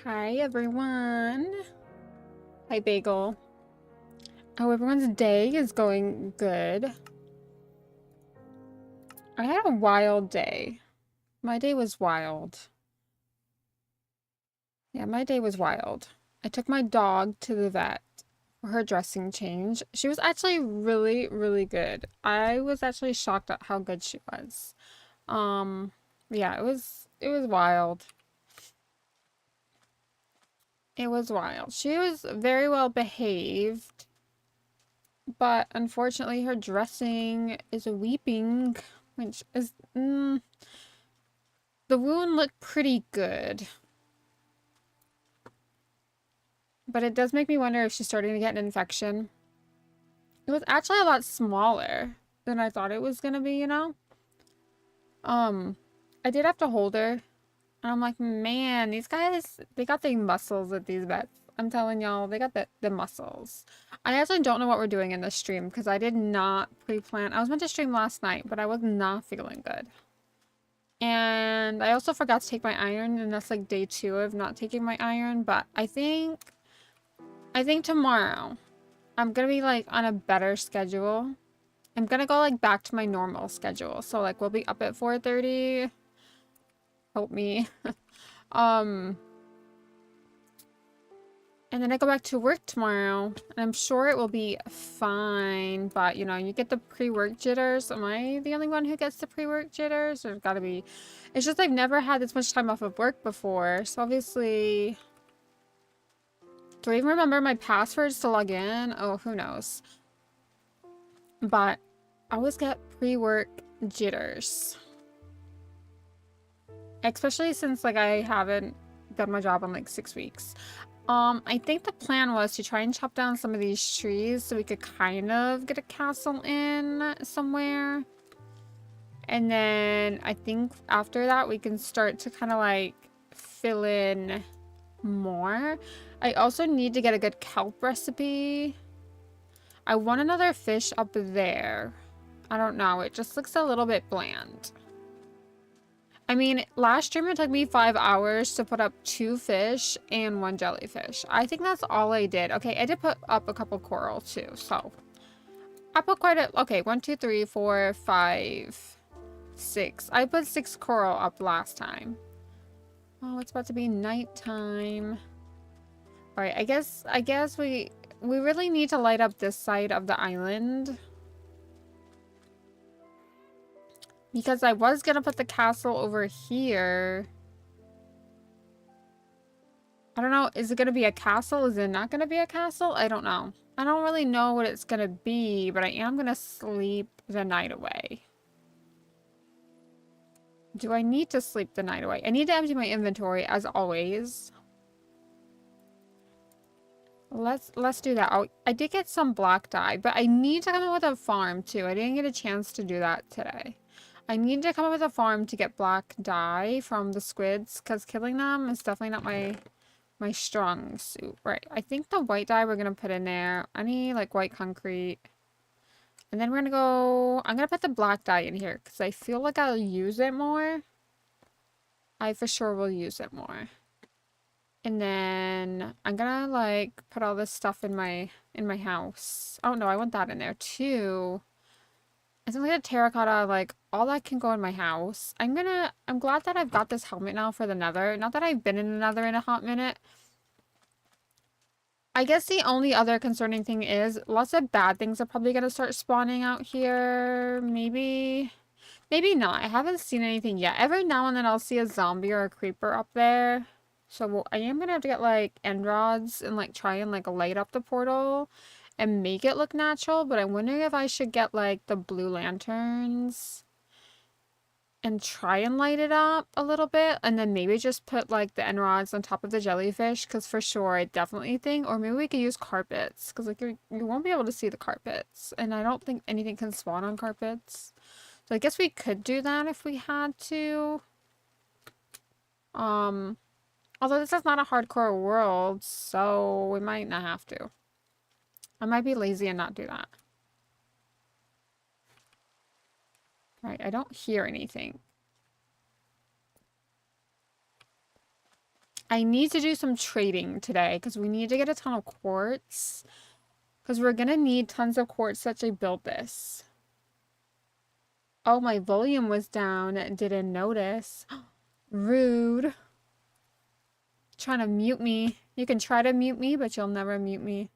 Hi everyone. Hi Bagel. Oh, everyone's day is going good. I had a wild day. My day was wild. Yeah, my day was wild. I took my dog to the vet for her dressing change. She was actually really, really good. I was actually shocked at how good she was. Yeah, it was wild. It was wild. She was very well behaved, but unfortunately her dressing is weeping, which is, the wound looked pretty good. But it does make me wonder if she's starting to get an infection. It was actually a lot smaller than I thought it was gonna be, you know? I did have to hold her. And I'm like, man, these guys, they got the muscles with these vets. I'm telling y'all, they got the muscles. I actually don't know what we're doing in this stream because I did not pre-plan. I was meant to stream last night, but I was not feeling good. And I also forgot to take my iron, and that's like day 2 of not taking my iron. But I think tomorrow I'm gonna be like on a better schedule. I'm gonna go like back to my normal schedule. So like we'll be up at 4:30. Help me. And then I go back to work tomorrow, and I'm sure it will be fine, but, you know, you get the pre-work jitters. Am I the only one who gets the pre-work jitters? There's gotta be... It's just I've never had this much time off of work before, so obviously... Do I even remember my passwords to log in? Oh, who knows. But I always get pre-work jitters. Especially since, like, I haven't done my job in, like, 6 weeks. I think the plan was to try and chop down some of these trees so we could kind of get a castle in somewhere. And then I think after that we can start to kind of like fill in more. I also need to get a good kelp recipe. I want another fish up there. I don't know. It just looks a little bit bland. I mean, last stream it took me 5 hours to put up 2 fish and 1 jellyfish. I think that's all I did. Okay, I did put up a couple coral too, so. I put quite a... Okay, 1, 2, 3, 4, 5, 6. I put 6 coral up last time. Oh, it's about to be nighttime. Alright, I guess we really need to light up this side of the island. Because I was gonna put the castle over here. I don't know. Is it gonna be a castle? Is it not gonna be a castle? I don't know. I don't really know what it's gonna be, but I am gonna sleep the night away. Do I need to sleep the night away? I need to empty my inventory as always. Let's do that. Oh, I did get some black dye, but I need to come up with a farm too. I didn't get a chance to do that today. I need to come up with a farm to get black dye from the squids, because killing them is definitely not my strong suit. Right, I think the white dye we're gonna put in there. I need like white concrete. And then we're gonna go... I'm gonna put the black dye in here, because I feel like I'll use it more. I for sure will use it more. And then I'm gonna like put all this stuff in my house. Oh no, I want that in there too. It's like a terracotta, like, all that can go in my house. I'm glad that I've got this helmet now for the nether. Not that I've been in the nether in a hot minute. I guess the only other concerning thing is lots of bad things are probably going to start spawning out here. Maybe not. I haven't seen anything yet. Every now and then I'll see a zombie or a creeper up there. So I am going to have to get, like, end rods and, like, try and, like, light up the portal and make it look natural, but I'm wondering if I should get like the blue lanterns and try and light it up a little bit, and then maybe just put like the end rods on top of the jellyfish, because for sure I definitely think, or maybe we could use carpets, because like you won't be able to see the carpets, and I don't think anything can spawn on carpets. So I guess we could do that if we had to. Although this is not a hardcore world, so we might not have to. I might be lazy and not do that. Alright, I don't hear anything. I need to do some trading today because we need to get a ton of quartz. Because we're going to need tons of quartz to actually build this. Oh, my volume was down. Didn't notice. Rude. Trying to mute me. You can try to mute me, but you'll never mute me.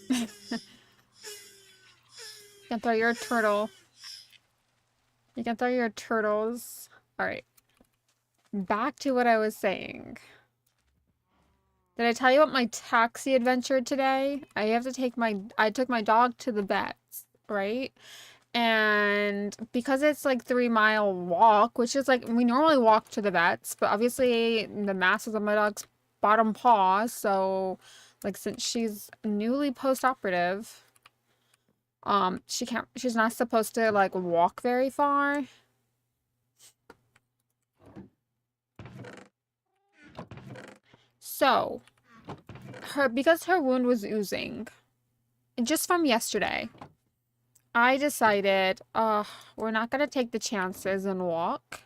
You can throw your turtle. You can throw your turtles. Alright. back to what I was saying. Did I tell you about my taxi adventure today? I took my dog to the vets, right? And because it's like 3 mile walk, which is like, we normally walk to the vets, but obviously the mass is on my dog's bottom paw. So like, since she's newly post-operative, she's not supposed to like walk very far. So because her wound was oozing just from yesterday, I decided, we're not gonna take the chances and walk,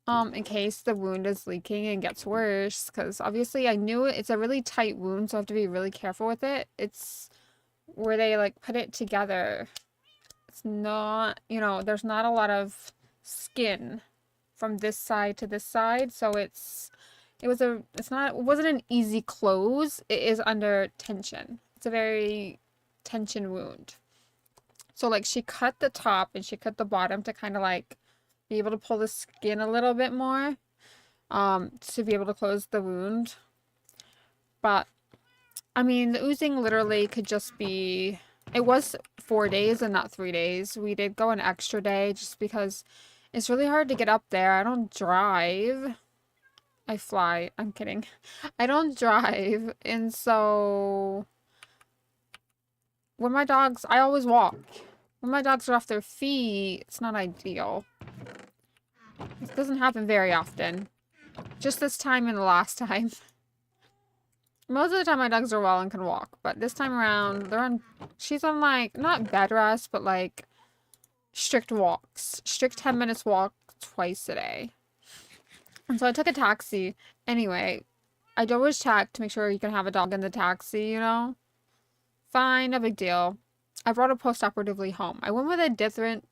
in case the wound is leaking and gets worse, because obviously I knew it's a really tight wound, so I have to be really careful with it. It's where they like put it together. It's not, there's not a lot of skin from this side to this side, so it wasn't an easy close. It is under tension. It's a very tension wound. So like she cut the top and she cut the bottom to kind of like be able to pull the skin a little bit more, to be able to close the wound. But I mean, the oozing literally could just be, it was 4 days and not 3 days. We did go an extra day just because it's really hard to get up there. I don't drive. I fly. I'm kidding. I don't drive. And so when my dogs, I always walk. When my dogs are off their feet, it's not ideal. This doesn't happen very often. Just this time and the last time. Most of the time my dogs are well and can walk, but this time around, she's on like, not bed rest, but like strict walks. Strict 10 minutes walk twice a day. And so I took a taxi. Anyway, I always check to make sure you can have a dog in the taxi, you know? Fine, no big deal. I brought her post-operatively home. I went with a different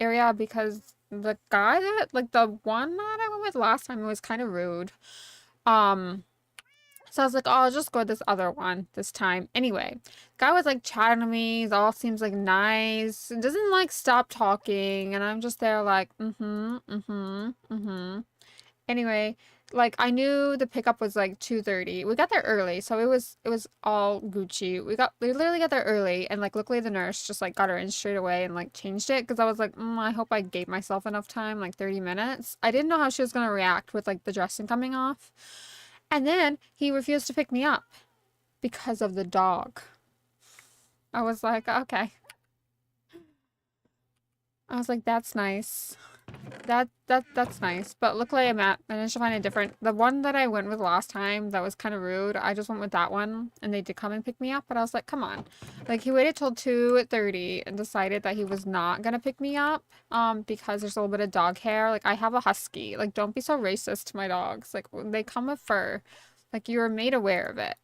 area because the guy that, like the one that I went with last time was kind of rude. So I was like, oh, I'll just go with this other one this time. Anyway, guy was like chatting to me. It all seems like nice. It doesn't like stop talking. And I'm just there like, Anyway, like I knew the pickup was like 2:30. We got there early, so it was all Gucci. We literally got there early, and like luckily the nurse just like got her in straight away and like changed it, because I was like, I hope I gave myself enough time, like 30 minutes. I didn't know how she was gonna react with like the dressing coming off. And then he refused to pick me up because of the dog. I was like, okay. I was like, that's nice. That's nice. But luckily I managed to find a different, the one that I went with last time that was kind of rude, I just went with that one and they did come and pick me up, but I was like, come on. Like he waited till 2:30 and decided that he was not gonna pick me up, because there's a little bit of dog hair. Like I have a husky. Like don't be so racist to my dogs. Like they come with fur. Like you were made aware of it.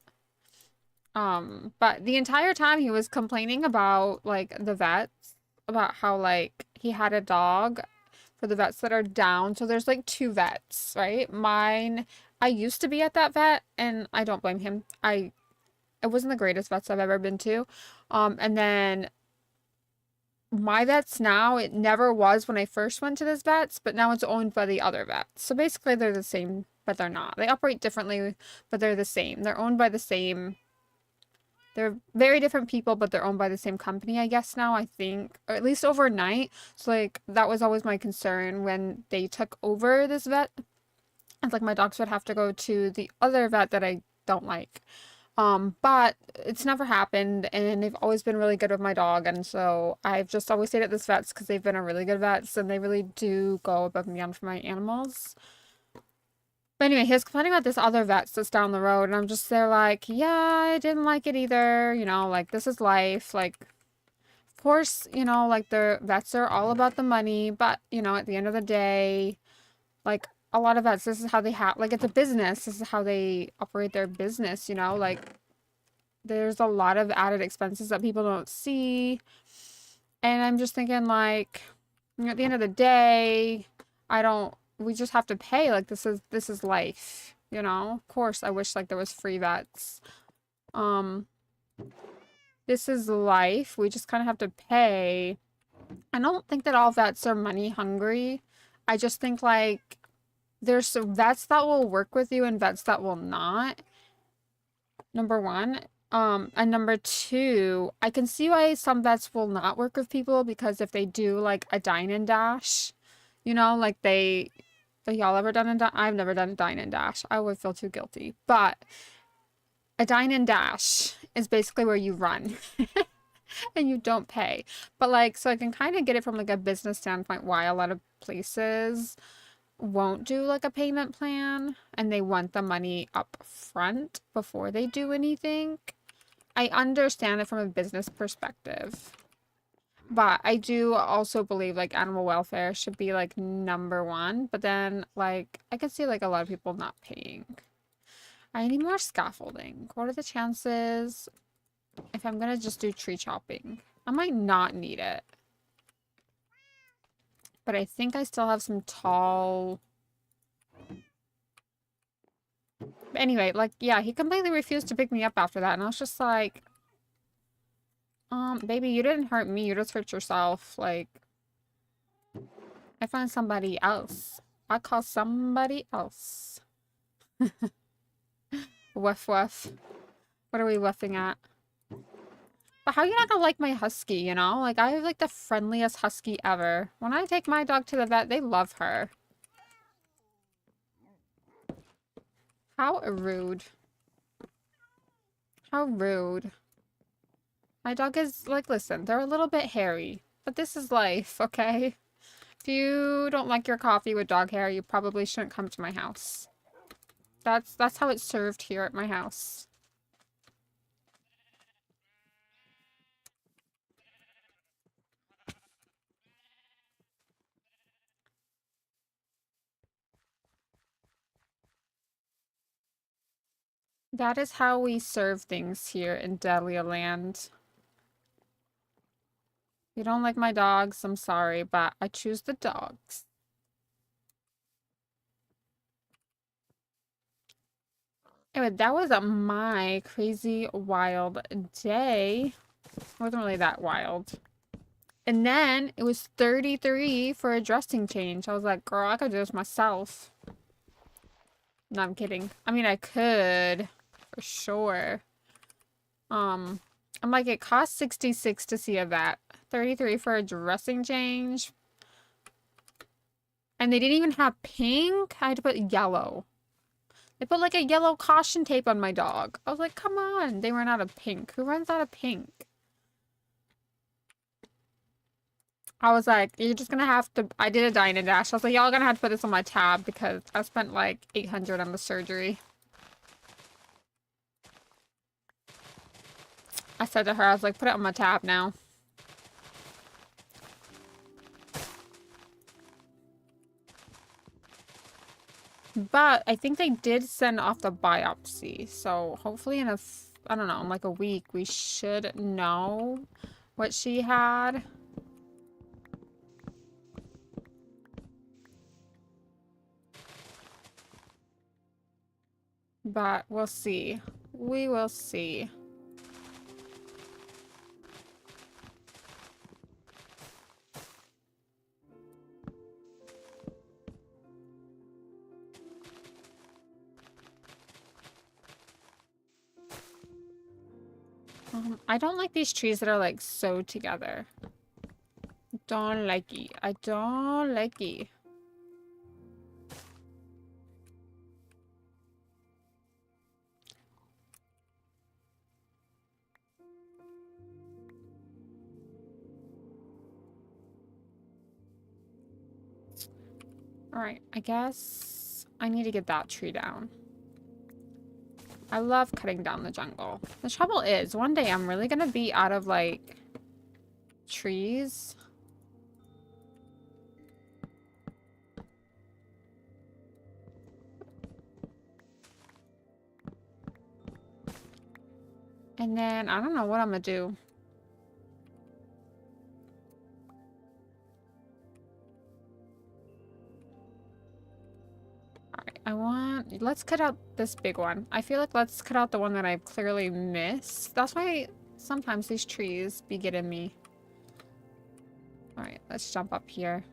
But the entire time he was complaining about like the vets, about how like he had a dog for the vets that are down. So there's like 2 vets, right? Mine, I used to be at that vet and I don't blame him. It wasn't the greatest vets I've ever been to. And then my vets now, it never was when I first went to this vets, but now it's owned by the other vets. So basically they're the same, but they're not. They operate differently, but they're the same. They're owned by the same. They're very different people, but they're owned by the same company, I guess now, I think. Or at least overnight. So, like, that was always my concern when they took over this vet. It's like my dogs would have to go to the other vet that I don't like. But it's never happened, and they've always been really good with my dog, and so I've just always stayed at this vet's because they've been a really good vets, and they really do go above and beyond for my animals. But anyway, he was complaining about this other vet that's down the road, and I'm just there like, yeah, I didn't like it either, like, this is life, like, of course, like, the vets are all about the money, but, at the end of the day, like, a lot of vets, this is how they have, like, it's a business, this is how they operate their business, like, there's a lot of added expenses that people don't see, and I'm just thinking, like, at the end of the day, we just have to pay. Like, this is life, Of course, I wish, like, there was free vets. This is life. We just kind of have to pay. I don't think that all vets are money hungry. I just think, like, there's vets that will work with you and vets that will not. Number one. And number two, I can see why some vets will not work with people, because if they do like a dine and dash, you know, like have y'all ever done a dine? I've never done a dine and dash. I would feel too guilty. But a dine and dash is basically where you run and you don't pay. But like, so I can kind of get it from like a business standpoint why a lot of places won't do like a payment plan and they want the money up front before they do anything. I understand it from a business perspective, but I do also believe like animal welfare should be like number one. But then like I can see like a lot of people not paying. I need more scaffolding. What are the chances if I'm gonna just do tree chopping? I might not need it, but I think I still have some tall. But anyway, like, yeah, he completely refused to pick me up after that. And I was just like, baby, you didn't hurt me. You just hurt yourself. Like, I find somebody else. I call somebody else. Woof woof. What are we woofing at? But how are you not gonna like my husky, you know? Like, I have like the friendliest husky ever. When I take my dog to the vet, they love her. How rude. How rude. My dog is, like, listen, they're a little bit hairy, but this is life, okay? If you don't like your coffee with dog hair, you probably shouldn't come to my house. That's how it's served here at my house. That is how we serve things here in Delia Land. You don't like my dogs, I'm sorry, but I choose the dogs. Anyway, that was my crazy wild day. It wasn't really that wild. And then it was 33 for a dressing change. I was like, girl, I could do this myself. No, I'm kidding. I mean, I could for sure. I'm like, it cost 66 to see a vet. 33 for a dressing change. And they didn't even have pink. I had to put yellow. They put like a yellow caution tape on my dog. I was like, come on. They ran out of pink. Who runs out of pink? I was like, you're just gonna have to. I did a dine and dash. I was like, y'all gonna have to put this on my tab because I spent like 800 on the surgery. I said to her, I was like, put it on my tab now. But I think they did send off the biopsy. So hopefully in I don't know, in like a week, we should know what she had. But we'll see. We will see. I don't like these trees that are like sewed together. Don't like it. I don't like it. Alright, I guess I need to get that tree down. I love cutting down the jungle. The trouble is, one day I'm really gonna be out of, like, trees. And then, I don't know what I'm gonna do. Let's cut out this big one. I feel like let's cut out the one that I've clearly missed. That's why sometimes these trees be getting me. Alright, let's jump up here.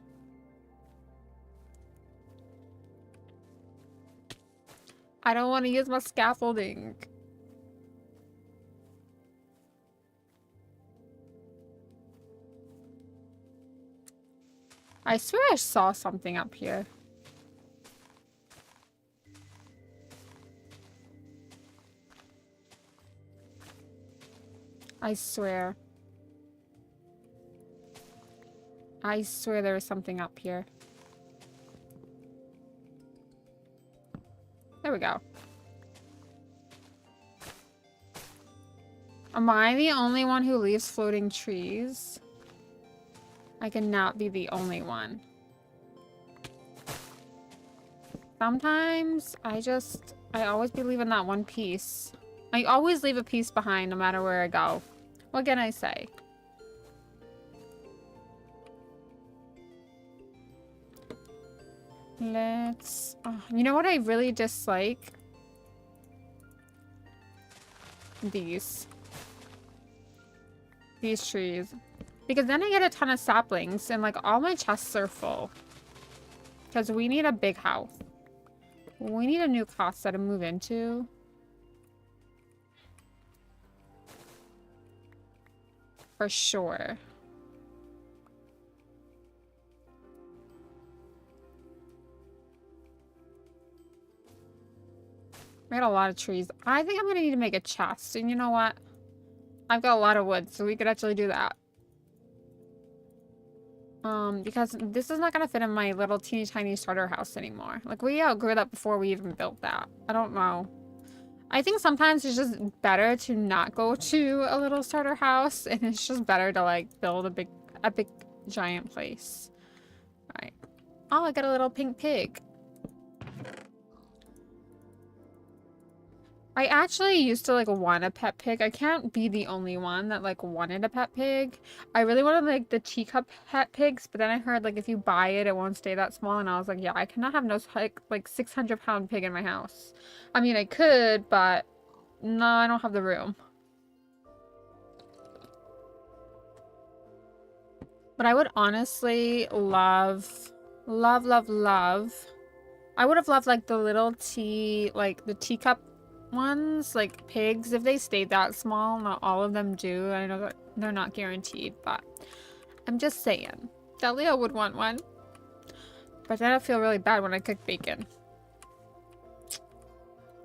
I don't want to use my scaffolding. I swear I saw something up here. I swear. I swear there was something up here. There we go. Am I the only one who leaves floating trees? I cannot be the only one. Sometimes I always be leaving that one piece. I always leave a piece behind no matter where I go. What can I say? Let's... Oh, you know what I really dislike? These trees. Because then I get a ton of saplings and like all my chests are full. Because we need a big house. We need a new casa to move into. For sure. We got a lot of trees. I think I'm gonna need to make a chest. And you know what? I've got a lot of wood, so we could actually do that. Because this is not gonna fit in my little teeny tiny starter house anymore. Like, we outgrew that before we even built that. I don't know. I think sometimes it's just better to not go to a little starter house, and it's just better to, like, build a big giant place. Alright. Oh, I got a little pink pig. I actually used to, like, want a pet pig. I can't be the only one that, like, wanted a pet pig. I really wanted, like, the teacup pet pigs, but then I heard, like, if you buy it, it won't stay that small, and I was like, yeah, I cannot have no, like 600-pound pig in my house. I mean, I could, but no, I don't have the room. But I would honestly love... I would have loved, like, the little the teacup ones, like pigs, if they stayed that small. Not all of them do. I know that they're not guaranteed, but I'm just saying. Delia would want one. But then I feel really bad when I cook bacon.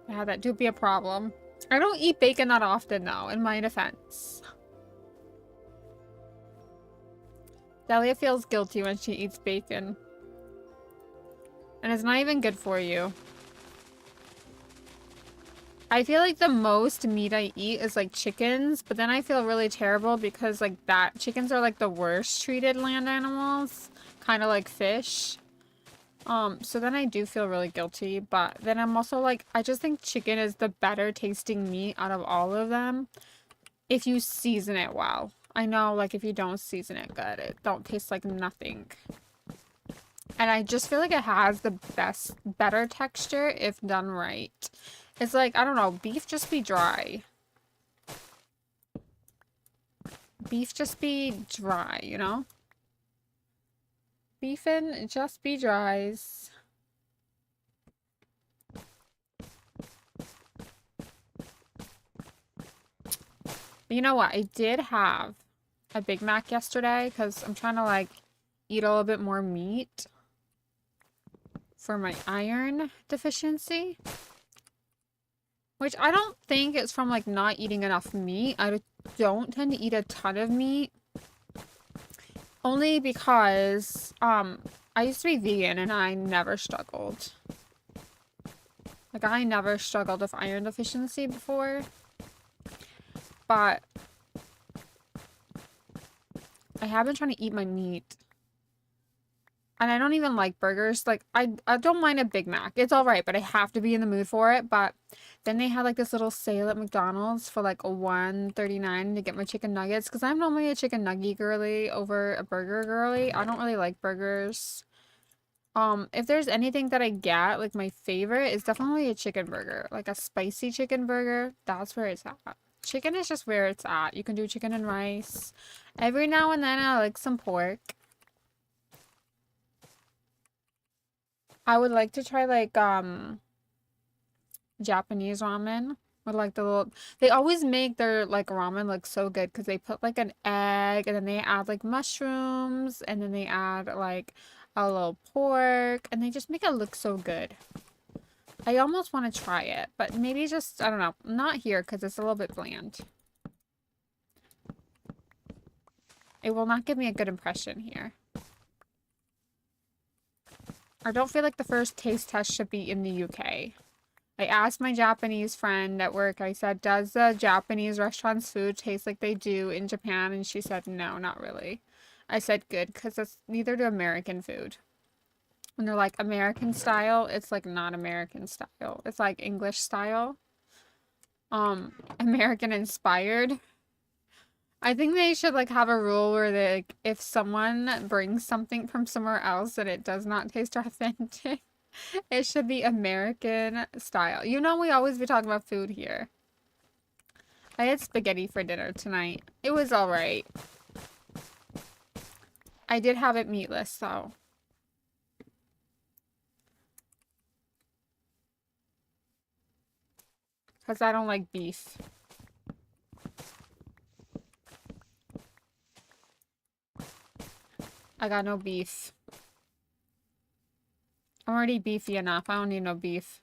Yeah, that do be a problem. I don't eat bacon that often, though, in my defense. Delia feels guilty when she eats bacon. And it's not even good for you. I feel like the most meat I eat is like chickens, but then I feel really terrible because like chickens are like the worst treated land animals, kind of like fish. So then I do feel really guilty, but then I'm also like, I just think chicken is the better tasting meat out of all of them if you season it well. I know, like, if you don't season it good, it don't taste like nothing. And I just feel like it has the better texture if done right. It's like, I don't know, beef just be dry. Beef just be dry, you know? Beefin' just be dries. But you know what? I did have a Big Mac yesterday because I'm trying to, like, eat a little bit more meat for my iron deficiency. Which I don't think it's from, like, not eating enough meat. I don't tend to eat a ton of meat. Only because, I used to be vegan and I never struggled. Like, I never struggled with iron deficiency before. But I have been trying to eat my meat. And I don't even like burgers. Like, I don't mind a Big Mac. It's alright, but I have to be in the mood for it. But then they had, like, this little sale at McDonald's for, like, $1.39 to get my chicken nuggets. Because I'm normally a chicken nugget girly over a burger girly. I don't really like burgers. If there's anything that I get, like, my favorite is definitely a chicken burger. Like, a spicy chicken burger. That's where it's at. Chicken is just where it's at. You can do chicken and rice. Every now and then I like some pork. I would like to try, like, Japanese ramen. With like the little, they always make their like ramen look so good because they put like an egg and then they add like mushrooms and then they add like a little pork and they just make it look so good. I almost want to try it, but maybe just, I don't know, not here because it's a little bit bland. It will not give me a good impression here. I don't feel like the first taste test should be in the UK. I asked my Japanese friend at work, I said, does the Japanese restaurant's food taste like they do in Japan? And she said, no, not really. I said, good, because it's neither do American food. When they're like American style, it's like not American style. It's like English style. American inspired. I think they should like have a rule where they, like, if someone brings something from somewhere else and it does not taste authentic, it should be American style. You know, we always be talking about food here. I had spaghetti for dinner tonight. It was alright. I did have it meatless, though. Because I don't like beef. I got no beef. I'm already beefy enough. I don't need no beef.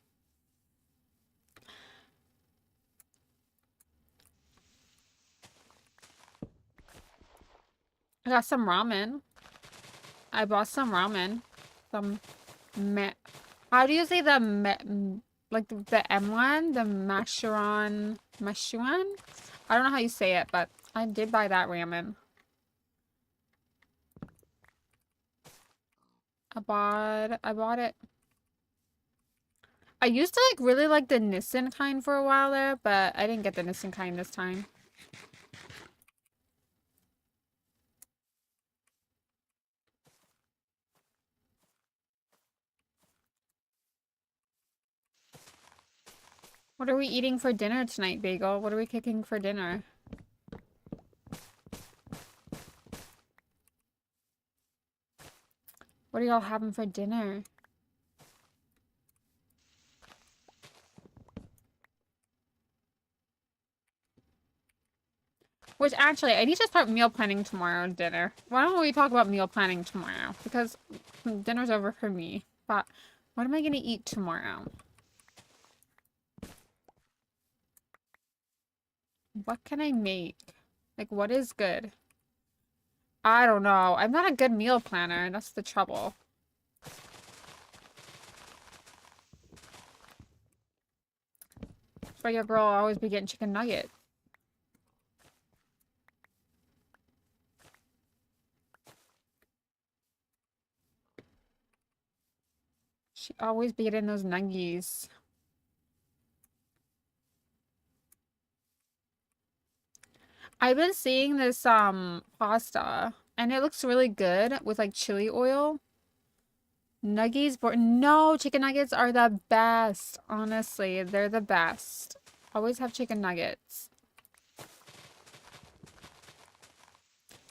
I got some ramen. I bought some ramen. Some how do you say the like the M one? The Mashuan? I don't know how you say it, but I did buy that ramen. I bought it. I used to like really like the Nissan kind for a while there, but I didn't get the Nissan kind this time. What are we eating for dinner tonight, Bagel? What are we cooking for dinner? What are y'all having for dinner? Which actually, I need to start meal planning tomorrow dinner. Why don't we talk about meal planning tomorrow? Because dinner's over for me. But what am I going to eat tomorrow? What can I make? Like, what is good? I don't know. I'm not a good meal planner. That's the trouble. That's why your girl will always be getting chicken nuggets. She always be getting those nuggies. I've been seeing this pasta and it looks really good with like chili oil. Nuggies, no, chicken nuggets are the best. Honestly, they're the best. Always have chicken nuggets.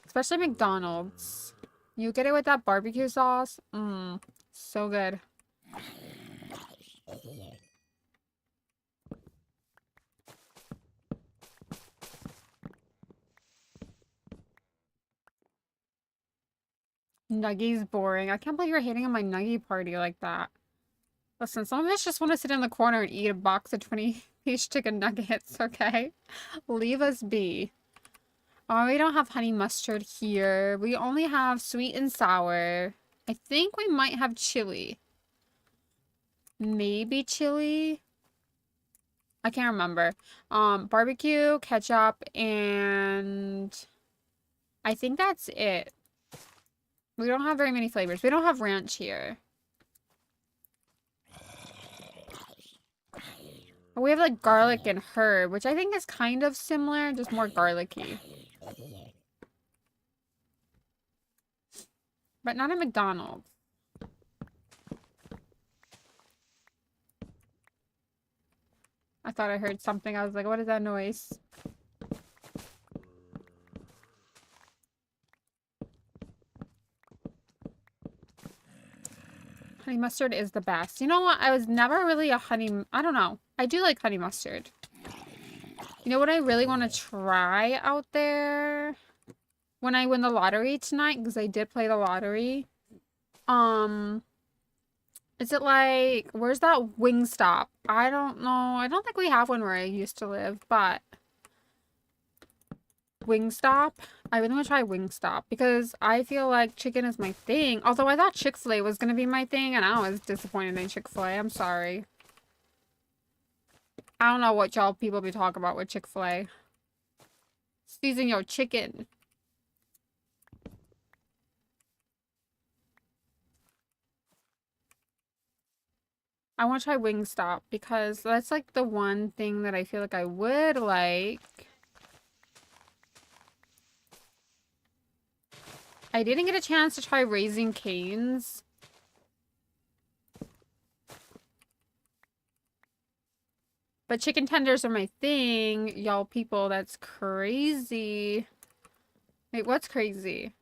Especially McDonald's. You get it with that barbecue sauce. So good. Nuggies boring. I can't believe you're hating on my nuggie party like that. Listen, some of us just want to sit in the corner and eat a box of 20-piece chicken nuggets, okay? Leave us be. Oh, we don't have honey mustard here. We only have sweet and sour. I think we might have chili. Maybe chili? I can't remember. Barbecue, ketchup, and I think that's it. We don't have very many flavors. We don't have ranch here. We have like garlic and herb, which I think is kind of similar, just more garlicky. But not at McDonald's. I thought I heard something. I was like, what is that noise? Honey mustard is the best. You know what? I was never really a I don't know. I do like honey mustard. You know what I really want to try out there when I win the lottery tonight? Because I did play the lottery. Is it like, where's that Wingstop? I don't know. I don't think we have one where I used to live, but Wingstop? I really want to try Wingstop because I feel like chicken is my thing. Although I thought Chick-fil-A was going to be my thing, and I was disappointed in Chick-fil-A. I'm sorry. I don't know what y'all people be talking about with Chick-fil-A. Season your chicken. I want to try Wingstop because that's like the one thing that I feel like I would like. I didn't get a chance to try Raising Cane's. But chicken tenders are my thing. Y'all people, that's crazy. Wait, what's crazy?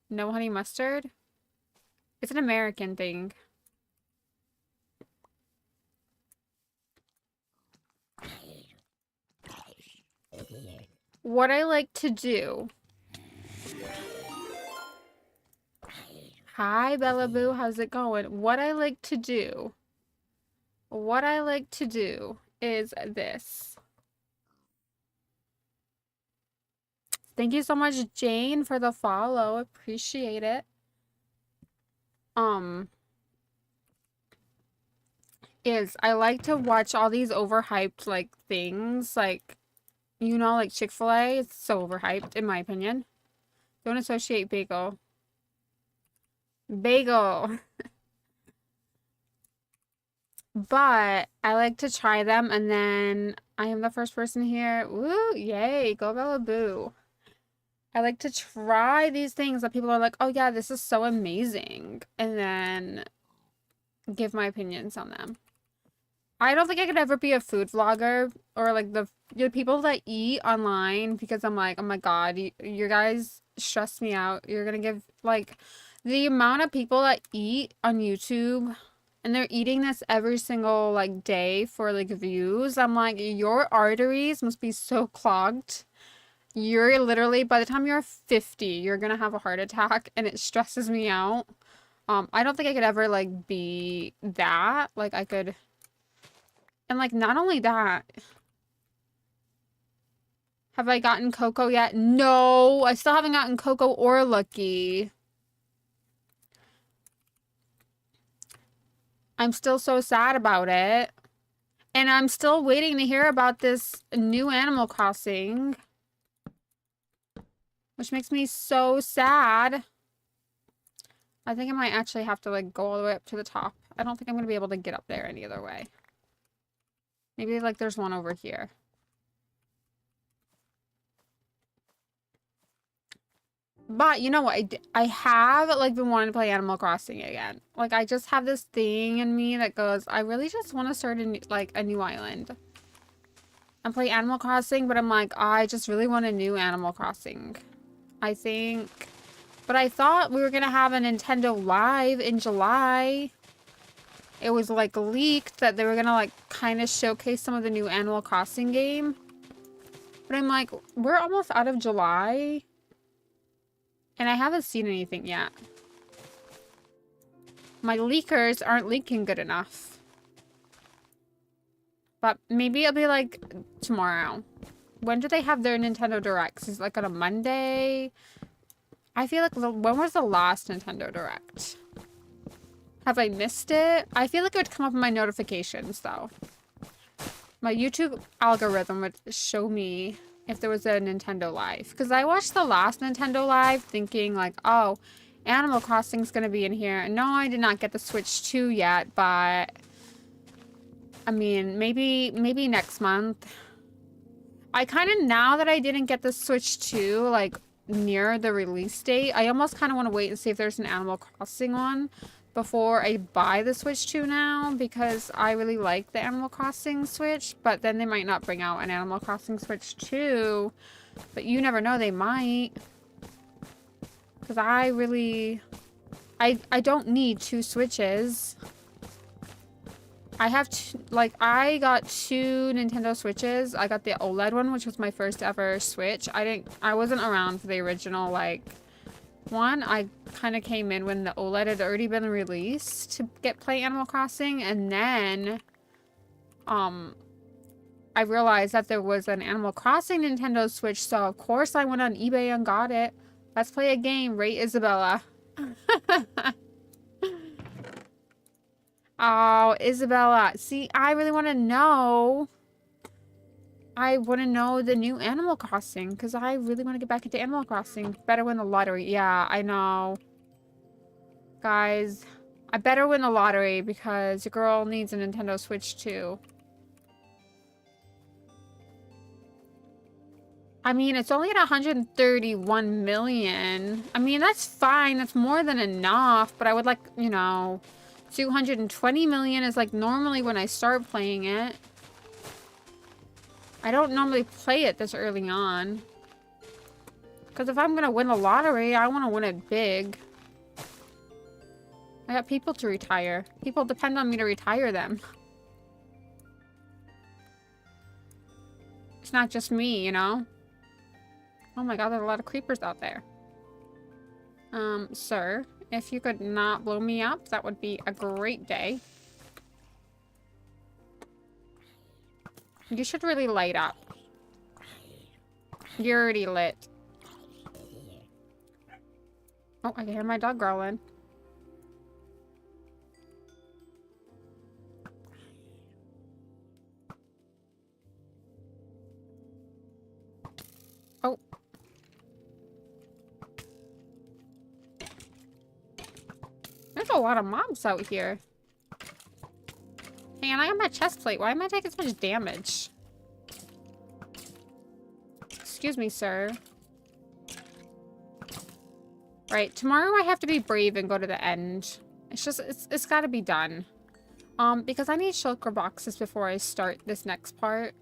No honey mustard? It's an American thing. What I like to do. Hi, Bella Boo. How's it going? What I like to do. What I like to do is this. Thank you so much, Jane, for the follow. Appreciate it. Is I like to watch all these overhyped like things, like, you know, like Chick-fil-A. It's so overhyped, in my opinion. Don't associate bagel. Bagel. But I like to try them, and then I am the first person here. Woo, yay, go Bella Boo. I like to try these things that people are like, oh yeah, this is so amazing, and then give my opinions on them. I don't think I could ever be a food vlogger or like the people that eat online, because I'm like, oh my god, you guys stress me out. You're gonna give like the amount of people that eat on YouTube and they're eating this every single like day for like views. I'm like, your arteries must be so clogged. You're literally, by the time you're 50, you're gonna have a heart attack, and it stresses me out. I don't think I could ever like be that. Like I could. And like, not only that, have I gotten Coco yet? No, I still haven't gotten Coco or Lucky. I'm still so sad about it. And I'm still waiting to hear about this new Animal Crossing, which makes me so sad. I think I might actually have to like go all the way up to the top. I don't think I'm going to be able to get up there any other way. Maybe like there's one over here. But you know what? I have like been wanting to play Animal Crossing again. Like I just have this thing in me that goes, I really just want to start a new island and play Animal Crossing. But I'm like, I just really want a new Animal Crossing, I think. But I thought we were gonna have a Nintendo Live in July. It was like leaked that they were gonna like kind of showcase some of the new Animal Crossing game. But I'm like, we're almost out of July. And I haven't seen anything yet. My leakers aren't leaking good enough. But maybe it'll be like tomorrow. When do they have their Nintendo Directs? Is it like on a Monday? I feel like, when was the last Nintendo Direct? Have I missed it? I feel like it would come up in my notifications though. My YouTube algorithm would show me if there was a Nintendo Live. Because I watched the last Nintendo Live thinking like, oh, Animal Crossing's going to be in here. No, I did not get the Switch 2 yet, but I mean, maybe next month. I kind of, now that I didn't get the Switch 2, like, near the release date, I almost kind of want to wait and see if there's an Animal Crossing one before I buy the Switch 2 now, because I really like the Animal Crossing Switch, but then they might not bring out an Animal Crossing Switch 2, but you never know, they might, because I really, I don't need two Switches. I have I got 2 Nintendo Switches. I got the OLED one, which was my first ever Switch. I wasn't around for the original, like, one. I kind of came in when the OLED had already been released to play Animal Crossing, and then, I realized that there was an Animal Crossing Nintendo Switch, so of course I went on eBay and got it. Let's play a game, right, Isabella? Oh, Isabella. See, I really want to know. I want to know the new Animal Crossing, because I really want to get back into Animal Crossing. Better win the lottery. Yeah, I know. Guys, I better win the lottery, because your girl needs a Nintendo Switch, too. I mean, it's only at 131 million. I mean, that's fine. That's more than enough, but I would like, you know... 220 million is like normally when I start playing it. I don't normally play it this early on. Because if I'm going to win the lottery, I want to win it big. I got people to retire. People depend on me to retire them. It's not just me, you know? Oh my god, there's a lot of creepers out there. Sir, if you could not blow me up, that would be a great day. You should really light up. You're already lit. Oh, I can hear my dog growling. Oh. There's a lot of mobs out here. Hang on, I got my chest plate. Why am I taking so much damage? Excuse me, sir. Right, tomorrow I have to be brave and go to the end. It's just, it's gotta be done. Because I need shulker boxes before I start this next part.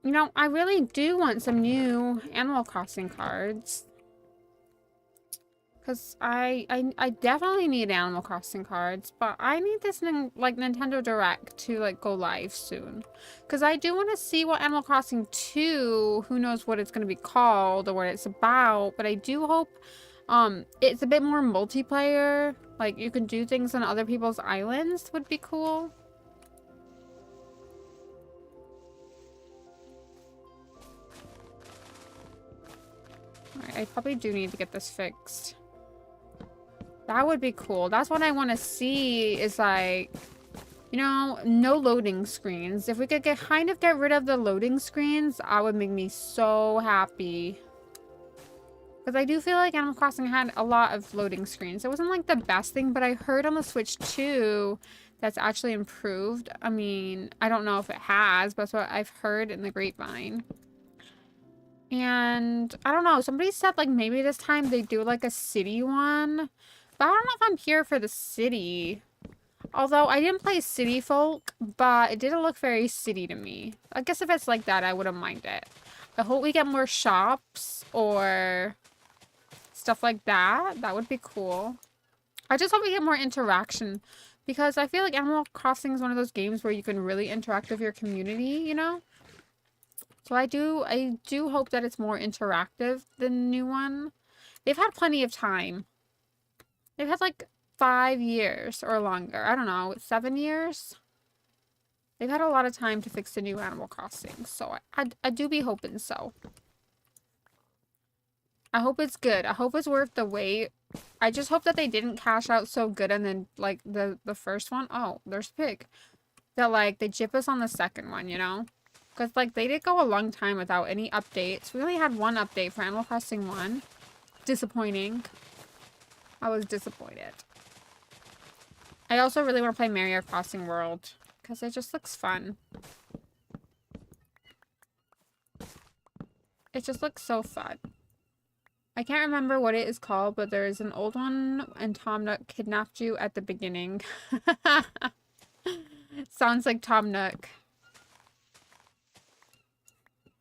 You know, I really do want some new Animal Crossing cards. Because I definitely need Animal Crossing cards, but I need this, like, Nintendo Direct to, like, go live soon. Because I do want to see what Animal Crossing 2, who knows what it's going to be called or what it's about, but I do hope, it's a bit more multiplayer. Like, you can do things on other people's islands would be cool. Alright, I probably do need to get this fixed. That would be cool. That's what I want to see is like, you know, no loading screens. If we could kind of get rid of the loading screens, that would make me so happy. Because I do feel like Animal Crossing had a lot of loading screens. It wasn't like the best thing, but I heard on the Switch 2 that's actually improved. I mean, I don't know if it has, but that's what I've heard in the grapevine. And I don't know, somebody said like maybe this time they do like a city one. But I don't know if I'm here for the city. Although I didn't play City Folk, but it didn't look very city to me. I guess if it's like that, I wouldn't mind it. I hope we get more shops or stuff like that. That would be cool. I just hope we get more interaction. Because I feel like Animal Crossing is one of those games where you can really interact with your community, you know? So I do hope that it's more interactive than the new one. They've had plenty of time. They've had like 5 years or longer. I don't know, 7 years? They've had a lot of time to fix the new Animal Crossing. So I do be hoping so. I hope it's good. I hope it's worth the wait. I just hope that they didn't cash out so good and then like the first one. Oh, there's Pig. That like they jip us on the second one, you know? Because, like, they did go a long time without any updates. We only had one update for Animal Crossing 1. Disappointing. I was disappointed. I also really want to play Mario Crossing World. Because it just looks fun. It just looks so fun. I can't remember what it is called, but there is an old one, and Tom Nook kidnapped you at the beginning. Sounds like Tom Nook.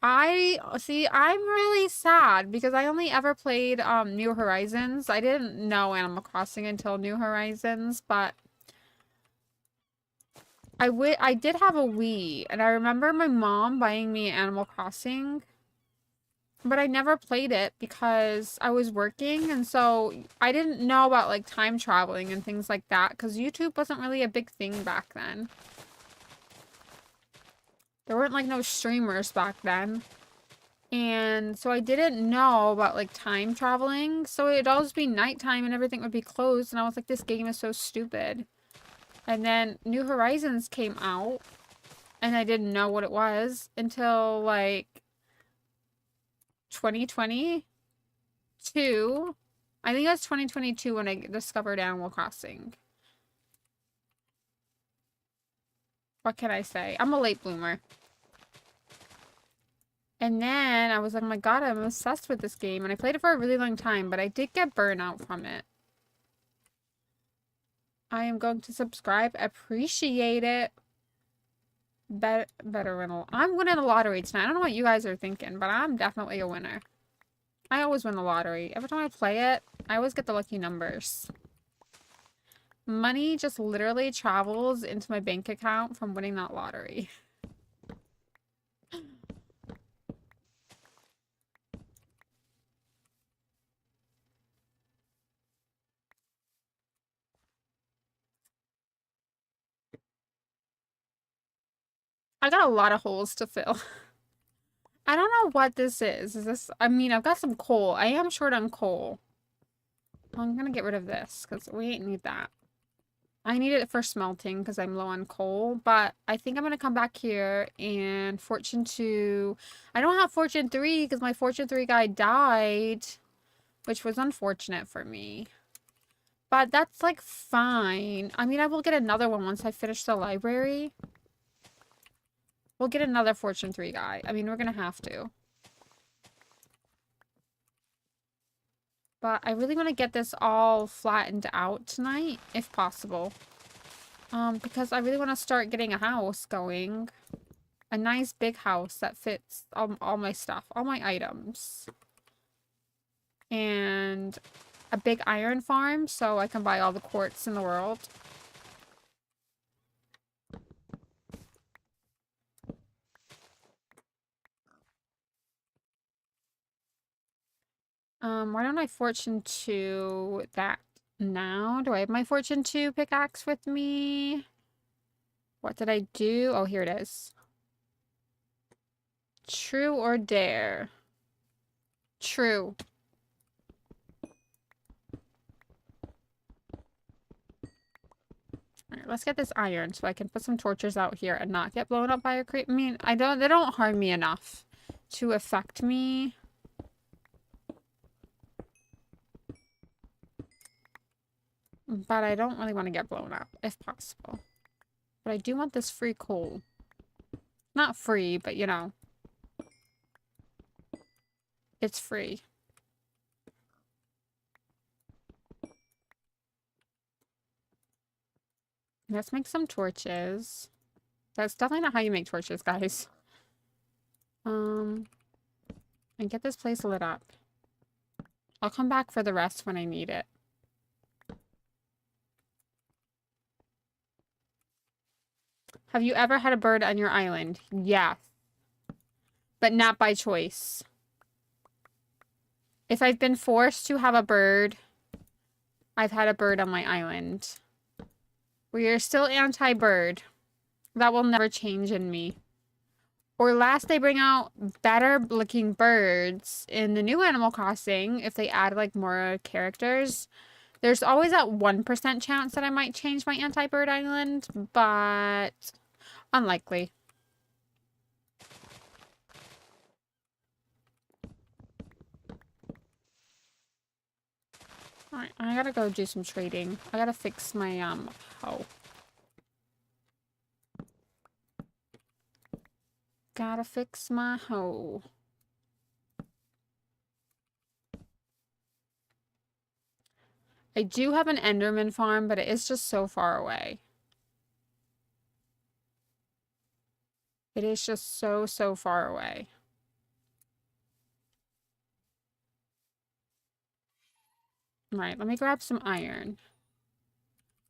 See, I'm really sad because I only ever played New Horizons. I didn't know Animal Crossing until New Horizons, but I did have a Wii, and I remember my mom buying me Animal Crossing, but I never played it because I was working, and so I didn't know about like time traveling and things like that because YouTube wasn't really a big thing back then. There weren't like no streamers back then. And so I didn't know about like time traveling. So it'd always be nighttime and everything would be closed. And I was like, this game is so stupid. And then New Horizons came out and I didn't know what it was until like 2022. I think it was 2022 when I discovered Animal Crossing. What can I say? I'm a late bloomer. And then I was like, oh my god, I'm obsessed with this game. And I played it for a really long time, but I did get burnout from it. I am going to subscribe. Appreciate it. Better rental. I'm winning the lottery tonight. I don't know what you guys are thinking, but I'm definitely a winner. I always win the lottery. Every time I play it, I always get the lucky numbers. Money just literally travels into my bank account from winning that lottery. I got a lot of holes to fill. I don't know what this is. Is this... I mean, I've got some coal. I am short on coal. I'm gonna get rid of this because we ain't need that. I need it for smelting because I'm low on coal, but I think I'm going to come back here and Fortune 2. I don't have Fortune 3 because my Fortune 3 guy died, which was unfortunate for me. But that's like fine. I mean, I will get another one once I finish the library. We'll get another Fortune 3 guy. I mean, we're going to have to. But I really want to get this all flattened out tonight, if possible. Because I really want to start getting a house going. A nice big house that fits all my stuff, all my items. And a big iron farm so I can buy all the quartz in the world. Why don't I Fortune 2 that now? Do I have my Fortune 2 pickaxe with me? What did I do? Oh, here it is. True or dare? True. Alright, let's get this iron so I can put some torches out here and not get blown up by a creep. I mean, they don't harm me enough to affect me. But I don't really want to get blown up, if possible. But I do want this free coal. Not free, but you know. It's free. Let's make some torches. That's definitely not how you make torches, guys. And get this place lit up. I'll come back for the rest when I need it. Have you ever had a bird on your island? Yes. But not by choice. If I've been forced to have a bird, I've had a bird on my island. We are still anti-bird. That will never change in me. Or last they bring out better looking birds in the new Animal Crossing, if they add like more characters, there's always that 1% chance that I might change my anti-bird island, but unlikely. Alright, I gotta go do some trading. I gotta fix my, hoe. Gotta fix my hoe. I do have an Enderman farm, but it is just so far away. It is just so far away. Right, let me grab some iron.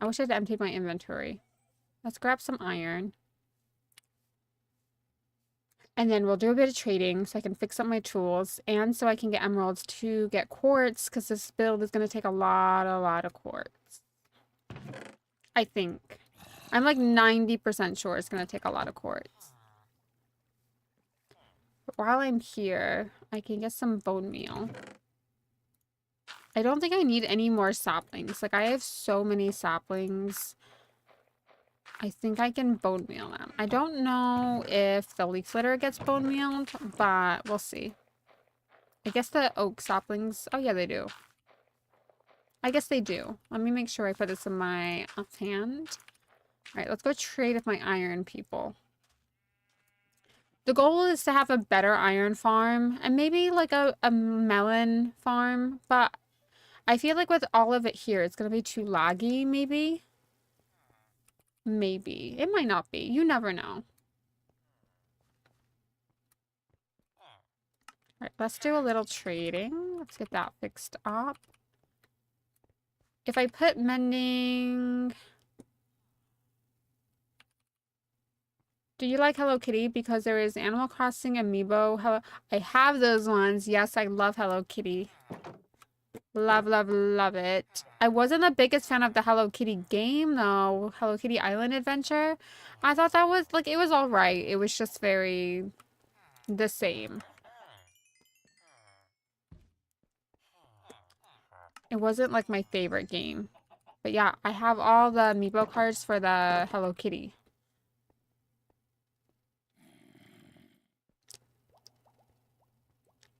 I wish I'd emptied my inventory. Let's grab some iron. And then we'll do a bit of trading so I can fix up my tools and so I can get emeralds to get quartz because this build is going to take a lot of quartz. I think. I'm like 90% sure it's going to take a lot of quartz. But while I'm here, I can get some bone meal. I don't think I need any more saplings. Like, I have so many saplings. I think I can bone meal them. I don't know if the leaf litter gets bone mealed, but we'll see. I guess the oak saplings... Oh, yeah, they do. I guess they do. Let me make sure I put this in my offhand. All right, let's go trade with my iron people. The goal is to have a better iron farm and maybe like a melon farm, but I feel like with all of it here, it's going to be too laggy, maybe. Maybe. It might not be. You never know. All right, let's do a little trading. Let's get that fixed up. If I put mending... Do you like Hello Kitty? Because there is Animal Crossing Amiibo. Hello, I have those ones. Yes, I love Hello Kitty. Love, love, love it. I wasn't the biggest fan of the Hello Kitty game, though. Hello Kitty Island Adventure. I thought that was, like, it was alright. It was just very the same. It wasn't, like, my favorite game. But yeah, I have all the Amiibo cards for the Hello Kitty.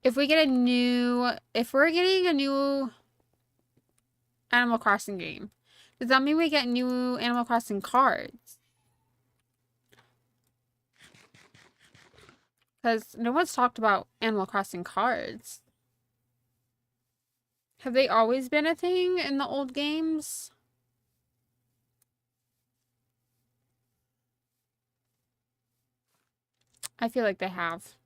If we're getting a new Animal Crossing game, does that mean we get new Animal Crossing cards? Because no one's talked about Animal Crossing cards. Have they always been a thing in the old games? I feel like they have.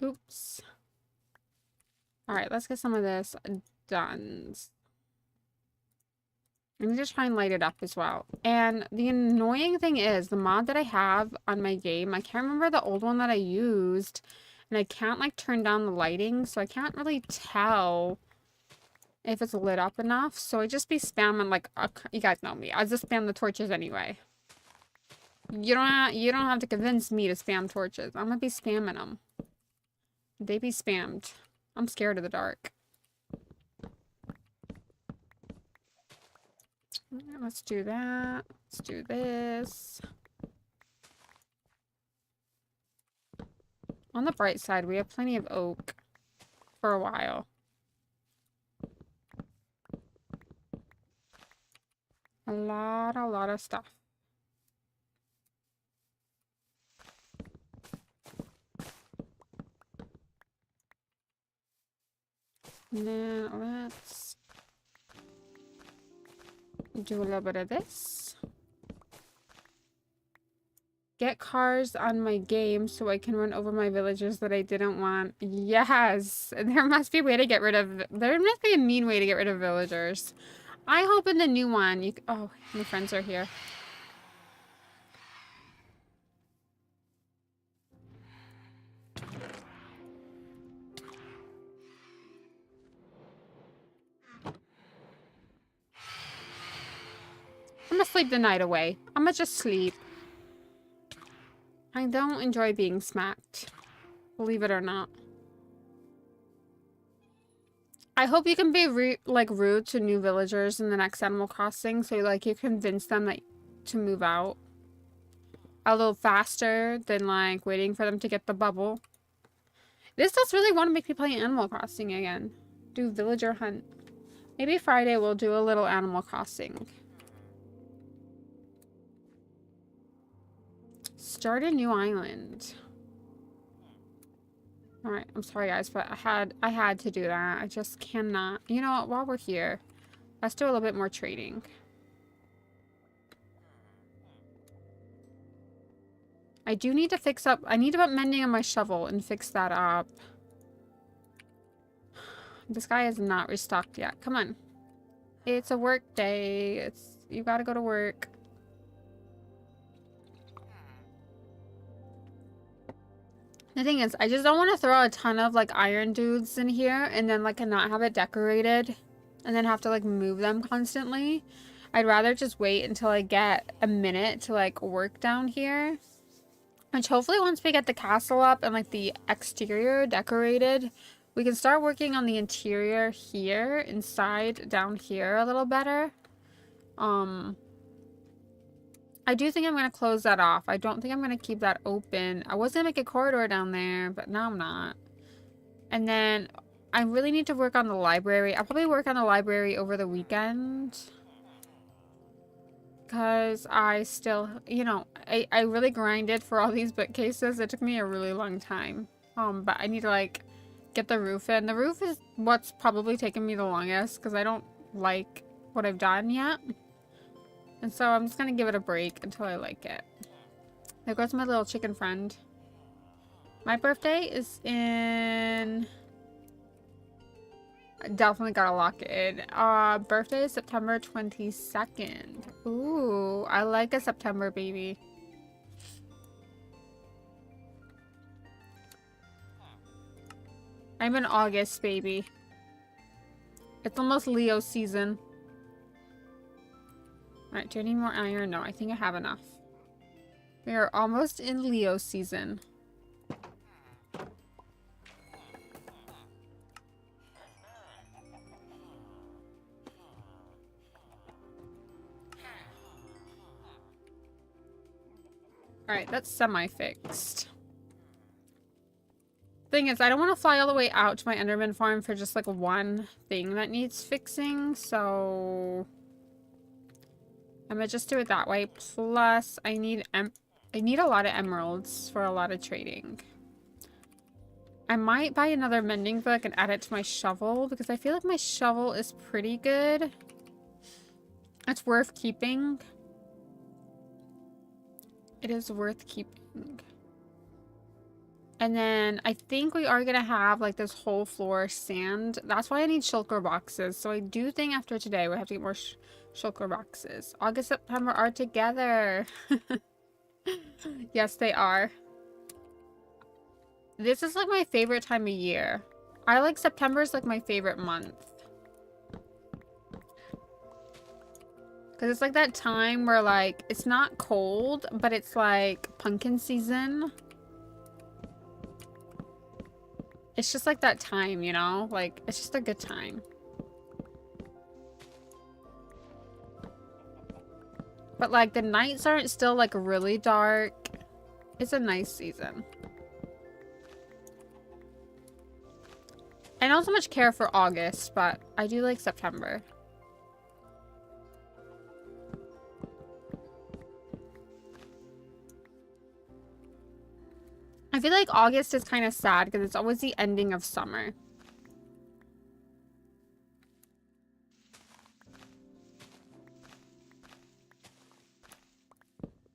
Oops. Alright, let's get some of this done. I need to try and light it up as well. And the annoying thing is, the mod that I have on my game, I can't remember the old one that I used. And I can't, like, turn down the lighting, so I can't really tell if it's lit up enough. So I just be spamming, like, you guys know me. I just spam the torches anyway. You don't have to convince me to spam torches. I'm gonna be spamming them. They be spammed. I'm scared of the dark. Let's do that. Let's do this. On the bright side, we have plenty of oak for a while. A lot of stuff. And then let's do a little bit of this. Get cars on my game so I can run over my villagers that I didn't want. Yes! There must be a way to get rid of... There must be a mean way to get rid of villagers. I hope in the new one you... Oh, my friends are here. I'm gonna sleep the night away. I'm gonna just sleep. I don't enjoy being smacked. Believe it or not. I hope you can be rude to new villagers in the next Animal Crossing, so like you convince them that to move out a little faster than like waiting for them to get the bubble. This does really want to make me play Animal Crossing again. Do villager hunt. Maybe Friday we'll do a little Animal Crossing. Start a new island. Alright, I'm sorry guys, but I had to do that. I just cannot. You know what, while we're here, let's do a little bit more trading. I do need to fix up. I need to put mending on my shovel and fix that up. This guy is not restocked yet. Come on. It's a work day. You gotta go to work. The thing is, I just don't want to throw a ton of like iron dudes in here and then like not have it decorated and then have to like move them constantly. I'd rather just wait until I get a minute to like work down here. Which hopefully once we get the castle up and like the exterior decorated, we can start working on the interior here, inside, down here a little better. I do think I'm going to close that off. I don't think I'm going to keep that open. I was going to make a corridor down there, but now I'm not. And then I really need to work on the library. I'll probably work on the library over the weekend. Because I still, you know, I really grinded for all these bookcases. It took me a really long time. But I need to, like, get the roof in. The roof is what's probably taken me the longest because I don't like what I've done yet. And so I'm just going to give it a break until I like it. There goes my little chicken friend. My birthday is in... I definitely gotta lock it in. Birthday is September 22nd. Ooh, I like a September baby. I'm an August baby. It's almost Leo season. Alright, do I need more iron? No, I think I have enough. We are almost in Leo season. Alright, that's semi-fixed. Thing is, I don't want to fly all the way out to my Enderman farm for just like one thing that needs fixing, so... I'm gonna just do it that way. Plus, I need a lot of emeralds for a lot of trading. I might buy another mending book and add it to my shovel because I feel like my shovel is pretty good. It's worth keeping. It is worth keeping. And then I think we are going to have like this whole floor sand. That's why I need shulker boxes. So I do think after today we have to get more shulker boxes. August, September are together. Yes, they are. This is like my favorite time of year. I like September is like my favorite month. Because it's like that time where like, it's not cold, but it's like pumpkin season. It's just like that time, you know? Like, it's just a good time. But like, the nights aren't still like really dark. It's a nice season. I don't so much care for August, but I do like September. I feel like August is kind of sad because it's always the ending of summer.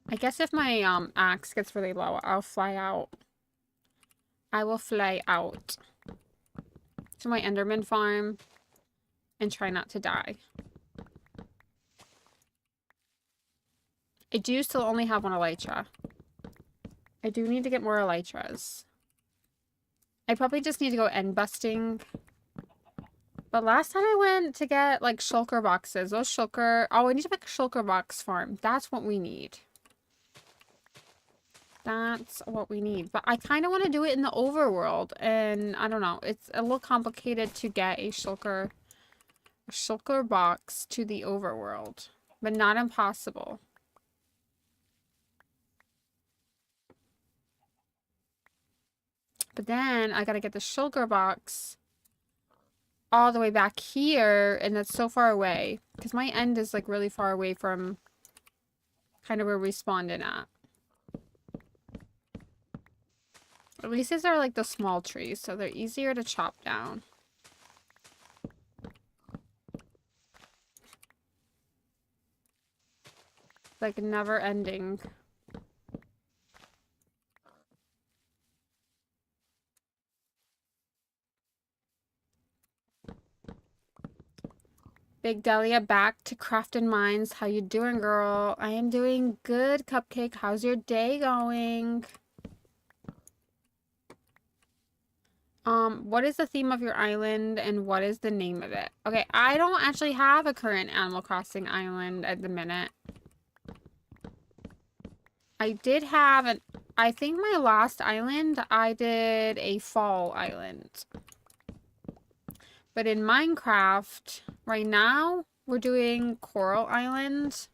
I guess if my axe gets really low, I'll fly out. I will fly out to my Enderman farm and try not to die. I do still only have one elytra. I do need to get more elytras. I probably just need to go end busting. But last time I went to get like shulker boxes, those shulker... Oh, I need to make a shulker box farm. That's what we need. That's what we need. But I kind of want to do it in the overworld. And I don't know. It's a little complicated to get a shulker box to the overworld. But not impossible. But then I gotta get the shulker box all the way back here. And that's so far away. Because my end is like really far away from kind of where we spawned in at. At least these are like the small trees, so they're easier to chop down. Like never ending. Big Delia back to Crafted Minds. How you doing, girl? I am doing good, Cupcake. How's your day going? What is the theme of your island and what is the name of it? Okay, I don't actually have a current Animal Crossing island at the minute. I did have an, I think my last island, I did a fall island. But in Minecraft, right now, we're doing Coral Island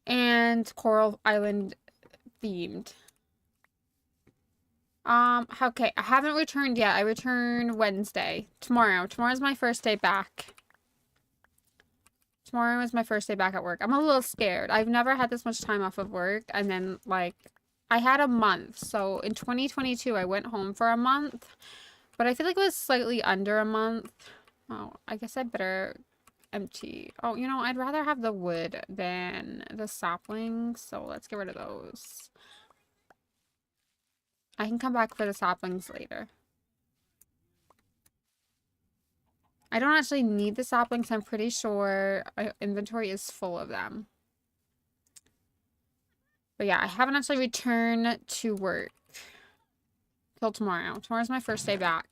and Coral Island themed. Okay, I haven't returned yet. I return Wednesday. Tomorrow. Tomorrow's my first day back. Tomorrow is my first day back at work. I'm a little scared. I've never had this much time off of work. And then, like, I had a month. So, in 2022, I went home for a month. But I feel like it was slightly under a month. Oh, I guess I better empty. Oh, you know, I'd rather have the wood than the saplings. So, let's get rid of those. I can come back for the saplings later. I don't actually need the saplings. I'm pretty sure our inventory is full of them. But yeah, I haven't actually returned to work till tomorrow. Tomorrow's my first day back.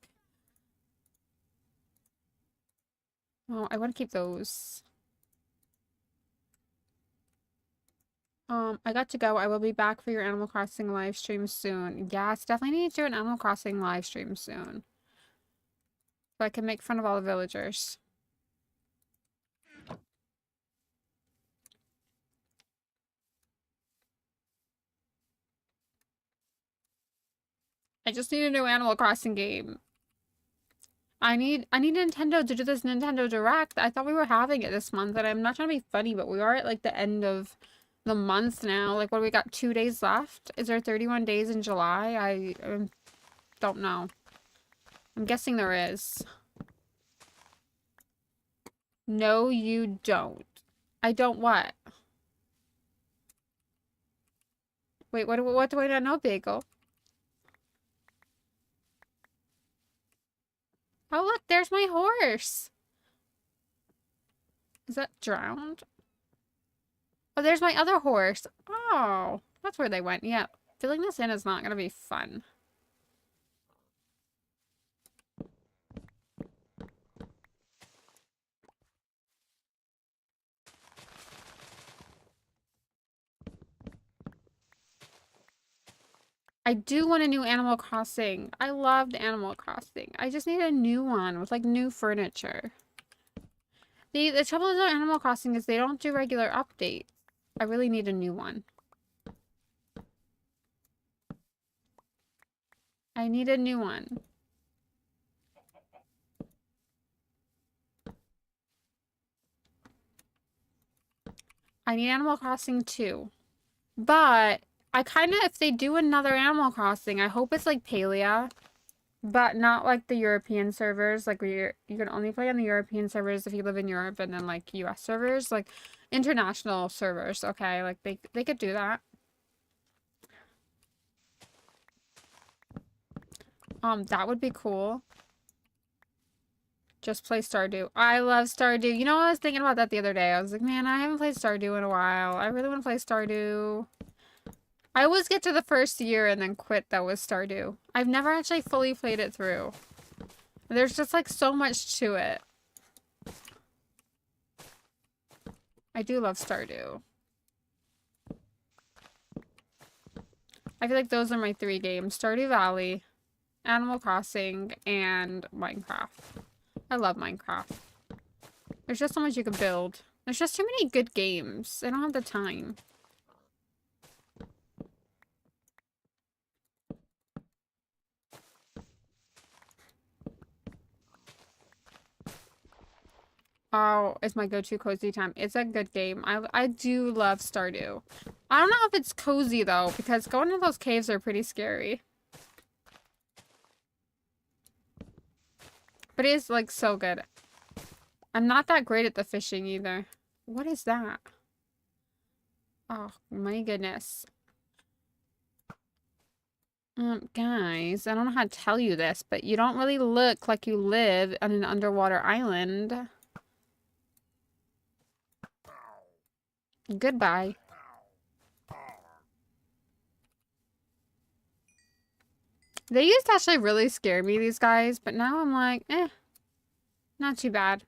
Oh, I want to keep those. I got to go. I will be back for your Animal Crossing live stream soon. Yes, definitely need to do an Animal Crossing live stream soon. So I can make fun of all the villagers. I just need a new Animal Crossing game. I need Nintendo to do this Nintendo Direct. I thought we were having it this month, and I'm not trying to be funny, but we are at like the end of the month now. Like, what do we got? 2 days left? Is there 31 days in July? I don't know. I'm guessing there is. No, you don't. I don't what? Wait, what do I not know, Bagel? Oh, look, there's my horse. Is that drowned? Oh, there's my other horse. Oh, that's where they went. Yeah, filling this in is not going to be fun. I do want a new Animal Crossing. I loved Animal Crossing. I just need a new one with like new furniture. The trouble with Animal Crossing is they don't do regular updates. I really need a new one. I need a new one. I need Animal Crossing 2. But I kind of, if they do another Animal Crossing, I hope it's like Palia, but not like the European servers. Like you can only play on the European servers if you live in Europe, and then like US servers, like international servers. Okay, like they could do that. That would be cool. Just play Stardew. I love Stardew. You know, I was thinking about that the other day. I was like, man, I haven't played Stardew in a while. I really want to play Stardew. I always get to the first year and then quit though with Stardew. I've never actually fully played it through. There's just like so much to it. I do love Stardew. I feel like those are my 3 games. Stardew Valley, Animal Crossing, and Minecraft. I love Minecraft. There's just so much you can build. There's just too many good games. I don't have the time. Oh, it's my go-to cozy time. It's a good game. I do love Stardew. I don't know if it's cozy though, because going to those caves are pretty scary. But it is like so good. I'm not that great at the fishing either. What is that? Oh my goodness. Guys, I don't know how to tell you this, but you don't really look like you live on an underwater island. Goodbye. They used to actually really scare me, these guys, but now I'm like, eh, not too bad.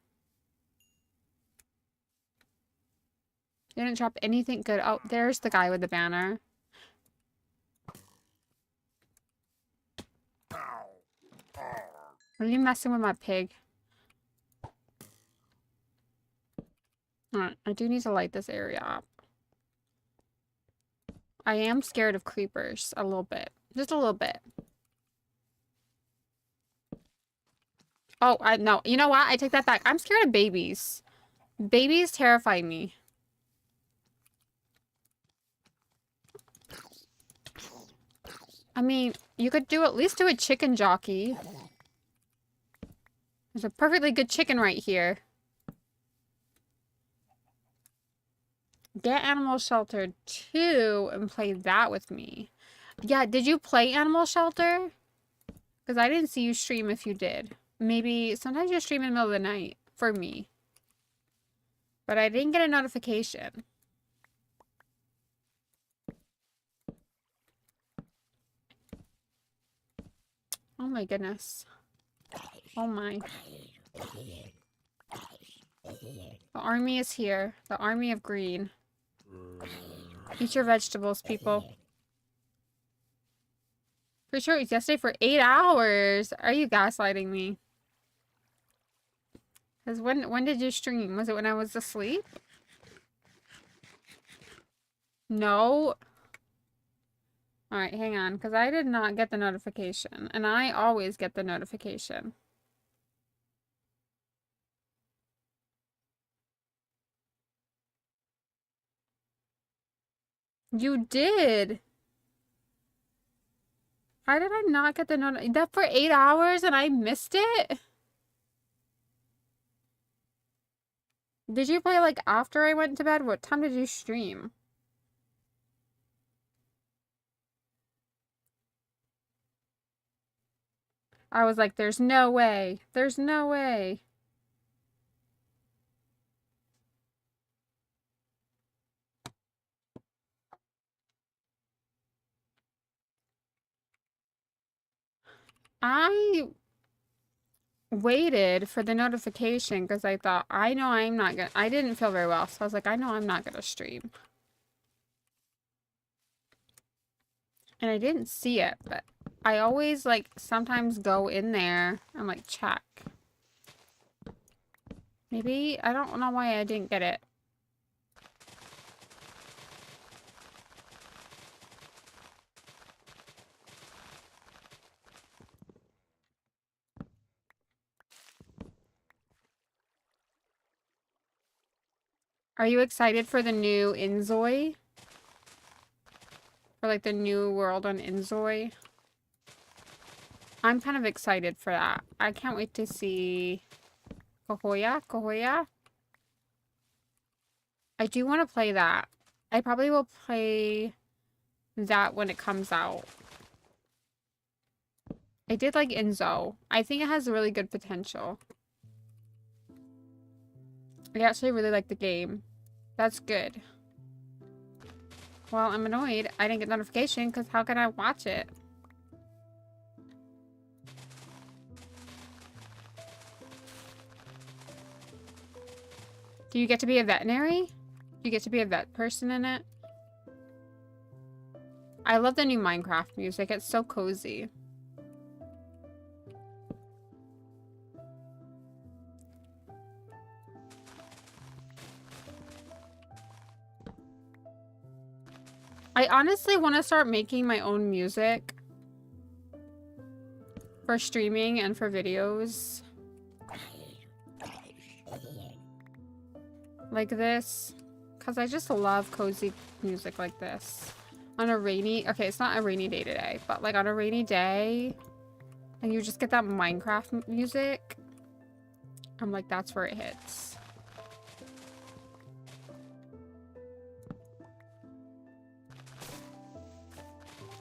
Didn't drop anything good. Oh, there's the guy with the banner. Are you messing with my pig? Alright, I do need to light this area up. I am scared of creepers a little bit. Just a little bit. Oh, no. You know what? I take that back. I'm scared of babies. Babies terrify me. I mean, you could at least do a chicken jockey. There's a perfectly good chicken right here. Get Animal Shelter 2 and play that with me. Yeah, did you play Animal Shelter? Because I didn't see you stream if you did. Maybe sometimes you stream in the middle of the night for me. But I didn't get a notification. Oh my goodness. Oh my. The army is here. The army of green. Eat your vegetables, people. Pretty sure it was yesterday for 8 hours. Are you gaslighting me? Because when did you stream? Was it when I was asleep? No. Alright, hang on. Because I did not get the notification. And I always get the notification. You did. Why did I not get the notification? That for 8 hours and I missed it? Did you play like after I went to bed? What time did you stream? I was like, there's no way. There's no way. I waited for the notification because I thought, I know I'm not gonna, I didn't feel very well. So I was like, I know I'm not gonna stream. And I didn't see it, but I always like sometimes go in there and like check. Maybe, I don't know why I didn't get it. Are you excited for the new 𝓛ᴏ𝓘? For like the new world on 𝓛ᴏ𝓘? I'm kind of excited for that. I can't wait to see 𝓃𝓃𝓃𝓃. I do want to play that. I probably will play that when it comes out. I did like 𝓛ᴏ. I think it has really good potential. I actually really like the game. That's good. Well, I'm annoyed I didn't get notification because how can I watch it? Do you get to be a veterinary? Do you get to be a vet person in it? I love the new Minecraft music. It's so cozy. I honestly want to start making my own music for streaming and for videos. Like this. Because I just love cozy music like this. On a rainy... Okay, it's not a rainy day today. But like on a rainy day. And you just get that Minecraft music. I'm like, that's where it hits.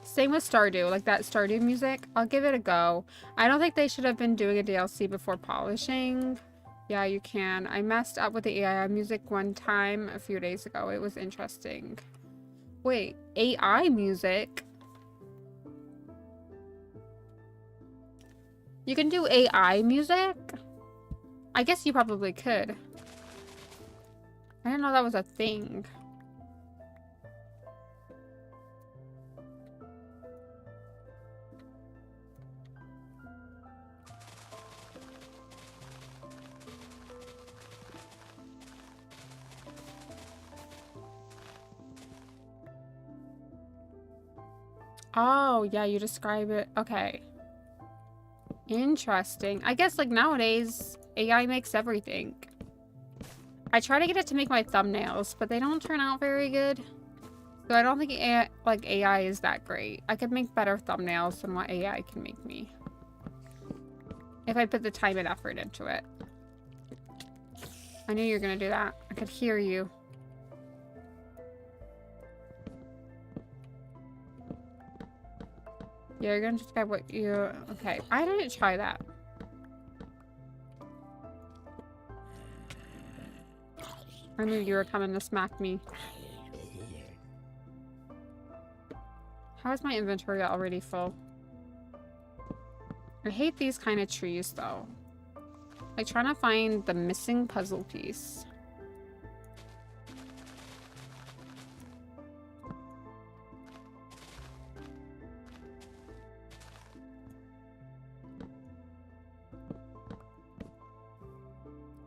Same with Stardew, like that Stardew music. I'll give it a go. I don't think they should have been doing a DLC before polishing. Yeah, you can. I messed up with the AI music one time a few days ago. It was interesting. Wait, AI music? You can do AI music? I guess you probably could. I didn't know that was a thing. Oh, yeah, you describe it. Okay. Interesting. I guess, like, nowadays, AI makes everything. I try to get it to make my thumbnails, but they don't turn out very good. So I don't think AI is that great. I could make better thumbnails than what AI can make me. If I put the time and effort into it. I knew you were gonna do that. I could hear you. Yeah, you're gonna describe what you... Okay, I didn't try that. I knew you were coming to smack me. How is my inventory already full? I hate these kind of trees, though. Like, trying to find the missing puzzle piece.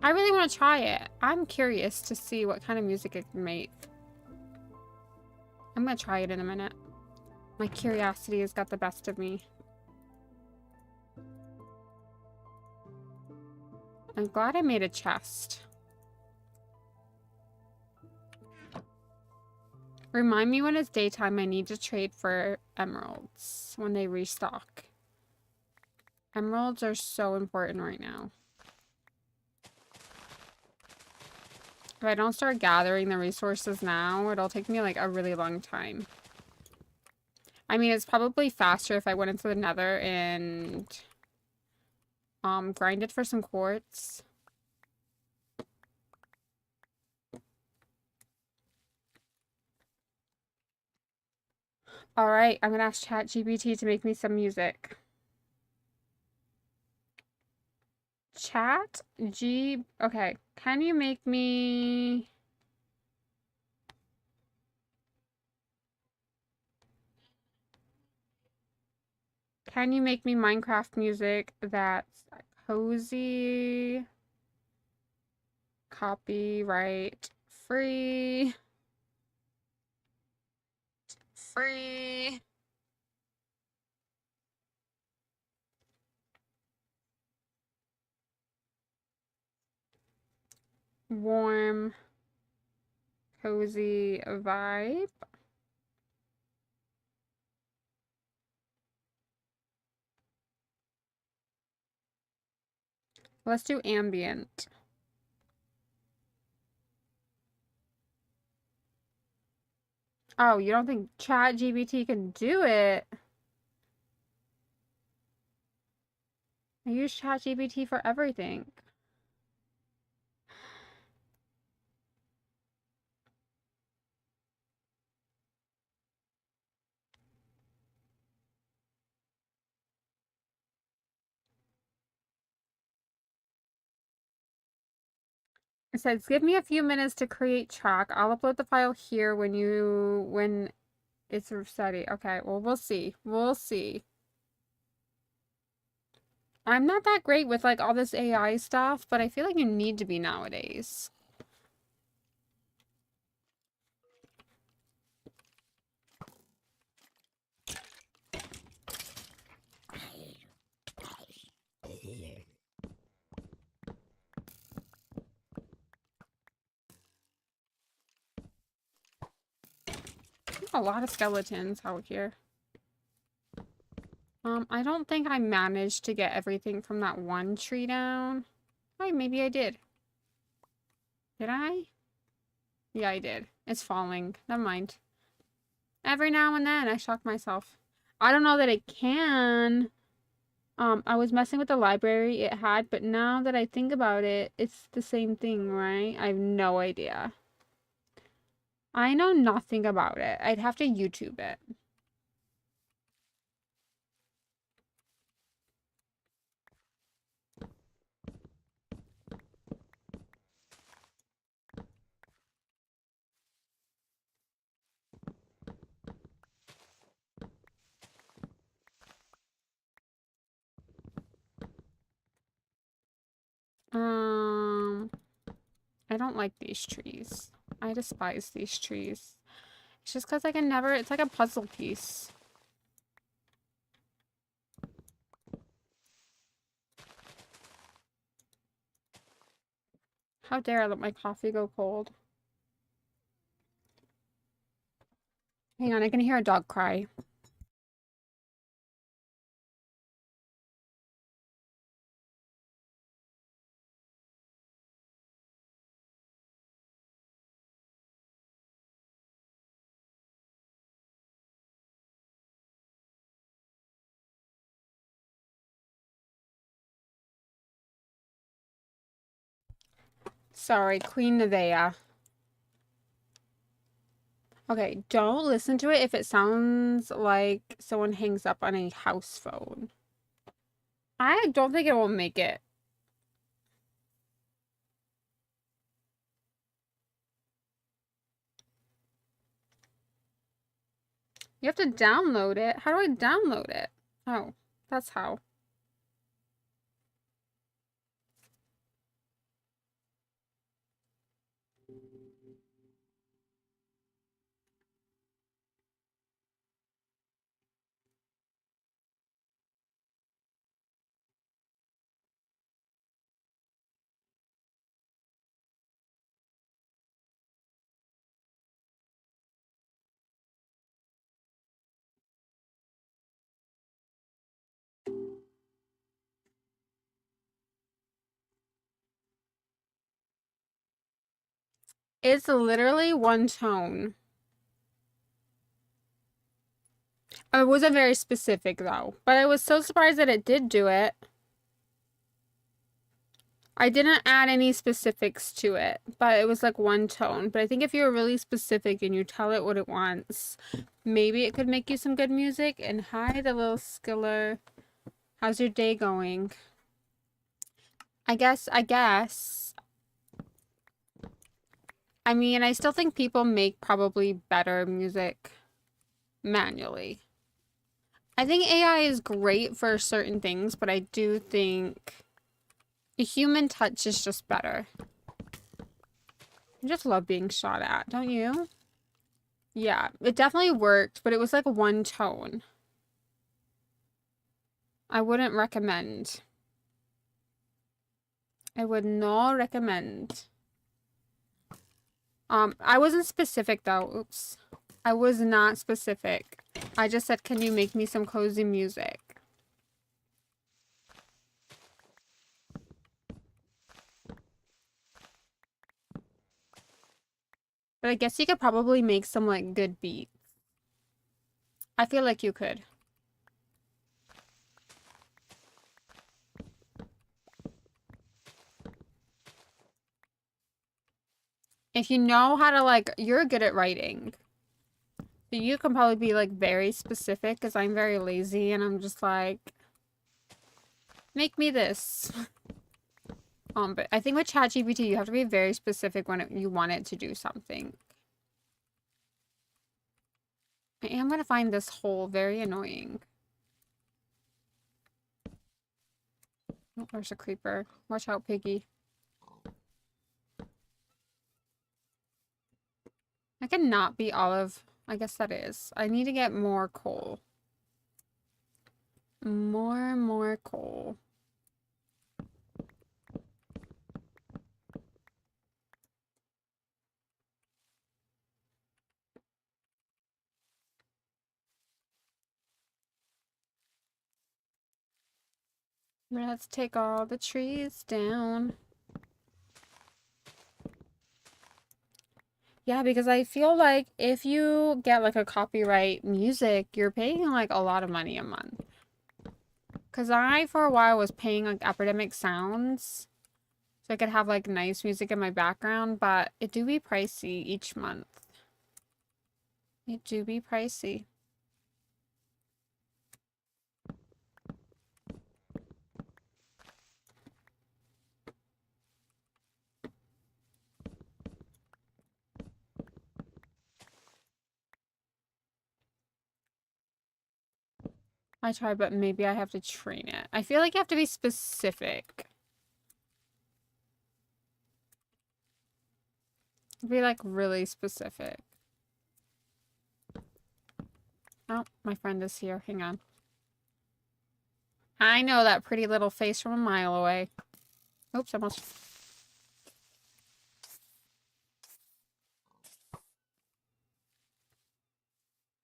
I really want to try it. I'm curious to see what kind of music it can make. I'm gonna try it in a minute. My curiosity has got the best of me. I'm glad I made a chest. Remind me when it's daytime I need to trade for emeralds when they restock. Emeralds are so important right now. If I don't start gathering the resources now, it'll take me like a really long time. I mean, it's probably faster if I went into the nether and grinded for some quartz. Alright, I'm gonna ask ChatGPT to make me some music. Okay, can you make me... Can you make me Minecraft music that's cozy, copyright free, warm, cozy vibe? Let's do ambient. Oh, you don't think ChatGPT can do it? I use ChatGPT for everything. It says, give me a few minutes to create track. I'll upload the file here when it's ready. Okay, well, we'll see. We'll see. I'm not that great with like all this AI stuff, but I feel like you need to be nowadays. A lot of skeletons out here. I don't think I managed to get everything from that one tree down. Oh, maybe I did. Did I? Yeah, I did. It's falling. Never mind. Every now and then, I shock myself. I don't know that it can. I was messing with the library it had, but now that I think about it, it's the same thing, right? I have no idea. I know nothing about it. I'd have to YouTube it. I don't like these trees. I despise these trees. It's just because I can never, it's like a puzzle piece. How dare I let my coffee go cold? Hang on, I can hear a dog cry. Sorry, 𝐼𝓃𝓈𝓉𝓶. Okay, don't listen to it if it sounds like someone hangs up on a house phone. I don't think it will make it. You have to download it. How do I download it? Oh, that's how. It's literally one tone. It wasn't very specific though, but I was so surprised that it did do it. I didn't add any specifics to it, but it was like one tone. But I think if you're really specific and you tell it what it wants, maybe it could make you some good music. And hi, the little skiller. How's your day going? I guess. I mean, I still think people make probably better music manually. I think AI is great for certain things, but I do think a human touch is just better. I just love being shot at, don't you? Yeah, it definitely worked, but it was like one tone. I wouldn't recommend. I would not recommend. I wasn't specific though. Oops. I was not specific. I just said, can you make me some cozy music? But I guess you could probably make some like good beats. I feel like you could. If you know how to like, you're good at writing. So you can probably be like very specific because I'm very lazy and I'm just like, make me this. But I think with ChatGPT, you have to be very specific when you want it to do something. I am going to find this hole very annoying. Oh, there's a creeper. Watch out, piggy. I cannot be olive. I guess that is. I need to get more coal. More coal. Let's take all the trees down. Yeah, because I feel like if you get like a copyright music, you're paying like a lot of money a month. Because I, for a while, was paying like Epidemic Sounds. So I could have like nice music in my background. But it do be pricey each month. It do be pricey. I try, but maybe I have to train it. I feel like you have to be specific. Be like really specific. Oh, my friend is here. Hang on. I know that pretty little face from a mile away. Oops, almost.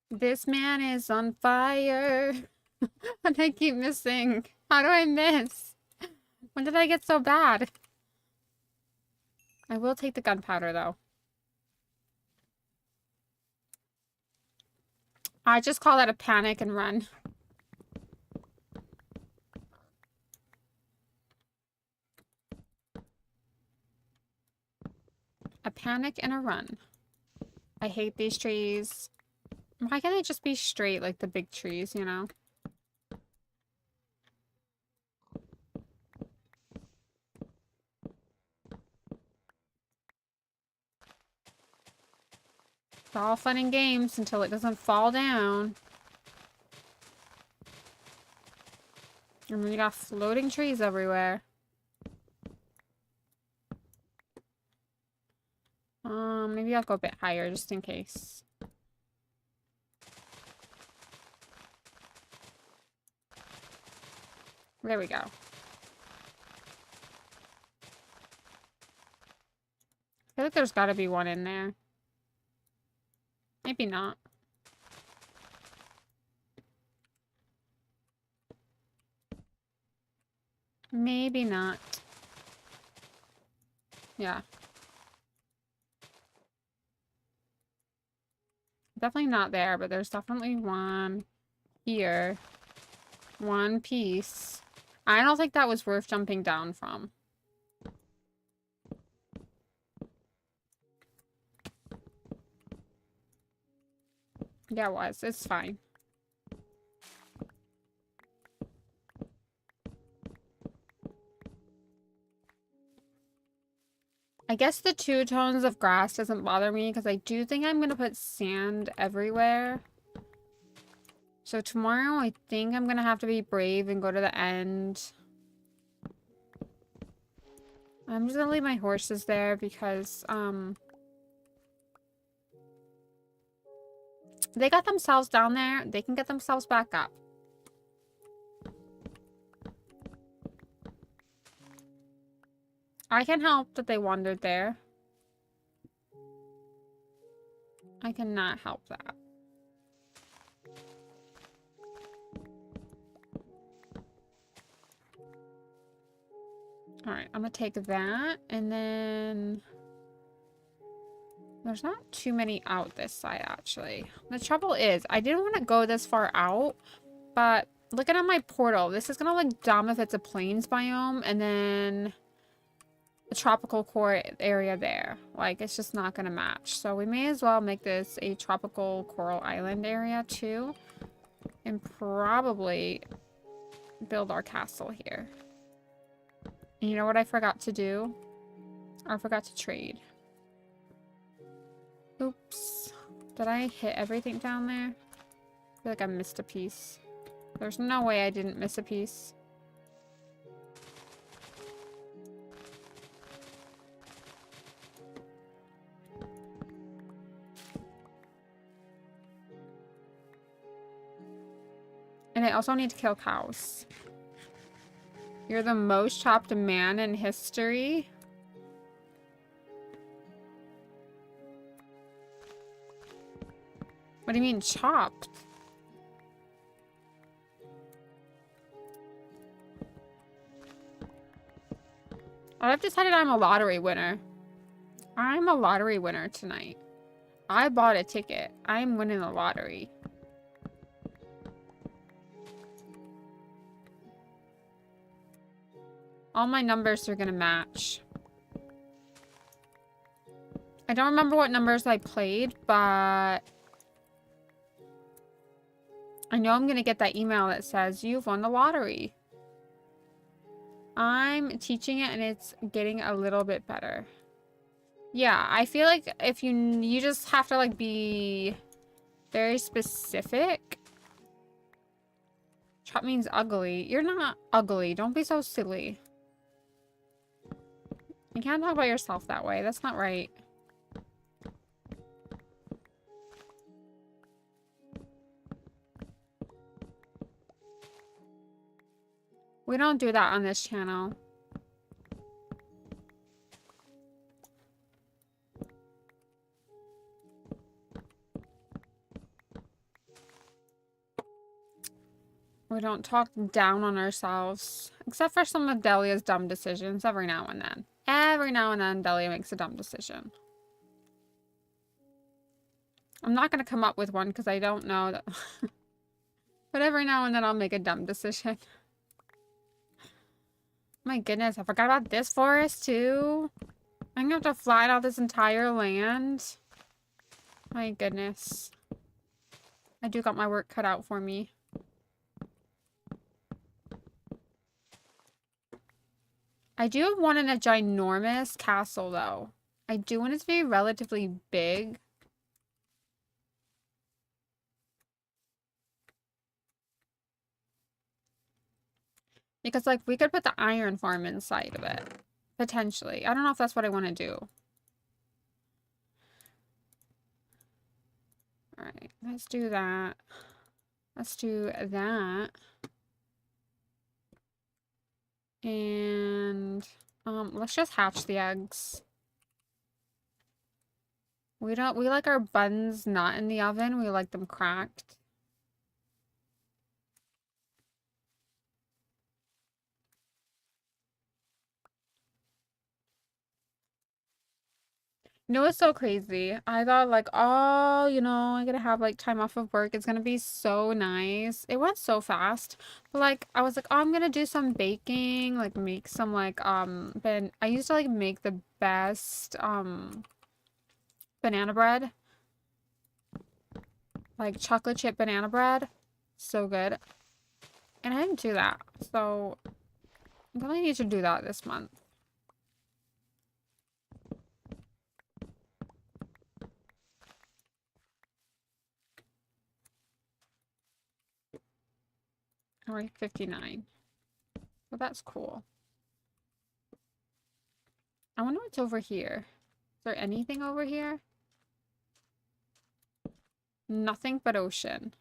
This man is on fire. And I keep missing. How do I miss? When did I get so bad? I will take the gunpowder, though. I just call that a panic and run. A panic and a run. I hate these trees. Why can't they just be straight like the big trees, you know? It's all fun and games until it doesn't fall down. And then you got floating trees everywhere. Maybe I'll go a bit higher just in case. There we go. I feel like there's gotta be one in there. Maybe not. Maybe not. Yeah. Definitely not there, but there's definitely one here. One piece. I don't think that was worth jumping down from. Yeah, it was. It's fine. I guess the 2 tones of grass doesn't bother me because I do think I'm going to put sand everywhere. So tomorrow I think I'm going to have to be brave and go to the end. I'm just going to leave my horses there because, they got themselves down there. They can get themselves back up. I can help that they wandered there. I cannot help that. Alright, I'm gonna take that, and then... There's not too many out this side, actually. The trouble is, I didn't want to go this far out, but looking at my portal, this is gonna look dumb if it's a plains biome, and then... a tropical core area there. Like, it's just not gonna match. So we may as well make this a tropical coral island area too. And probably build our castle here. And you know what I forgot to do? I forgot to trade. Oops. Did I hit everything down there? I feel like I missed a piece. There's no way I didn't miss a piece. And I also need to kill cows. You're the most chopped man in history. What do you mean chopped? I've decided I'm a lottery winner. I'm a lottery winner tonight. I bought a ticket. I'm winning the lottery. All my numbers are gonna match. I don't remember what numbers I played, but I know I'm gonna get that email that says you've won the lottery. I'm teaching it and it's getting a little bit better. Yeah, I feel like if you just have to like be very specific. Chop means ugly. You're not ugly. Don't be so silly. You can't talk about yourself that way. That's not right. We don't do that on this channel. We don't talk down on ourselves. Except for some of Delia's dumb decisions every now and then. Every now and then, Delia makes a dumb decision. I'm not going to come up with one because I don't know that. But every now and then, I'll make a dumb decision. My goodness, I forgot about this forest too. I'm gonna have to fly out this entire land. My goodness. I do got my work cut out for me. I do have one in a ginormous castle though. I do want it to be relatively big. Because, like, we could put the iron farm inside of it. Potentially. I don't know if that's what I want to do. Alright, let's do that. Let's do that. And, let's just hatch the eggs. We like our buns not in the oven. We like them cracked. You know what's so crazy? I thought like, oh, you know, I'm gonna have like time off of work. It's gonna be so nice. It went so fast. But like, I was like, oh, I'm gonna do some baking, like make some like, but I used to like make the best, banana bread. Like chocolate chip banana bread. So good. And I didn't do that. So I definitely need to do that this month. Alright, 59. Well, that's cool. I wonder what's over here. Is there anything over here? Nothing but ocean.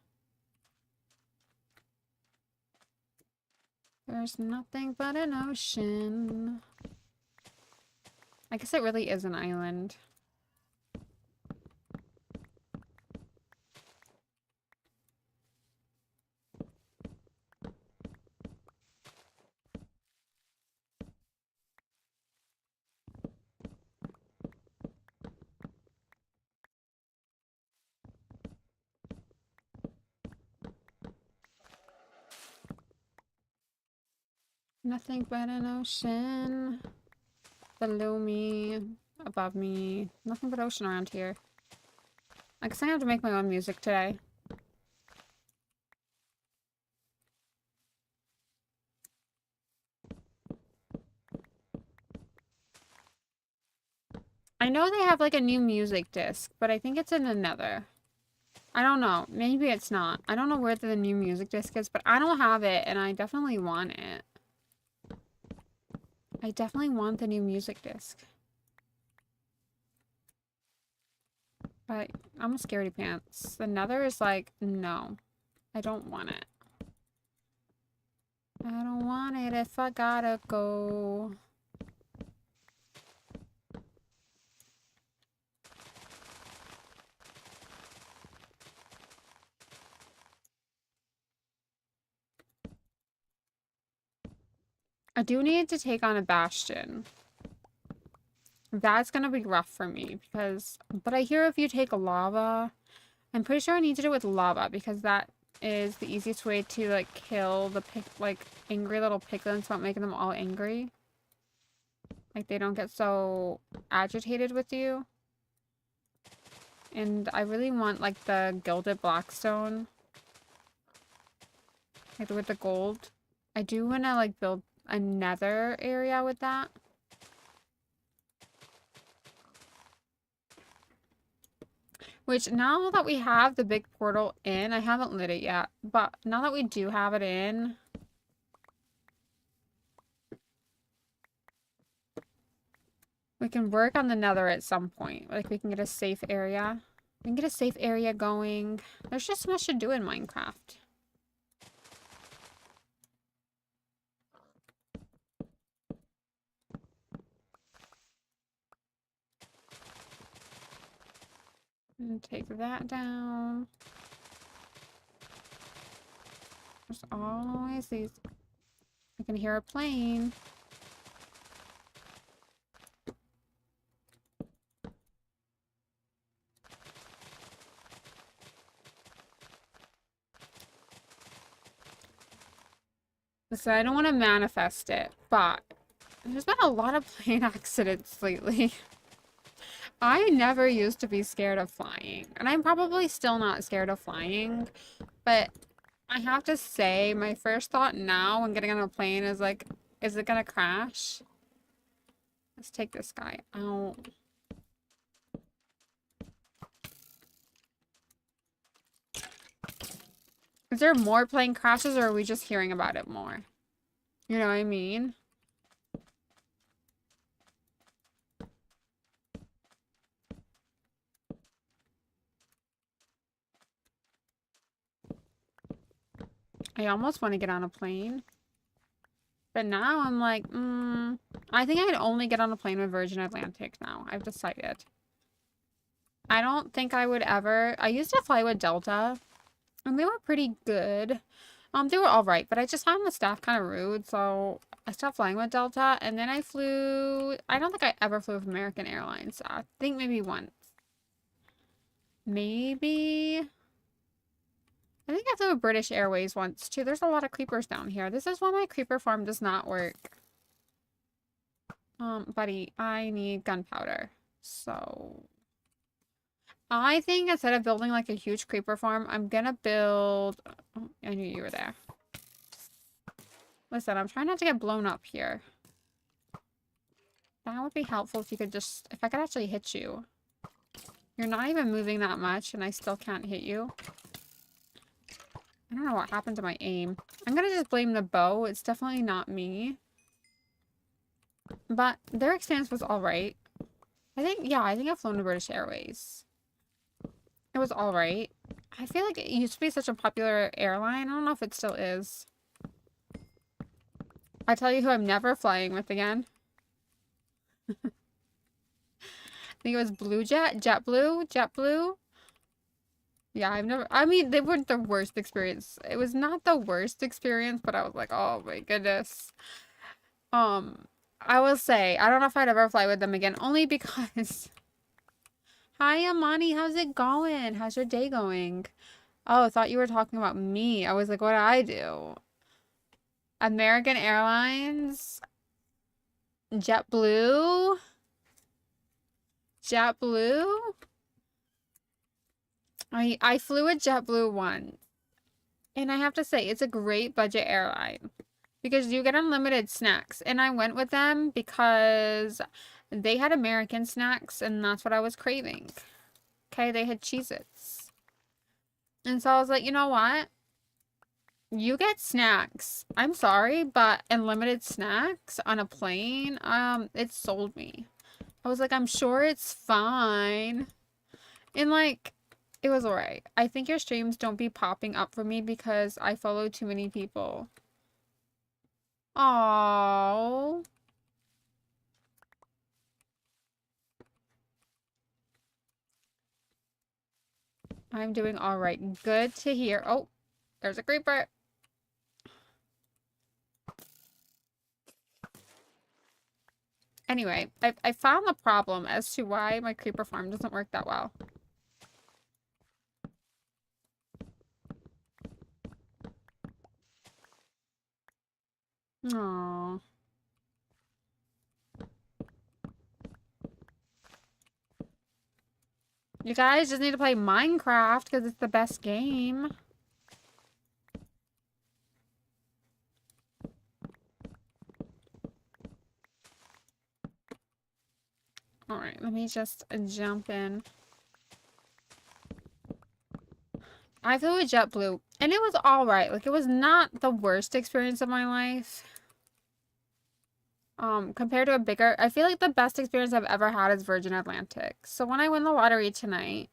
There's nothing but an ocean. I guess it really is an island. Nothing but an ocean. Below me. Above me. Nothing but ocean around here. I guess I have to make my own music today. I know they have like a new music disc, but I think it's in another. I don't know. Maybe it's not. I don't know where the new music disc is, but I don't have it and I definitely want it. I definitely want the new music disc. But I'm a scaredy pants. The nether is like, no. I don't want it. I don't want it if I gotta go. I do need to take on a bastion. That's gonna be rough for me because, but I hear if you take lava, I'm pretty sure I need to do it with lava because that is the easiest way to like kill the like angry little piglins without making them all angry. Like they don't get so agitated with you. And I really want like the gilded blackstone. Like with the gold. I do want to like build a nether area with that. Which now that we have the big portal in, I haven't lit it yet, but now that we do have it in, we can work on the nether at some point. Like we can get a safe area. We can get a safe area going. There's just so much to do in Minecraft. And take that down. There's always these. I can hear a plane. Listen, I don't want to manifest it, but there's been a lot of plane accidents lately. I never used to be scared of flying, and I'm probably still not scared of flying, but I have to say, my first thought now when getting on a plane is like, is it gonna crash? Let's take this guy out. Is there more plane crashes, or are we just hearing about it more? You know what I mean? I almost want to get on a plane. But now I'm like, I think I'd only get on a plane with Virgin Atlantic now. I've decided. I don't think I would ever... I used to fly with Delta, and they were pretty good. They were all right, but I just found the staff kind of rude, so I stopped flying with Delta, and then I flew... I don't think I ever flew with American Airlines. I think maybe once. Maybe... I think I flew with British Airways once, too. There's a lot of creepers down here. This is why my creeper farm does not work. Buddy, I need gunpowder. So... I think instead of building like a huge creeper farm, I'm gonna build... Oh, I knew you were there. Listen, I'm trying not to get blown up here. That would be helpful if you could just... If I could actually hit you. You're not even moving that much and I still can't hit you. I don't know what happened to my aim. I'm gonna just blame the bow. It's definitely not me. But their experience was alright. I think I've flown to British Airways. It was alright. I feel like it used to be such a popular airline. I don't know if it still is. I tell you who I'm never flying with again. I think it was JetBlue. Yeah, I mean, they weren't the worst experience. It was not the worst experience, but I was like, oh my goodness. I will say, I don't know if I'd ever fly with them again, only because... Hi, Amani. How's it going? How's your day going? Oh, I thought you were talking about me. I was like, what did I do? American Airlines? JetBlue? I flew a JetBlue once. And I have to say, it's a great budget airline. Because you get unlimited snacks. And I went with them because... They had American snacks, and that's what I was craving. Okay, they had Cheez-Its. And so I was like, you know what? You get snacks. I'm sorry, but unlimited snacks on a plane, it sold me. I was like, I'm sure it's fine. And like, it was alright. I think your streams don't be popping up for me because I follow too many people. Aww. I'm doing all right. Good to hear. Oh, there's a creeper. Anyway, I found the problem as to why my creeper farm doesn't work that well. Aww. You guys just need to play Minecraft because it's the best game. Alright, let me just jump in. I flew with JetBlue, and it was alright. Like, it was not the worst experience of my life. Compared to a bigger... I feel like the best experience I've ever had is Virgin Atlantic. So when I win the lottery tonight,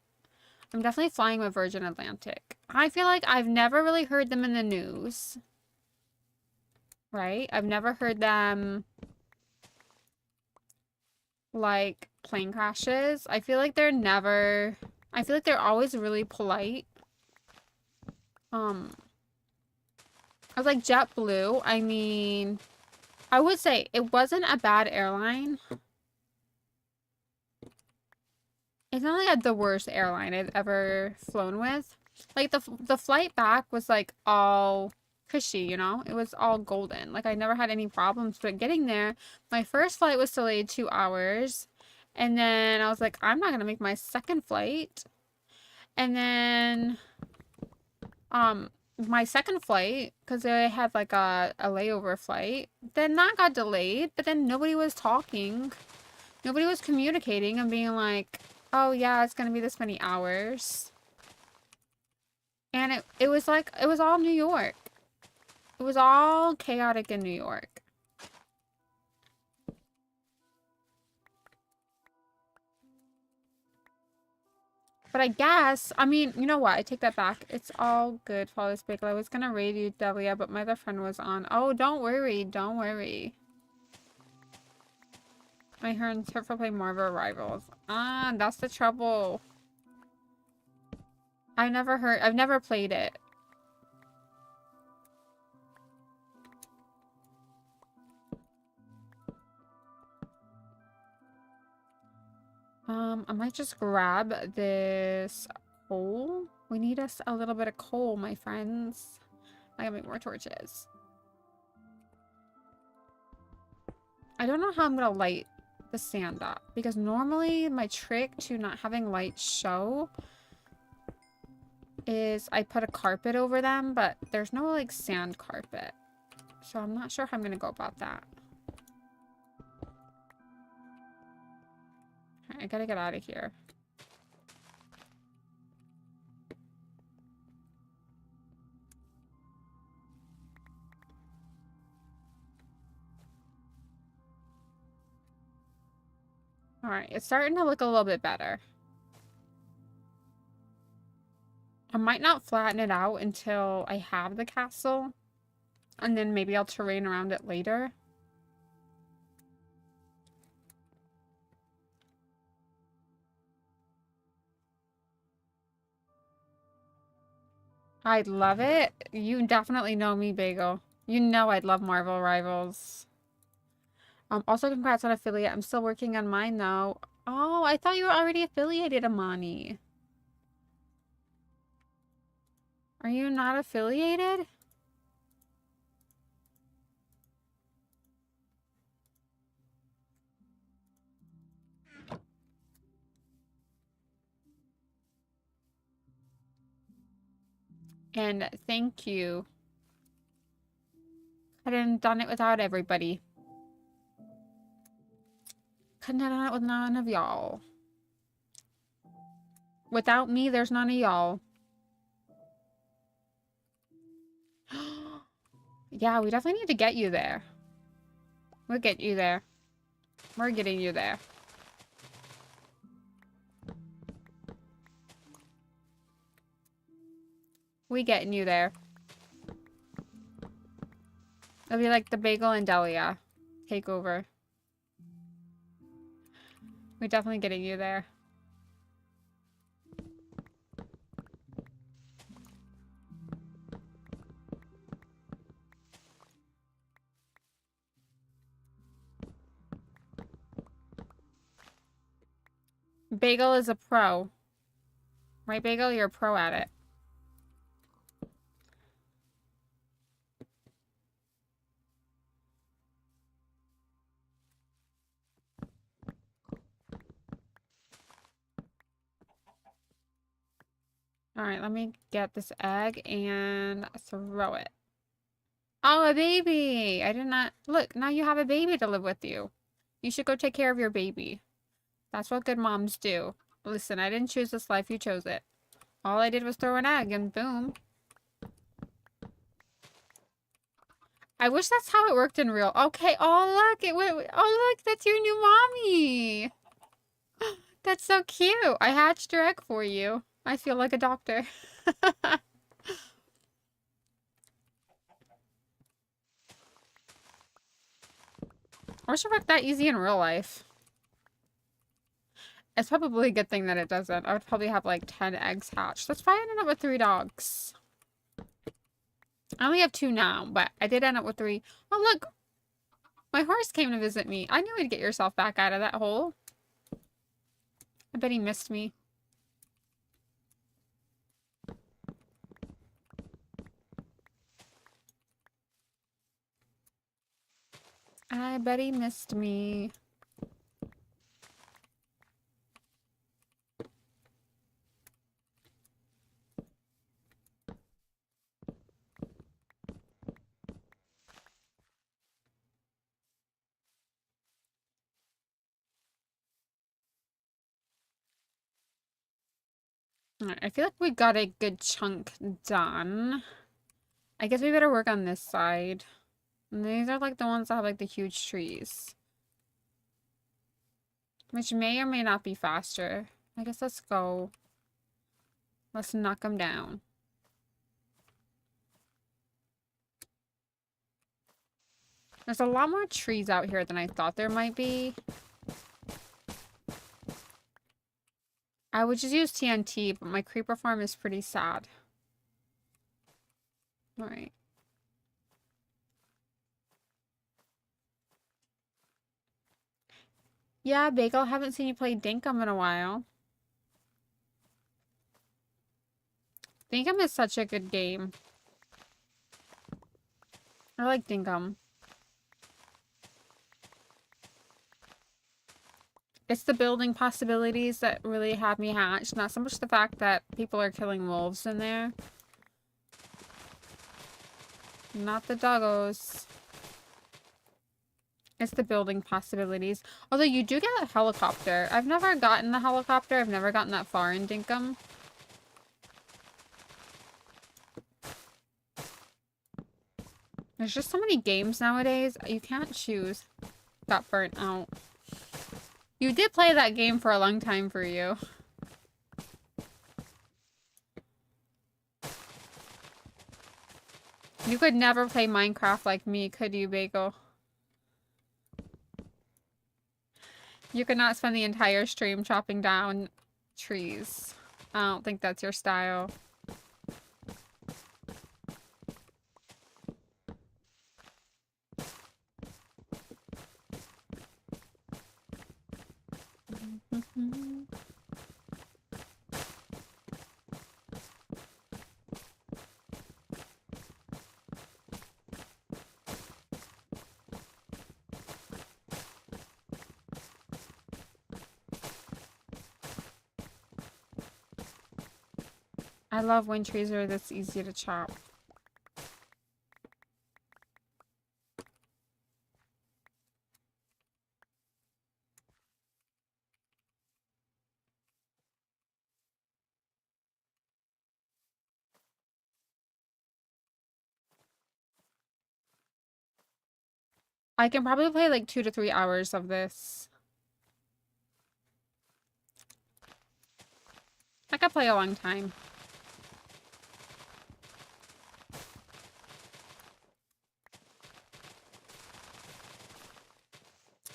I'm definitely flying with Virgin Atlantic. I feel like I've never really heard them in the news. Right? I've never heard them... like, plane crashes. I feel like they're never... I feel like they're always really polite. I was like, JetBlue, I mean... I would say it wasn't a bad airline. It's not like the worst airline I've ever flown with. Like, the flight back was, like, all cushy, you know? It was all golden. Like, I never had any problems. But getting there, my first flight was delayed 2 hours. And then I was like, I'm not going to make my second flight. And then, my second flight, because I had, like, a layover flight, then that got delayed. But then nobody was talking. Nobody was communicating and being like... oh yeah, it's gonna be this many hours. And it was like, it was all New York. It was all chaotic in New York. But I guess, I mean, you know what? I take that back. It's all good, Flawless Bagel. I was gonna raid you, Delia, but my other friend was on. Oh, don't worry. Don't worry. I heard for playing Marvel Rivals. Ah, that's the trouble. I've never played it. I might just grab this coal. We need us a little bit of coal, my friends. I gotta make more torches. I don't know how I'm gonna light the sand up, because normally my trick to not having light show is I put a carpet over them, but there's no, like, sand carpet. So I'm not sure how I'm gonna go about that. Alright, I gotta get out of here. Alright, it's starting to look a little bit better. I might not flatten it out until I have the castle. And then maybe I'll terrain around it later. I'd love it. You definitely know me, Bagel. You know I'd love Marvel Rivals. Also, congrats on affiliate. I'm still working on mine, though. Oh, I thought you were already affiliated, Amani. Are you not affiliated? And thank you. Couldn't have done it without everybody. Couldn't have done it with none of y'all. Without me, there's none of y'all. Yeah, we definitely need to get you there. We'll get you there. We're getting you there. We getting you there. It'll be like the Bagel and Delia takeover. We're definitely getting you there. Bagel is a pro. Right, Bagel? You're a pro at it. Alright, let me get this egg and throw it. Oh, a baby! I did not... Look, now you have a baby to live with you. You should go take care of your baby. That's what good moms do. Listen, I didn't choose this life, you chose it. All I did was throw an egg and boom. I wish that's how it worked in real... Okay, oh look! It went... Oh look, that's your new mommy! That's so cute! I hatched your egg for you. I feel like a doctor. I wish it worked that easy in real life. It's probably a good thing that it doesn't. I would probably have like 10 eggs hatched. That's why I ended up with 3 dogs. I only have 2 now, but I did end up with 3. Oh, look! My horse came to visit me. I knew you'd get yourself back out of that hole. I bet he missed me. I bet he missed me. Alright, I feel like we got a good chunk done. I guess we better work on this side. And these are like the ones that have like the huge trees. Which may or may not be faster. I guess let's go. Let's knock them down. There's a lot more trees out here than I thought there might be. I would just use TNT, but my creeper farm is pretty sad. Alright. Yeah, Bagel, haven't seen you play Dinkum in a while. Dinkum is such a good game. I like Dinkum. It's the building possibilities that really have me hatched, not so much the fact that people are killing wolves in there. Not the doggos. It's the building possibilities. Although you do get a helicopter. I've never gotten the helicopter. I've never gotten that far in Dinkum. There's just so many games nowadays. You can't choose. Got burnt out. You did play that game for a long time for you. You could never play Minecraft like me, could you, Bagel? You could not spend the entire stream chopping down trees. I don't think that's your style. I love when trees are this easy to chop. I can probably play like 2 to 3 hours of this. I could play a long time.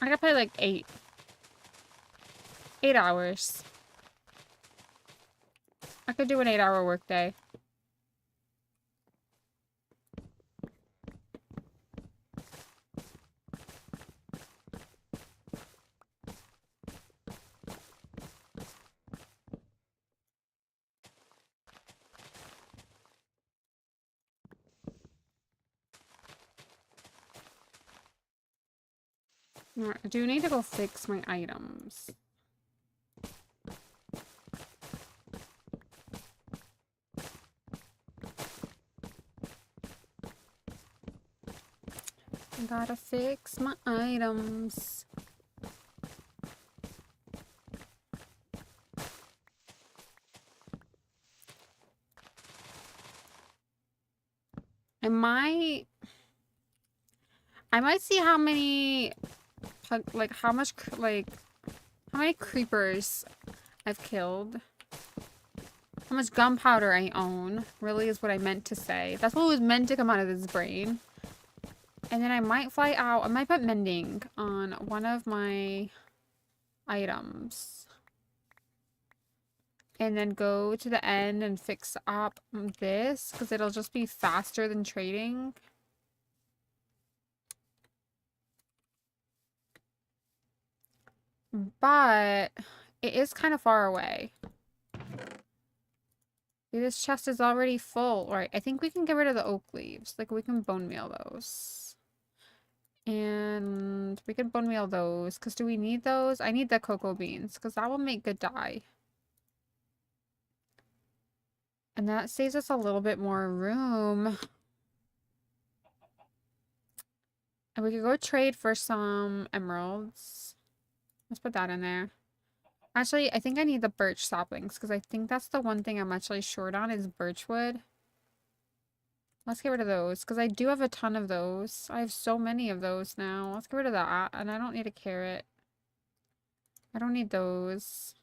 I could play like 8. 8 hours. I could do an 8-hour workday. Alright, I do need to go fix my items. I gotta fix my items. I might see how many, like, how many creepers I've killed. How much gunpowder I own, really is what I meant to say. That's what was meant to come out of this brain. And then I might fly out. I might put mending on one of my items. And then go to the end and fix up this, because it'll just be faster than trading. But it is kind of far away. This chest is already full. Right, I think we can get rid of the oak leaves. Like, we can bone meal those. And we can bone meal those. Because do we need those? I need the cocoa beans. Because that will make good dye. And that saves us a little bit more room. And we could go trade for some emeralds. Let's put that in there. Actually, I think I need the birch saplings, because I think that's the one thing I'm actually short on is birch wood. Let's get rid of those, because I do have a ton of those. I have so many of those now. Let's get rid of that, and I don't need a carrot. I don't need those.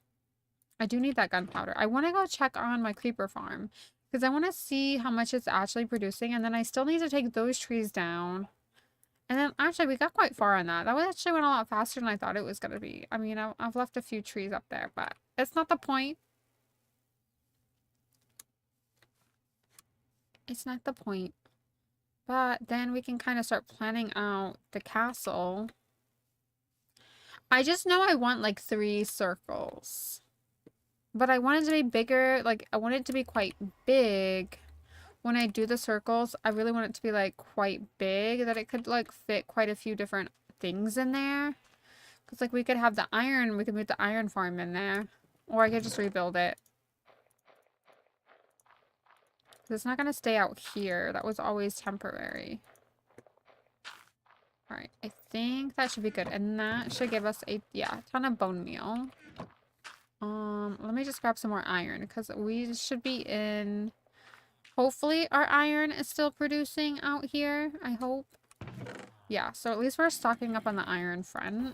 I do need that gunpowder. I want to go check on my creeper farm, because I want to see how much it's actually producing, and then I still need to take those trees down. And then, actually, we got quite far on that. That actually went a lot faster than I thought it was going to be. I mean, I've left a few trees up there, but it's not the point. It's not the point. But then we can kind of start planning out the castle. I just know I want, like, 3 circles. But I want it to be bigger. Like, I want it to be quite big. When I do the circles, I really want it to be, like, quite big, that it could, like, fit quite a few different things in there. Because, like, we could have the iron, we could move the iron farm in there. Or I could just rebuild it. It's not going to stay out here. That was always temporary. Alright, I think that should be good. And that should give us a, yeah, ton of bone meal. Let me just grab some more iron, because we should be in... Hopefully our iron is still producing out here. I hope. Yeah, so at least we're stocking up on the iron front.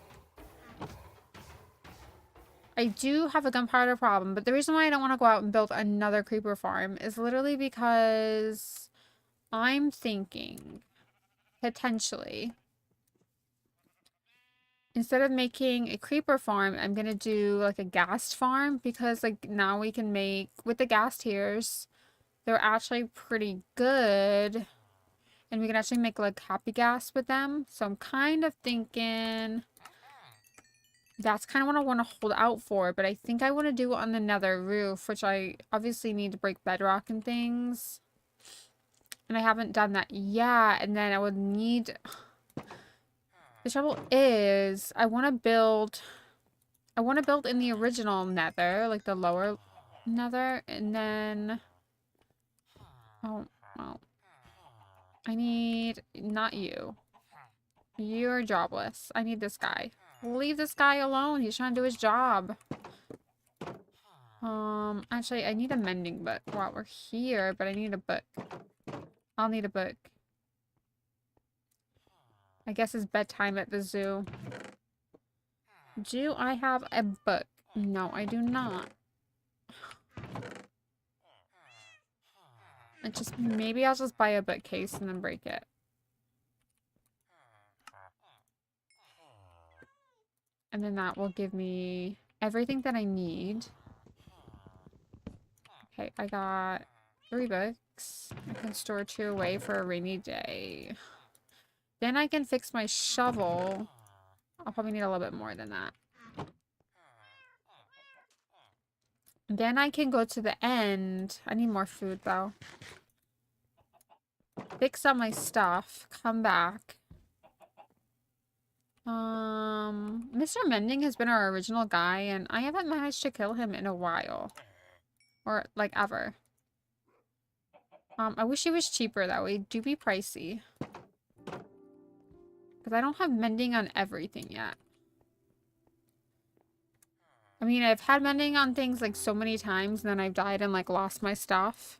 I do have a gunpowder problem, but the reason why I don't want to go out and build another creeper farm is literally because I'm thinking, potentially, instead of making a creeper farm, I'm going to do like a ghast farm, because like now we can make, with the ghast tears, they're actually pretty good. And we can actually make like happy gas with them. So I'm kind of thinking that's kind of what I want to hold out for. But I think I want to do it on the nether roof, which I obviously need to break bedrock and things. And I haven't done that yet. And then I would need... The trouble is, I want to build in the original nether, like the lower nether. And then... Oh, well. I need... Not you. You're jobless. I need this guy. Leave this guy alone. He's trying to do his job. Actually, I need a mending book while we're here, but I need a book. I'll need a book. I guess it's bedtime at the zoo. Do I have a book? No, I do not. It just, maybe I'll just buy a bookcase and then break it. And then that will give me everything that I need. Okay, I got 3 books. I can store 2 away for a rainy day. Then I can fix my shovel. I'll probably need a little bit more than that. Then I can go to the end. I need more food, though. Fix up my stuff. Come back. Mr. Mending has been our original guy, and I haven't managed to kill him in a while. Or, like, ever. I wish he was cheaper, though. He do be pricey. Because I don't have mending on everything yet. I mean, I've had mending on things like so many times, and then I've died and like lost my stuff.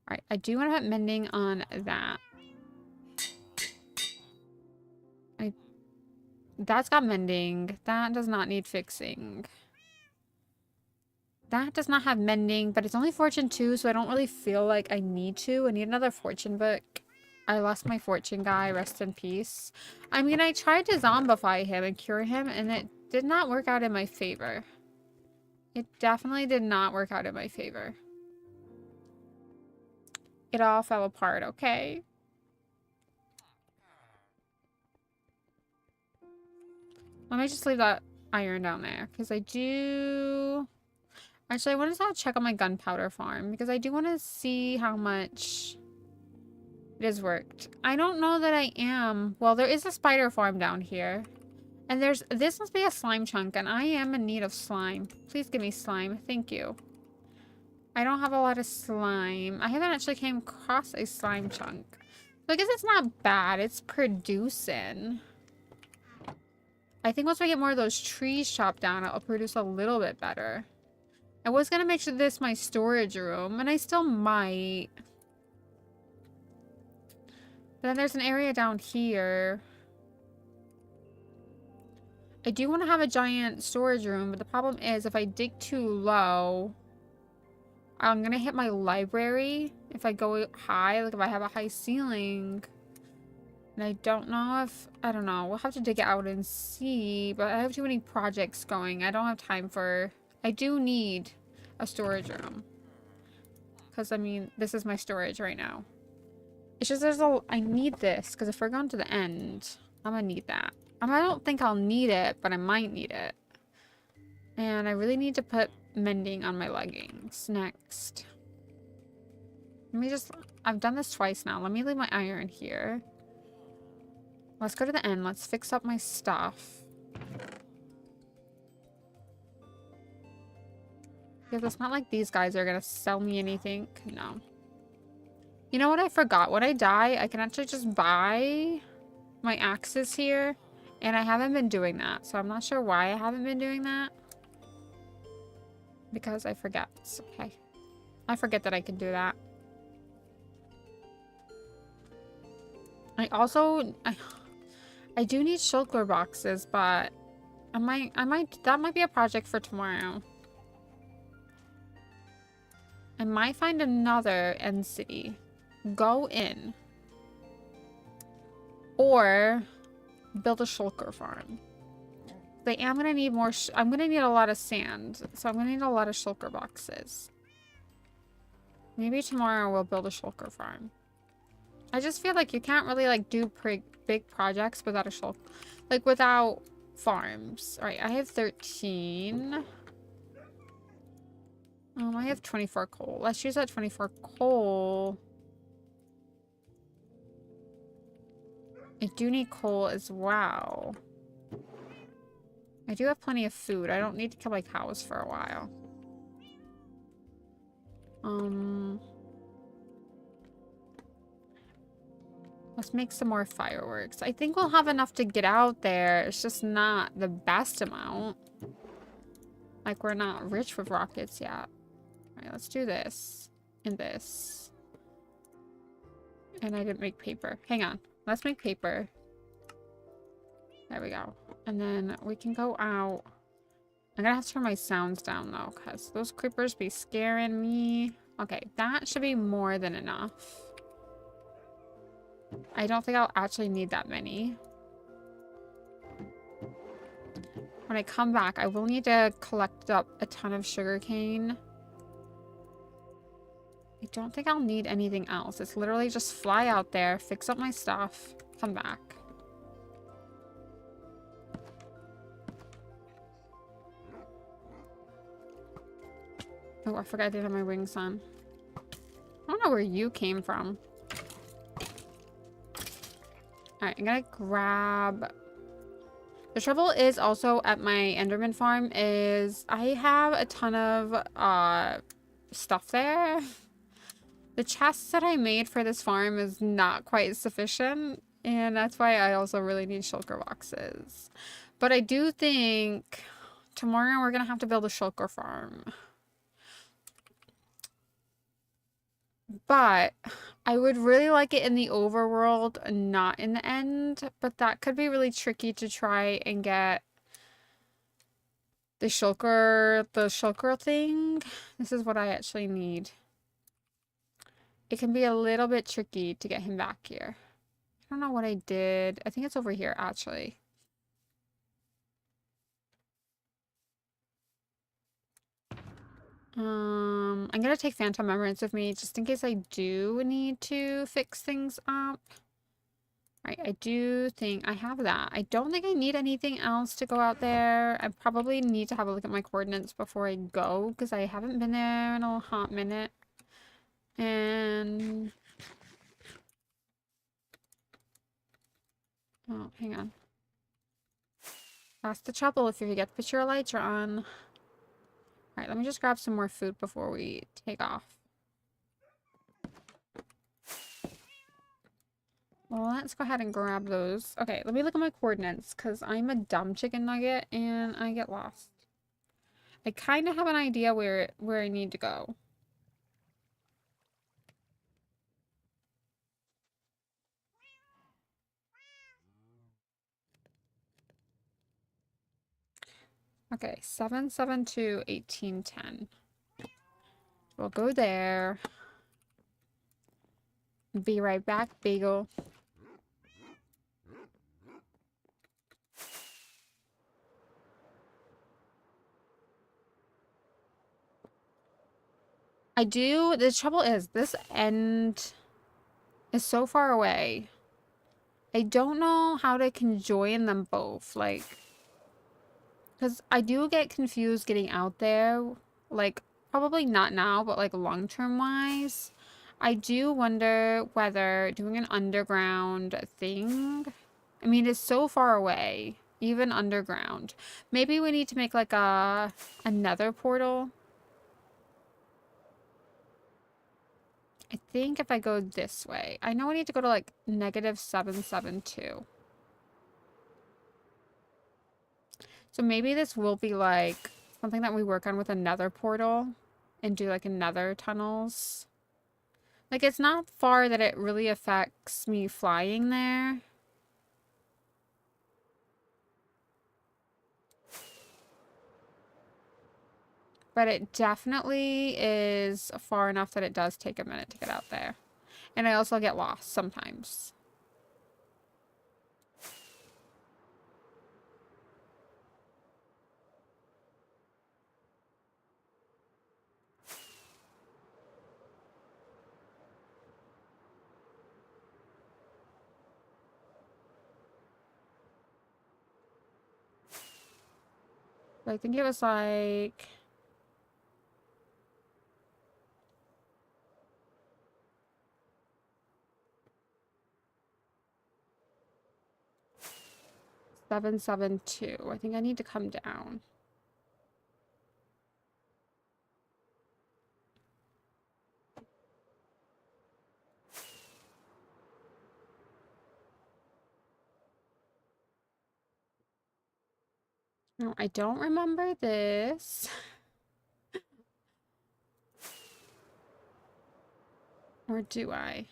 Alright, I do want to have mending on that. That's got mending. That does not need fixing. That does not have mending, but it's only fortune 2, so I don't really feel like I need to. I need another fortune book. I lost my fortune guy. Rest in peace. I mean, I tried to zombify him and cure him, and it did not work out in my favor. It definitely did not work out in my favor. It all fell apart, okay? Let me just leave that iron down there, because I do... Actually, I want to check on my gunpowder farm, because I do want to see how much it has worked. I don't know that I am... Well, there is a spider farm down here. And there's... This must be a slime chunk, and I am in need of slime. Please give me slime. Thank you. I don't have a lot of slime. I haven't actually came across a slime chunk. So I guess it's not bad. It's producing. I think once we get more of those trees chopped down, it'll produce a little bit better. I was going to make sure this is my storage room, and I still might. But then there's an area down here. I do want to have a giant storage room, but the problem is if I dig too low, I'm going to hit my library. If I go high, like if I have a high ceiling... And I don't know if... I don't know. We'll have to dig it out and see. But I have too many projects going. I don't have time for... I do need a storage room. Because, I mean, this is my storage right now. It's just there's a... I need this. Because if we're going to the end, I'm going to need that. I don't think I'll need it, but I might need it. And I really need to put mending on my leggings next. Let me just... I've done this twice now. Let me leave my iron here. Let's go to the end. Let's fix up my stuff. Because it's not like these guys are going to sell me anything. No. You know what I forgot? When I die, I can actually just buy my axes here. And I haven't been doing that. So I'm not sure why I haven't been doing that. Because I forget. It's okay. I forget that I can do that. I also... I do need shulker boxes, but that might be a project for tomorrow. I might find another end city. Go in. Or build a shulker farm. I am going to need more... I'm going to need a lot of sand. So I'm going to need a lot of shulker boxes. Maybe tomorrow we'll build a shulker farm. I just feel like you can't really like do big projects without a shulker. Like without farms. Alright, I have 13. I have 24 coal. Let's use that 24 coal. I do need coal as well. I do have plenty of food. I don't need to kill my cows for a while. Let's make some more fireworks. I think we'll have enough to get out there. It's just not the best amount. Like, we're not rich with rockets yet. Alright, let's do this. And this. And I didn't make paper. Hang on. Let's make paper. There we go. And then we can go out. I'm gonna have to turn my sounds down, though, because those creepers be scaring me. Okay, that should be more than enough. I don't think I'll actually need that many. When I come back, I will need to collect up a ton of sugarcane. I don't think I'll need anything else. It's literally just fly out there, fix up my stuff, come back. Oh, I forgot I didn't have my wings on. I don't know where you came from. Alright, I'm gonna grab... The trouble is also at my Enderman farm is I have a ton of stuff there. The chests that I made for this farm is not quite sufficient. And that's why I also really need shulker boxes. But I do think tomorrow we're going to have to build a shulker farm. But I would really like it in the overworld, not in the end. But that could be really tricky to try and get the shulker thing. This is what I actually need. It can be a little bit tricky to get him back here. I don't know what I did. I think it's over here, actually. I'm gonna take Phantom Remembrance with me just in case I do need to fix things up. Right, I do think I have that. I don't think I need anything else to go out there. I probably need to have a look at my coordinates before I go because I haven't been there in a hot minute. And... oh, hang on. That's the trouble if you forget to put your elytra on. Alright, let me just grab some more food before we take off. Well, let's go ahead and grab those. Okay, let me look at my coordinates because I'm a dumb chicken nugget and I get lost. I kind of have an idea where I need to go. Okay, 772 1810. We'll go there. Be right back, Bagel. The trouble is, this end is so far away. I don't know how to conjoin them both, like, because I do get confused getting out there, like, probably not now, but like long-term wise. I do wonder whether doing an underground thing, I mean, it's so far away, even underground. Maybe we need to make like a nether portal. I think if I go this way, I know I need to go to like -772. So maybe this will be like something that we work on with a nether portal and do like nether tunnels. Like it's not far that it really affects me flying there. But it definitely is far enough that it does take a minute to get out there. And I also get lost sometimes. But I think it was like... -772. I think I need to come down. No, I don't remember this. Or do I?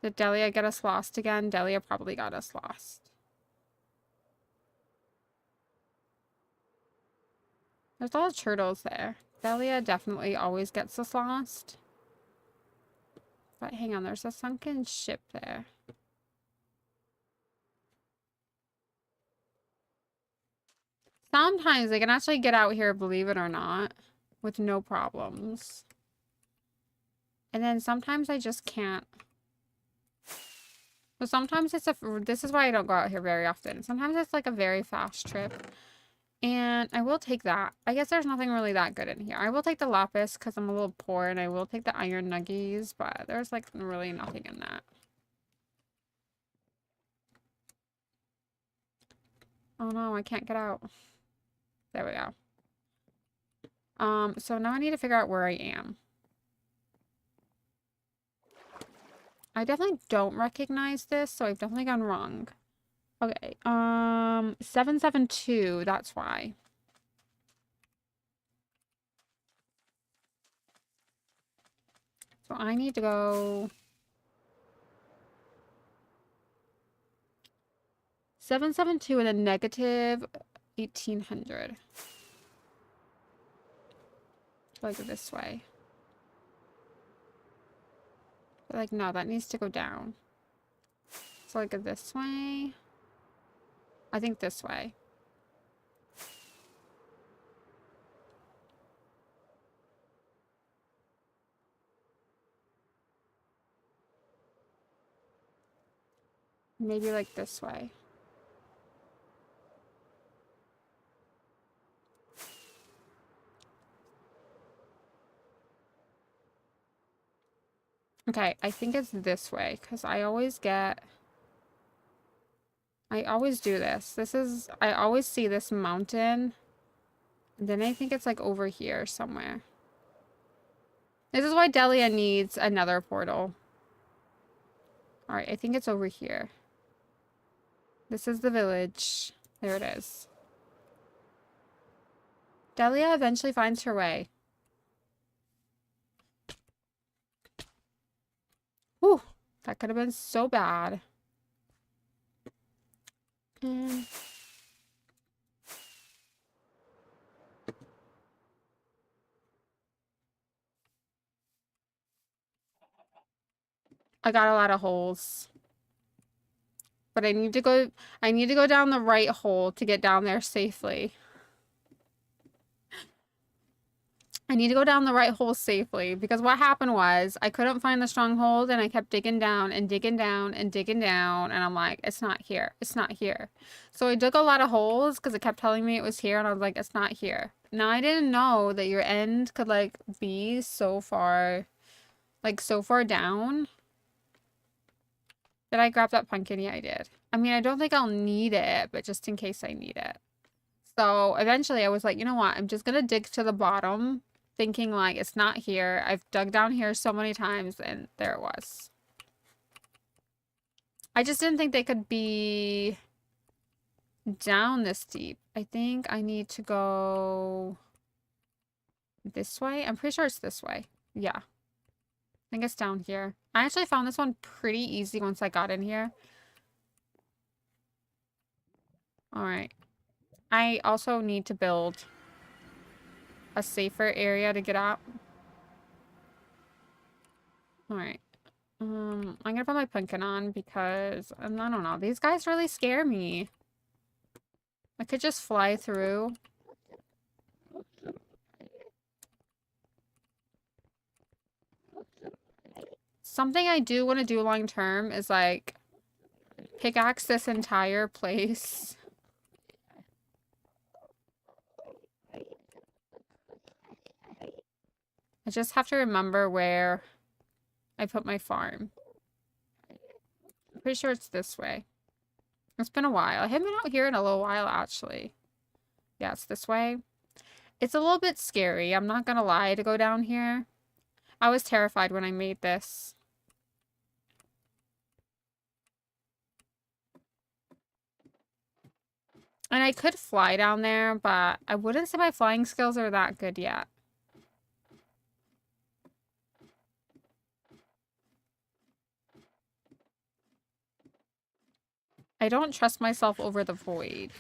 Did Delia get us lost again? Delia probably got us lost. There's a lot of turtles there. Delia definitely always gets us lost. But hang on, there's a sunken ship there. Sometimes they can actually get out here, believe it or not, with no problems. And then sometimes I just can't. So sometimes it's this is why I don't go out here very often. Sometimes it's like a very fast trip. And I will take that. I guess there's nothing really that good in here. I will take the lapis because I'm a little poor, and I will take the iron nuggies, but there's like really nothing in that. Oh no, I can't get out. There we go. So now I need to figure out where I am. I definitely don't recognize this, so I've definitely gone wrong. Okay, 772, that's why. So I need to go 772 and then negative 1800. Like this way. But like, no, that needs to go down. So like this way. I think this way. Maybe like this way. Okay, I think it's this way because I always do this. I always see this mountain. And then I think it's like over here somewhere. This is why Delia needs another portal. All right, I think it's over here. This is the village. There it is. Delia eventually finds her way. Whew, that could have been so bad. I got a lot of holes. But I need to go down the right hole to get down there safely. I need to go down the right hole safely because what happened was I couldn't find the stronghold and I kept digging down and digging down and digging down and I'm like, it's not here. It's not here. So I dug a lot of holes because it kept telling me it was here and I was like, it's not here. Now I didn't know that your end could like be so far down. Did I grab that pumpkin? Yeah, I did. I mean, I don't think I'll need it, but just in case I need it. So eventually I was like, you know what? I'm just going to dig to the bottom, thinking like it's not here. I've dug down here so many times and there it was. I just didn't think they could be down this deep. I think I need to go this way. I'm pretty sure it's this way. Yeah. I think it's down here. I actually found this one pretty easy once I got in here. All right. I also need to build a safer area to get out. All right. I'm gonna put my pumpkin on because I don't know. These guys really scare me. I could just fly through. Something I do want to do long term is like pickaxe this entire place. I just have to remember where I put my farm. I'm pretty sure it's this way. It's been a while. I haven't been out here in a little while, actually. Yeah, it's this way. It's a little bit scary. I'm not gonna lie to go down here. I was terrified when I made this. And I could fly down there, but I wouldn't say my flying skills are that good yet. I don't trust myself over the void.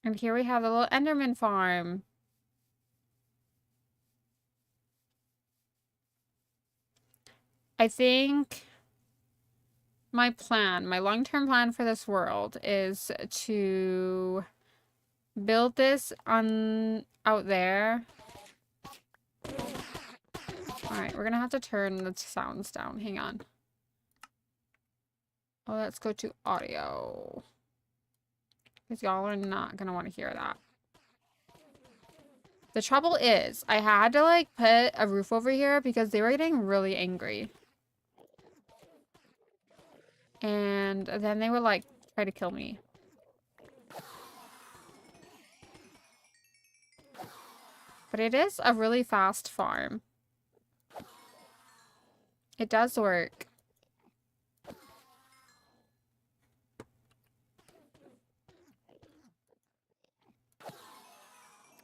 And here we have the little Enderman farm. I think my long-term plan for this world is to build this out there. All right, we're gonna have to turn the sounds down. Hang on. Oh, let's go to audio. Because y'all are not gonna want to hear that. The trouble is, I had to like put a roof over here because they were getting really angry. And then they would like try to kill me. But it is a really fast farm. It does work.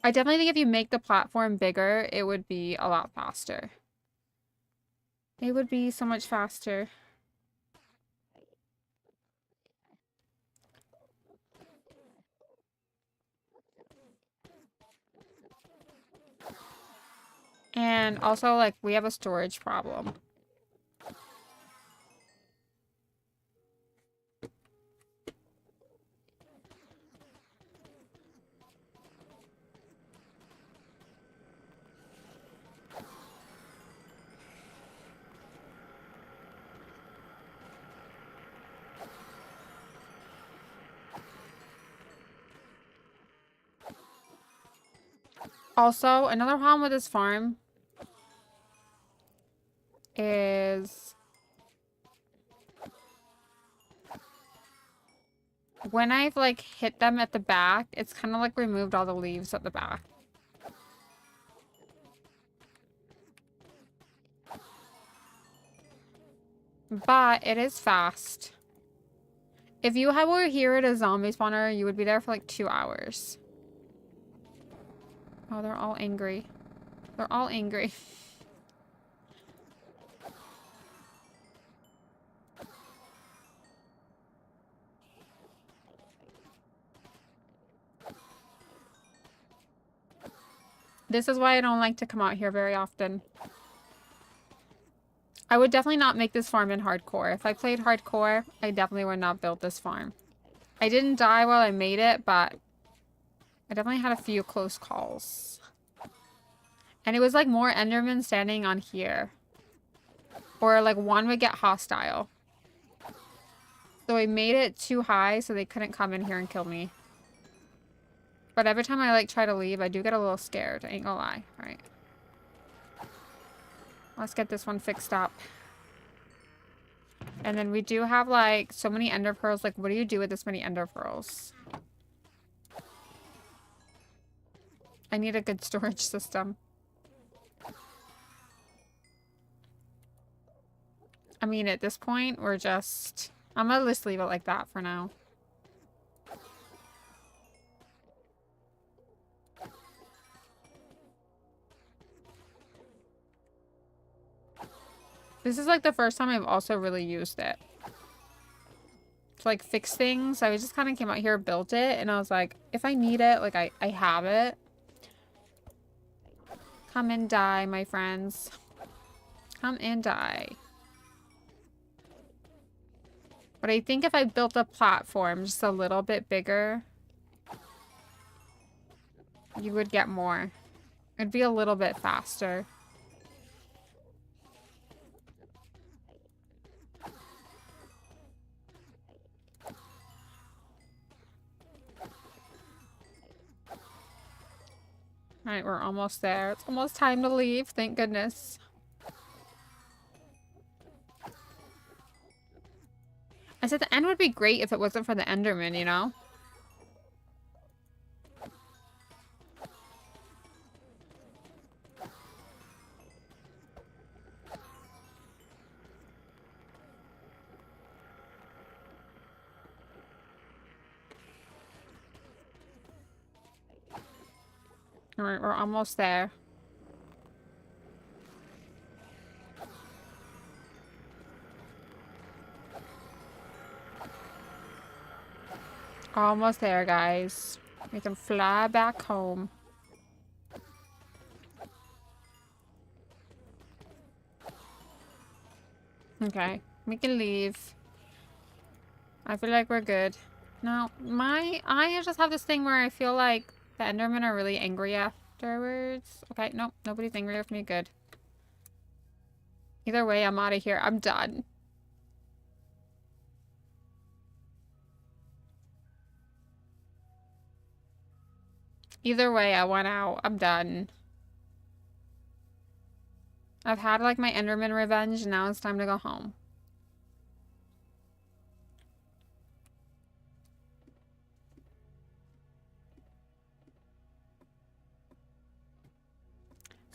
I definitely think if you make the platform bigger, it would be a lot faster. It would be so much faster. And also, like, we have a storage problem. Also, another problem with this farm is when I've like hit them at the back, it's kind of like removed all the leaves at the back. But it is fast. If you were here at a zombie spawner, you would be there for like 2 hours. Oh, they're all angry. They're all angry. This is why I don't like to come out here very often. I would definitely not make this farm in hardcore. If I played hardcore, I definitely would not build this farm. I didn't die while I made it, but I definitely had a few close calls. And it was like more Endermen standing on here. Or like one would get hostile. So I made it too high so they couldn't come in here and kill me. But every time I like try to leave, I do get a little scared. I ain't gonna lie. All right. Let's get this one fixed up. And then we do have like so many ender pearls. Like, what do you do with this many ender pearls? I need a good storage system. I mean, at this point, we're just... I'm gonna just leave it like that for now. This is like the first time I've also really used it. To like fix things. I just kind of came out here, built it, and I was like, if I need it, like I have it. Come and die, my friends. Come and die. But I think if I built a platform just a little bit bigger, you would get more. It'd be a little bit faster. Alright, we're almost there. It's almost time to leave, thank goodness. I said the end would be great if it wasn't for the Enderman, you know? Alright, we're almost there. Almost there, guys. We can fly back home. Okay, we can leave. I feel like we're good. Now, I just have this thing where I feel like the Endermen are really angry afterwards. Okay, nope, nobody's angry with me. Good. Either way, I'm out of here. I'm done. Either way, I want out. I'm done. I've had like my Enderman revenge, and now it's time to go home.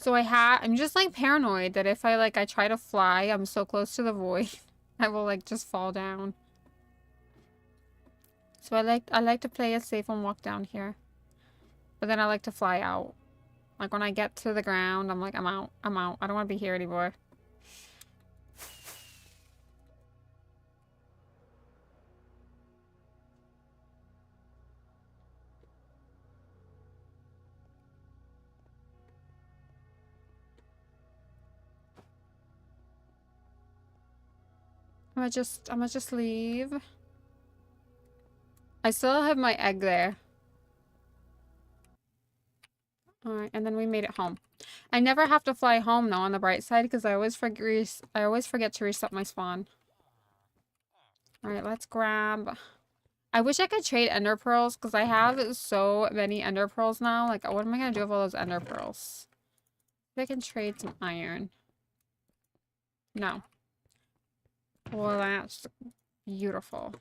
So I'm just like paranoid that if I try to fly, I'm so close to the void, I will like just fall down. So I like to play it safe and walk down here. But then I like to fly out. Like when I get to the ground, I'm like, I'm out. I'm out. I don't want to be here anymore. I'm gonna just leave. I still have my egg there. Alright, and then we made it home. I never have to fly home though on the bright side because I always forget to reset my spawn. Alright, let's grab... I wish I could trade ender pearls because I have so many ender pearls now. Like, what am I gonna do with all those ender pearls? Maybe I can trade some iron. No. Well, that's beautiful.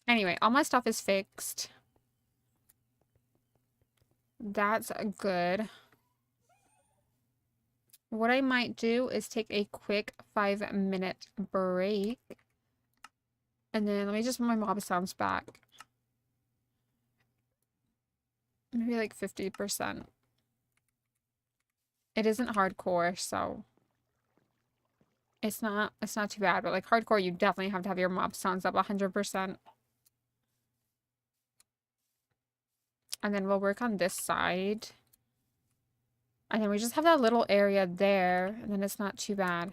Anyway, all my stuff is fixed. That's good. What I might do is take a quick 5-minute break. And then let me just put my mob sounds back. Maybe like 50%. It isn't hardcore, so it's not too bad, but like hardcore you definitely have to have your mob sounds up 100%. And then we'll work on this side. And then we just have that little area there, and then it's not too bad.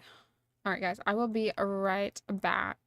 All right, guys, I will be right back.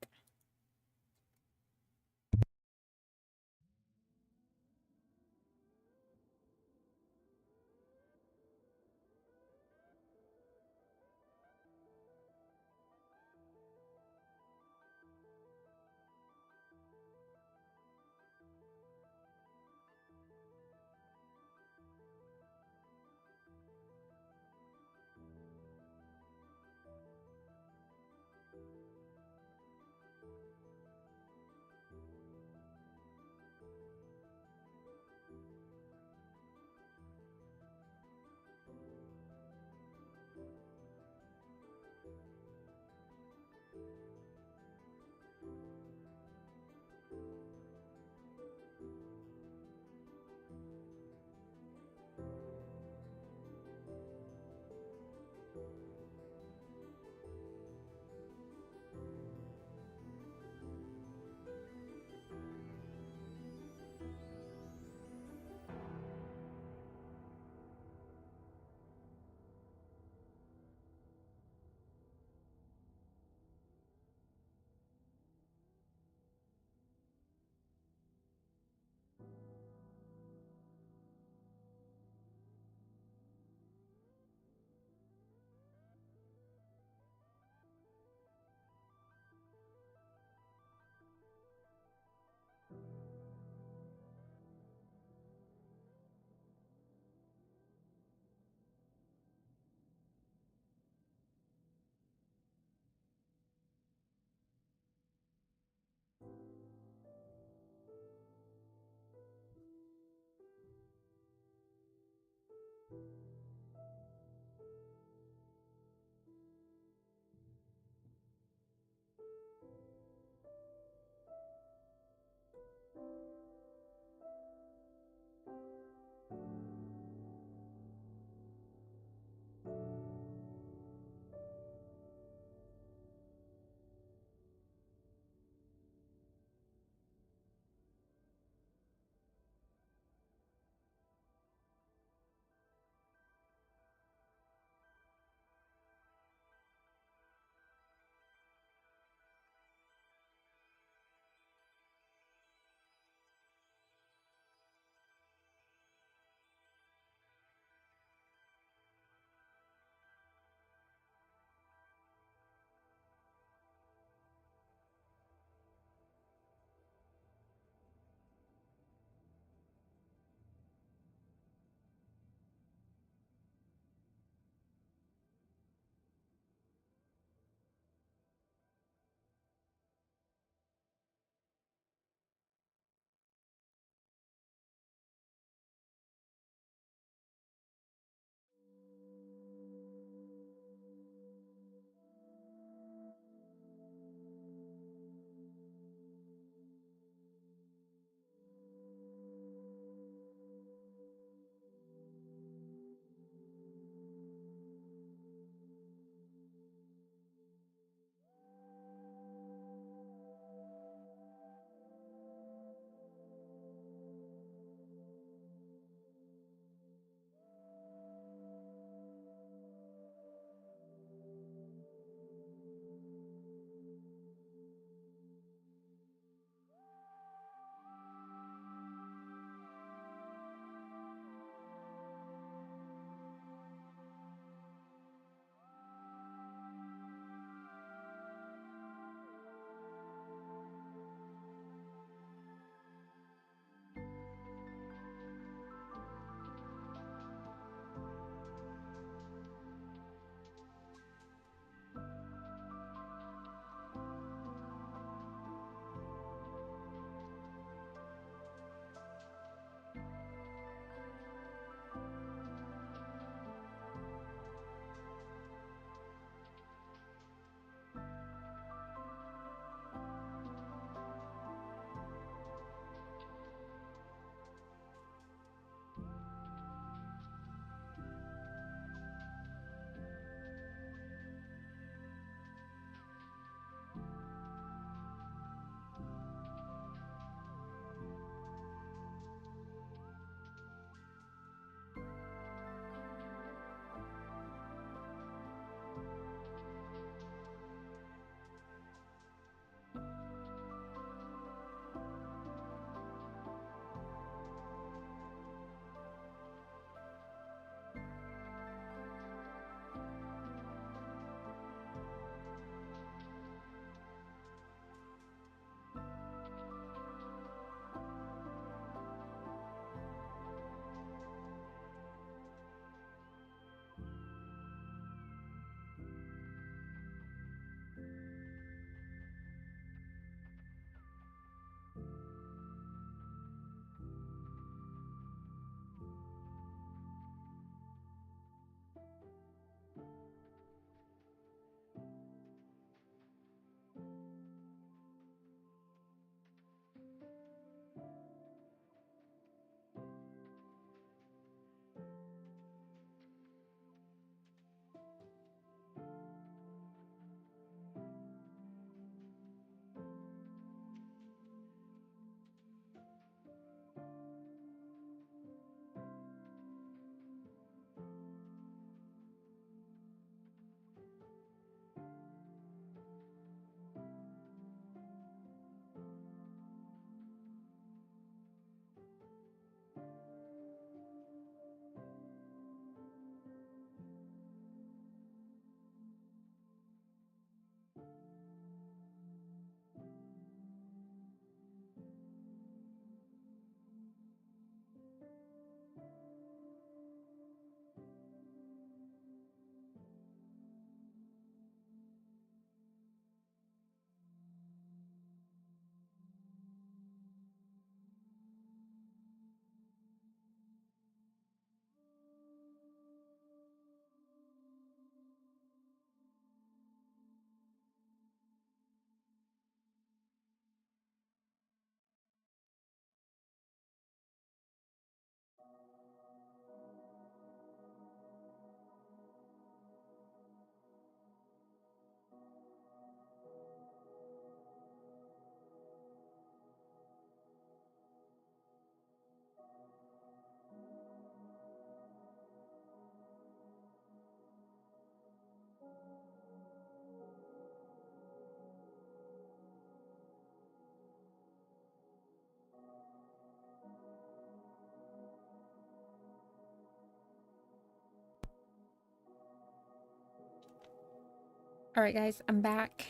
Alright guys, I'm back.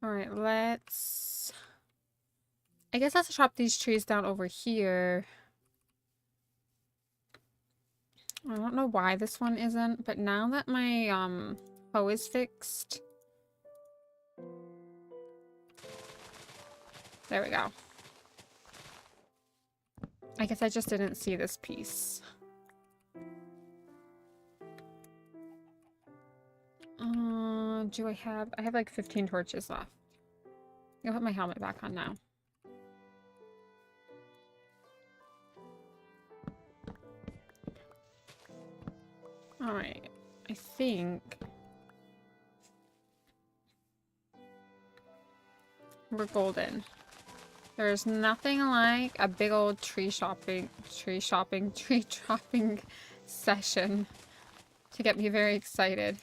Alright, let's... I guess let's chop these trees down over here. I don't know why this one isn't, but now that my hoe is fixed... There we go. I guess I just didn't see this piece. Do I have like 15 torches left. I'll put my helmet back on now. Alright, I think we're golden. There's nothing like a big old tree chopping session to get me very excited.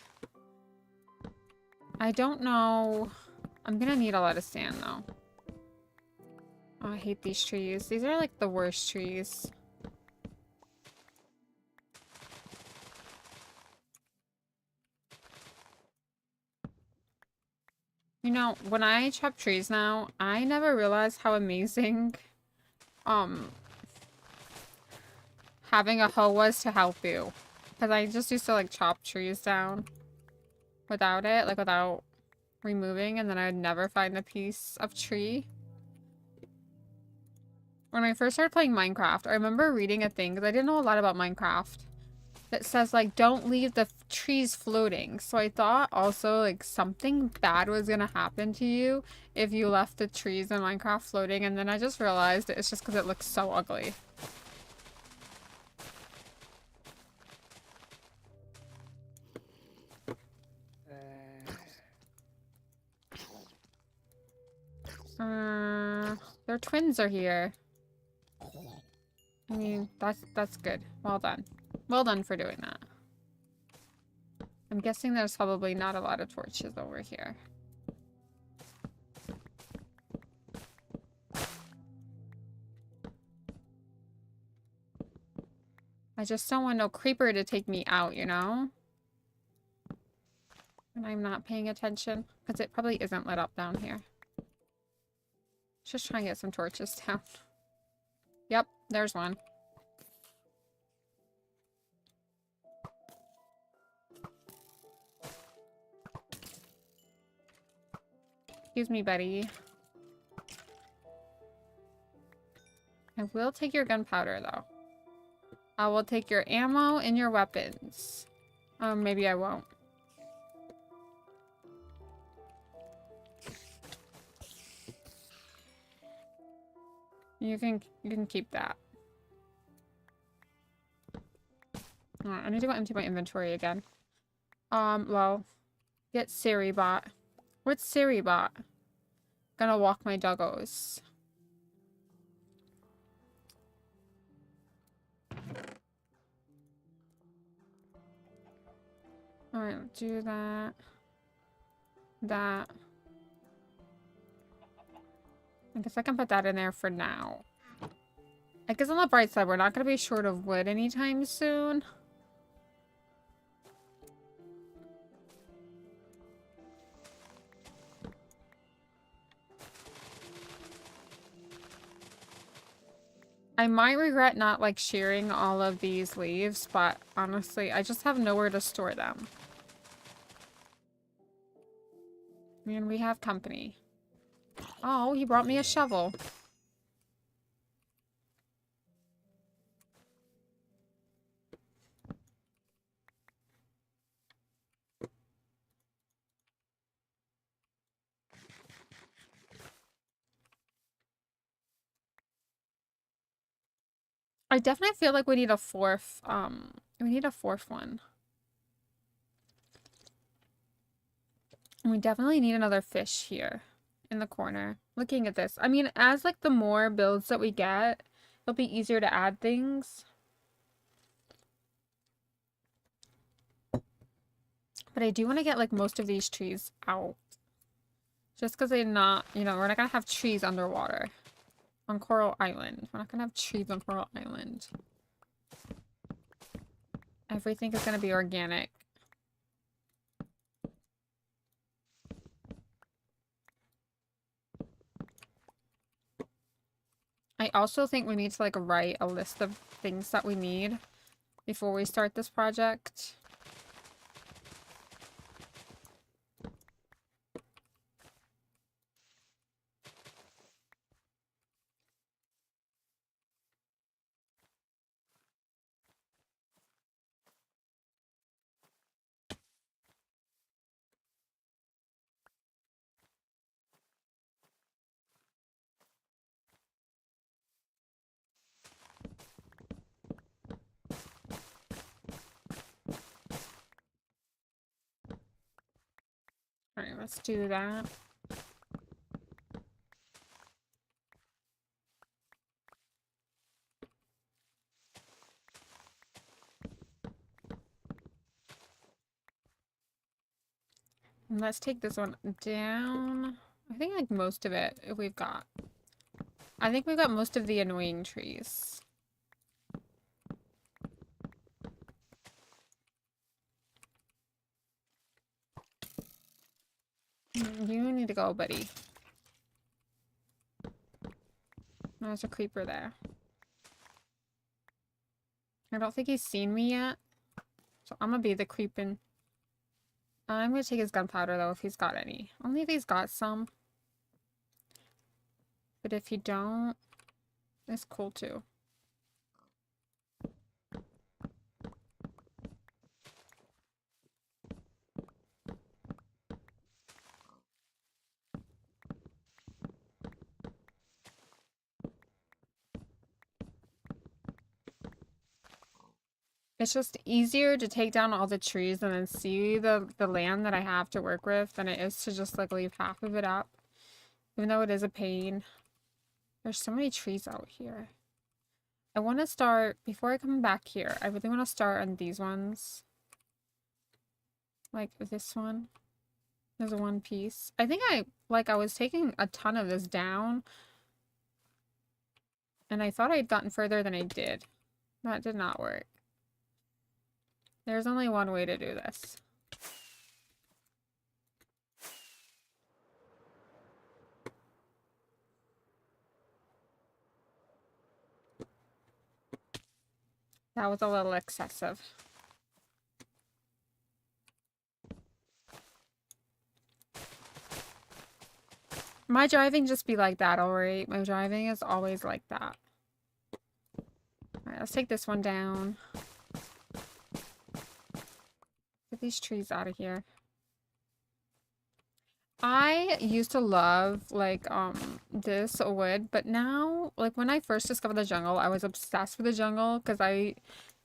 I don't know. I'm gonna need a lot of sand though. Oh, I hate these trees. These are like the worst trees. You know, when I chop trees now, I never realized how amazing having a hoe was to help you. Because I just used to like chop trees down without it, like without removing, and then I would never find a piece of tree. When I first started playing Minecraft, I remember reading a thing, because I didn't know a lot about Minecraft, that says like don't leave the trees floating. So I thought also like something bad was gonna happen to you if you left the trees in Minecraft floating, and then I just realized it's just because it looks so ugly. Their twins are here. I mean, that's good. Well done. Well done for doing that. I'm guessing there's probably not a lot of torches over here. I just don't want no creeper to take me out, you know? And I'm not paying attention, because it probably isn't lit up down here. Just try and get some torches down. Yep, there's one. Excuse me, buddy. I will take your gunpowder, though. I will take your ammo and your weapons. Maybe I won't. You can keep that. Alright, I need to go empty my inventory again. Well, get 𝓓𝓲𝓼𝓬𝓸𝓻𝓭. What's 𝓓𝓲𝓼𝓬𝓸𝓻𝓭? Gonna walk my doggos. Alright, do that. That. I guess I can put that in there for now. I guess on the bright side, we're not going to be short of wood anytime soon. I might regret not, like, shearing all of these leaves, but honestly, I just have nowhere to store them. I mean, we have company. Oh, he brought me a shovel. I definitely feel like we need a fourth, we need a fourth one. And we definitely need another fish here in the corner. Looking at this. I mean, as like the more builds that we get, it'll be easier to add things. But I do want to get like most of these trees out. Just because they're not, you know, we're not going to have trees underwater. on Coral Island. We're not gonna have trees on Coral Island. Everything is gonna be organic. I also think we need to like write a list of things that we need before we start this project. Alright, let's do that. And let's take this one down. I think like most of it we've got. I think we've got most of the annoying trees. You need to go, buddy. There's a creeper there. I don't think he's seen me yet. So I'm gonna be the creeping. I'm gonna take his gunpowder though if he's got any. Only if he's got some. But if you don't, it's cool too. It's just easier to take down all the trees and then see the land that I have to work with than it is to just like leave half of it up. Even though it is a pain. There's so many trees out here. I want to start, before I come back here, I really want to start on these ones. Like this one. There's a one piece. I think I was taking a ton of this down. And I thought I'd gotten further than I did. That did not work. There's only one way to do this. That was a little excessive. My driving just be like that, alright? My driving is always like that. Alright, let's take this one down. Get these trees out of here. I used to love, like, this wood, but now, like, when I first discovered the jungle, I was obsessed with the jungle, because I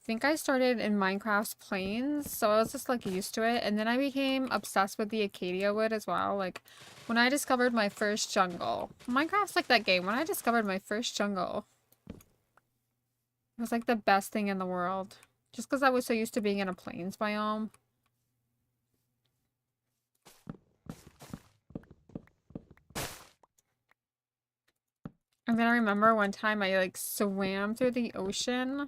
think I started in Minecraft's plains, so I was just, like, used to it, and then I became obsessed with the acacia wood as well, like, when I discovered my first jungle. Minecraft's like that game. When I discovered my first jungle, it was, like, the best thing in the world. Just because I was so used to being in a plains biome. And then I remember one time I like swam through the ocean.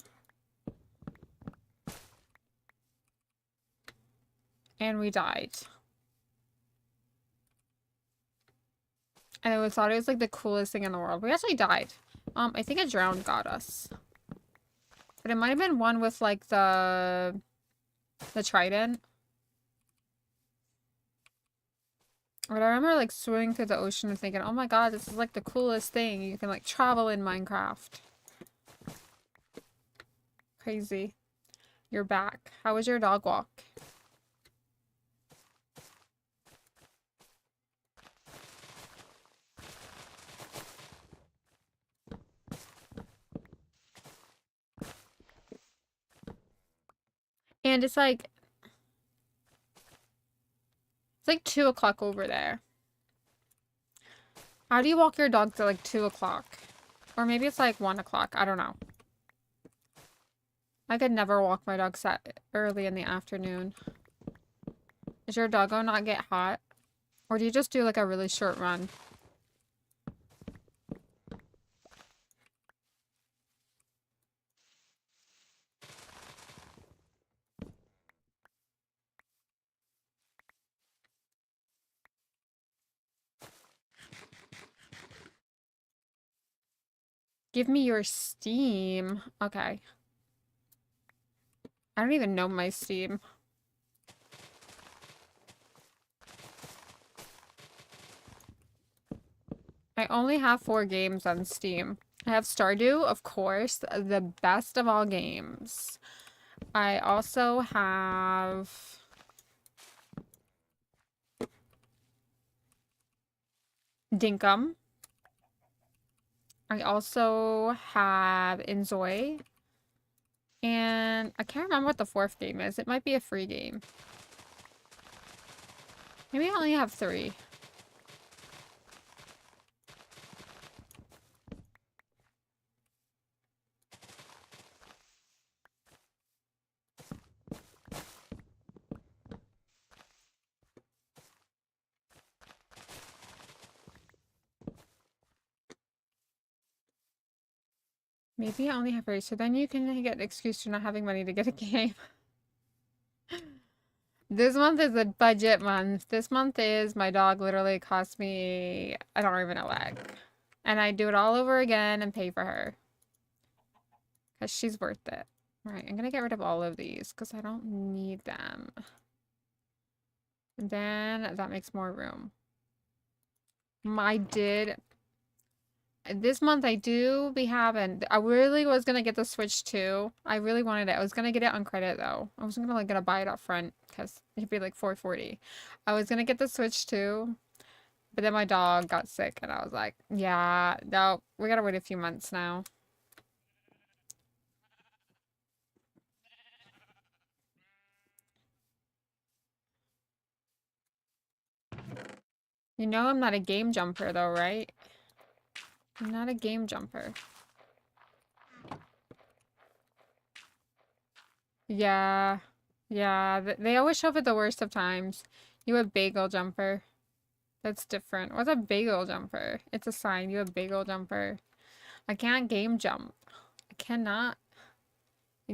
And we died. And I thought it was like the coolest thing in the world. We actually died. I think a drowned got us. But it might have been one with like the trident. But I remember like swimming through the ocean and thinking, oh my god, this is like the coolest thing. You can like travel in Minecraft. Crazy. You're back. How was your dog walk? And it's like 2 o'clock over there. How do you walk your dog to like 2 o'clock? Or maybe it's like 1 o'clock. I don't know. I could never walk my dog that early in the afternoon. Does your doggo not get hot? Or do you just do like a really short run? Give me your Steam. Okay. I don't even know my Steam. I only have 4 games on Steam. I have Stardew, of course, the best of all games. I also have Dinkum. I also have 𝓛ᴡɪᴛᴄᴜ. And I can't remember what the 4th game is. It might be a free game. Maybe I only have 3. Maybe I only have 3. So then you can get an excuse for not having money to get a game. This month is a budget month. This month is my dog literally cost me, I don't even know what. And I do it all over again and pay for her. Because she's worth it. Alright, I'm going to get rid of all of these because I don't need them. And then that makes more room. This month I do be having, I really was going to get the Switch too. I really wanted it. I was going to get it on credit though. I wasn't going to gonna buy it up front because it'd be like $440. I was going to get the Switch too. But then my dog got sick and I was like, yeah, no, we gotta wait a few months now. You know I'm not a game jumper though, right? I'm not a game jumper. Yeah. Yeah, they always show up at the worst of times. You a bagel jumper. That's different. What's a bagel jumper? It's a sign. You a bagel jumper. I can't game jump. I cannot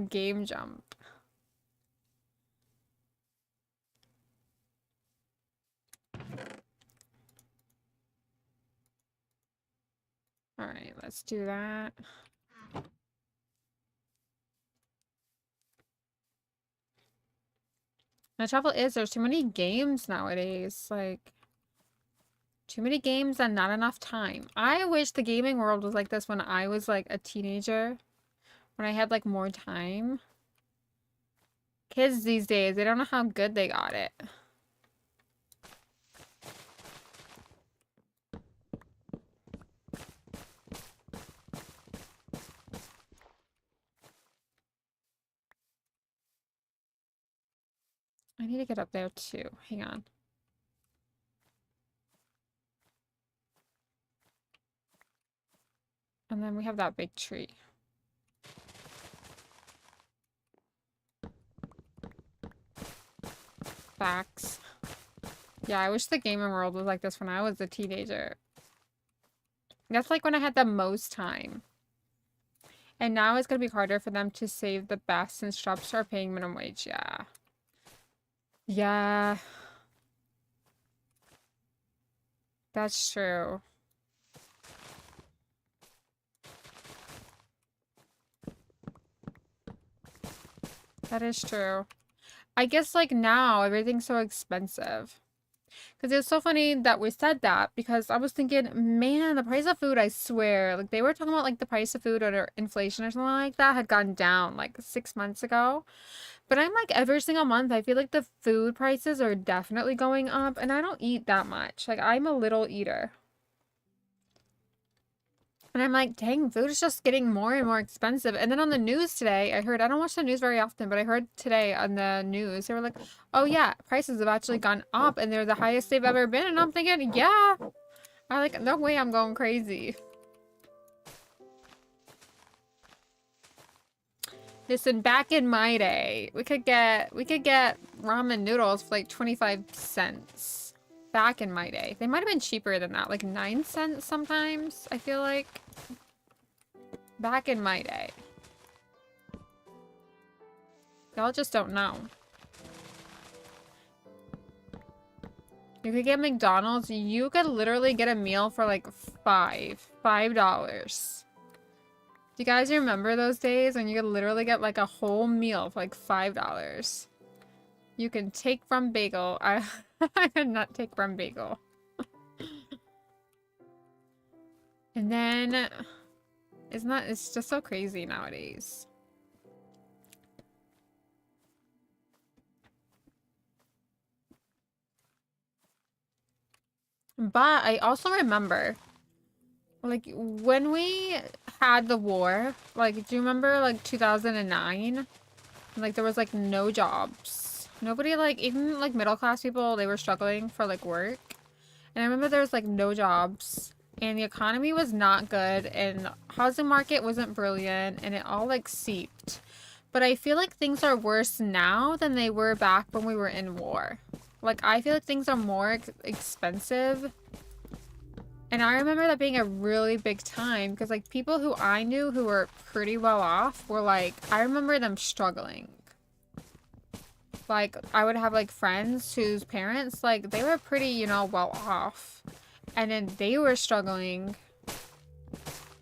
game jump. Alright, let's do that. The trouble is there's too many games nowadays. Like, too many games and not enough time. I wish the gaming world was like this when I was like a teenager. When I had like more time. Kids these days, they don't know how good they got it. I need to get up there too. Hang on. And then we have that big tree. Facts. Yeah, I wish the gaming world was like this when I was a teenager. That's like when I had the most time. And now it's gonna be harder for them to save the best since shops are paying minimum wage. Yeah. Yeah. That's true. That is true. I guess like now everything's so expensive. Because it's so funny that we said that because I was thinking, man, the price of food, I swear, like they were talking about like the price of food or inflation or something like that had gone down like 6 months ago. But I'm like every single month, I feel like the food prices are definitely going up and I don't eat that much. Like I'm a little eater. And I'm like, dang, food is just getting more and more expensive. And then on the news today, I heard, I don't watch the news very often, but I heard today on the news, they were like, oh yeah, prices have actually gone up and they're the highest they've ever been. And I'm thinking, yeah. I'm like, no way I'm going crazy. Listen, back in my day, we could get ramen noodles for like 25 cents. Back in my day. They might have been cheaper than that, like 9 cents sometimes, I feel like. Back in my day. Y'all just don't know. You could get McDonald's. You could literally get a meal for like $5. you guys remember those days when you could literally get like a whole meal for like $5? You can take from bagel. I did not take from bagel. And then, it's just so crazy nowadays. But I also remember, like, when we had the war, like, do you remember, like, 2009? Like, there was, like, no jobs. Nobody, like, even, like, middle-class people, they were struggling for, like, work. And I remember there was, like, no jobs. And the economy was not good. And housing market wasn't brilliant. And it all, like, seeped. But I feel like things are worse now than they were back when we were in war. Like, I feel like things are more expensive. And I remember that being a really big time because, like, people who I knew who were pretty well off were, like, I remember them struggling. Like, I would have, like, friends whose parents, like, they were pretty, you know, well off. And then they were struggling.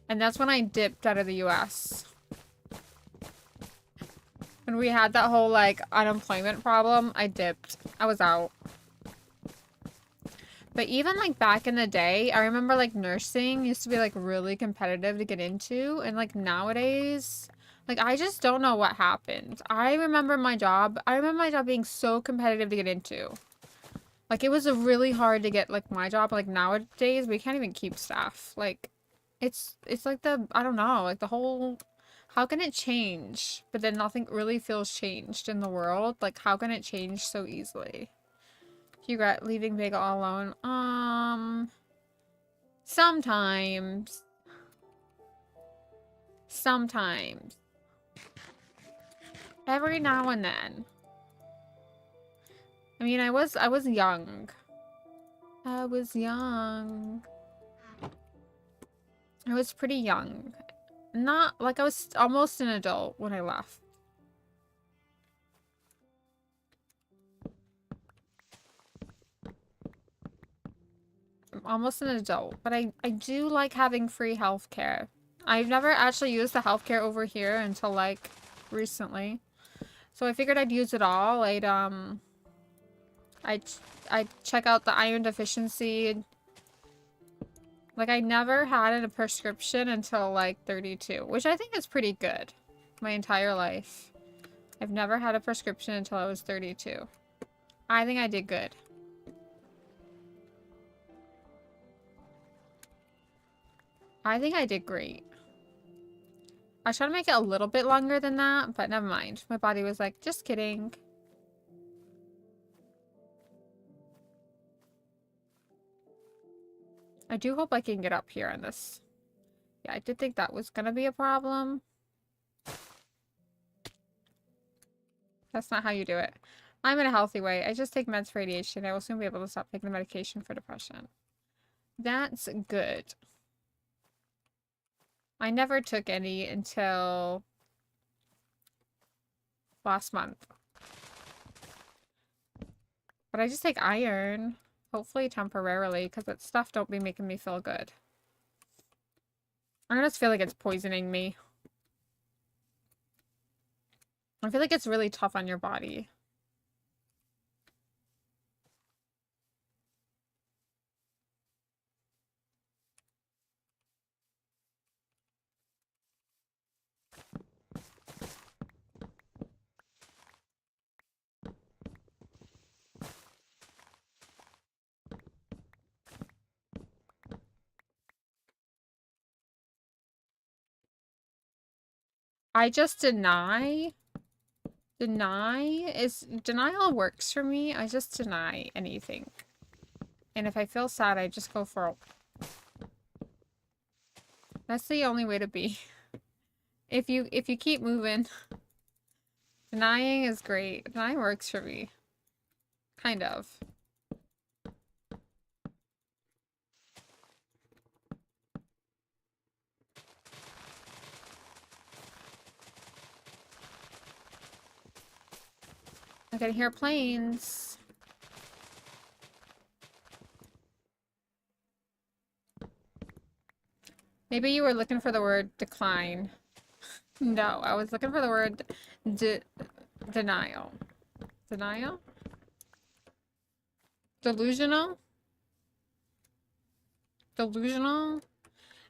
And that's when I dipped out of the US. When we had that whole, like, unemployment problem, I dipped. I was out. But even, like, back in the day, I remember, like, nursing used to be, like, really competitive to get into. And, like, nowadays, like, I just don't know what happened. I remember my job being so competitive to get into. Like, it was really hard to get, like, my job. Like, nowadays, we can't even keep staff. Like, it's like I don't know, like, the whole... How can it change? But then nothing really feels changed in the world. Like, how can it change so easily? You got leaving bagel all alone. Sometimes. Sometimes. Every now and then. I mean, I was young. I was young. I was pretty young. Not, like, I was almost an adult when I left. Almost an adult, but I do like having free healthcare. I've never actually used the healthcare over here until, like, recently. So I figured I'd use it all. I'd check out the iron deficiency. Like, I never had a prescription until, like, 32, which I think is pretty good. My entire life. I've never had a prescription until I was 32. I think I did good. I think I did great. I was trying to make it a little bit longer than that, but never mind. My body was like, just kidding. I do hope I can get up here on this. Yeah, I did think that was gonna be a problem. That's not how you do it. I'm in a healthy way. I just take meds for ADHD and I will soon be able to stop taking the medication for depression. That's good. I never took any until last month. But I just take iron. Hopefully temporarily, because that stuff don't be making me feel good. I just feel like it's poisoning me. I feel like it's really tough on your body. I just deny. Denial works for me. I just deny anything. And if I feel sad, I just go for a... That's the only way to be. If you keep moving. Denying is great. Denying works for me. Kind of. I can hear planes. Maybe you were looking for the word decline. No, I was looking for the word de denial. Denial? Delusional? Delusional?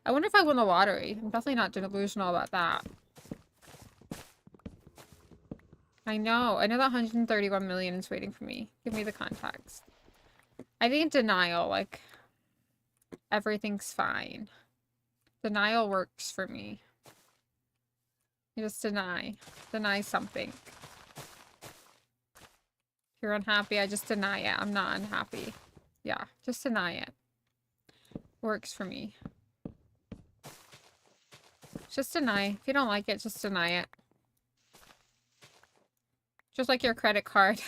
I wonder if I won the lottery. I'm definitely not delusional about that. I know that 131 million is waiting for me. Give me the context. I think denial, like, everything's fine. Denial works for me. You just deny. Deny something. If you're unhappy, I just deny it. I'm not unhappy. Yeah, just deny it. Works for me. Just deny. If you don't like it, just deny it. Just like your credit card.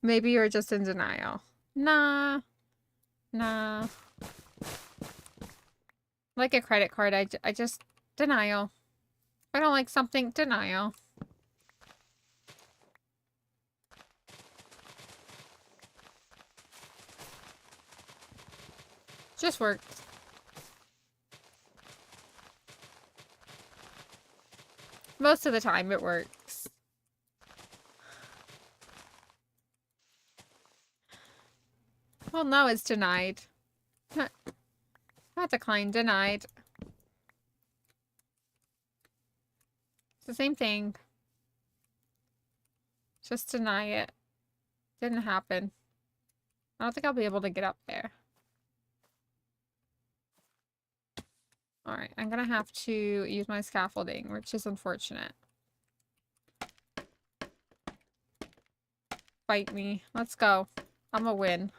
Maybe you're just in denial. Nah. Nah. Like a credit card, I just... Denial. If I don't like something, denial. Just worked. Most of the time, it works. Well, no, it's denied. Not declined, denied. It's the same thing. Just deny it. Didn't happen. I don't think I'll be able to get up there. Alright, I'm gonna have to use my scaffolding, which is unfortunate. Fight me. Let's go. I'm a win.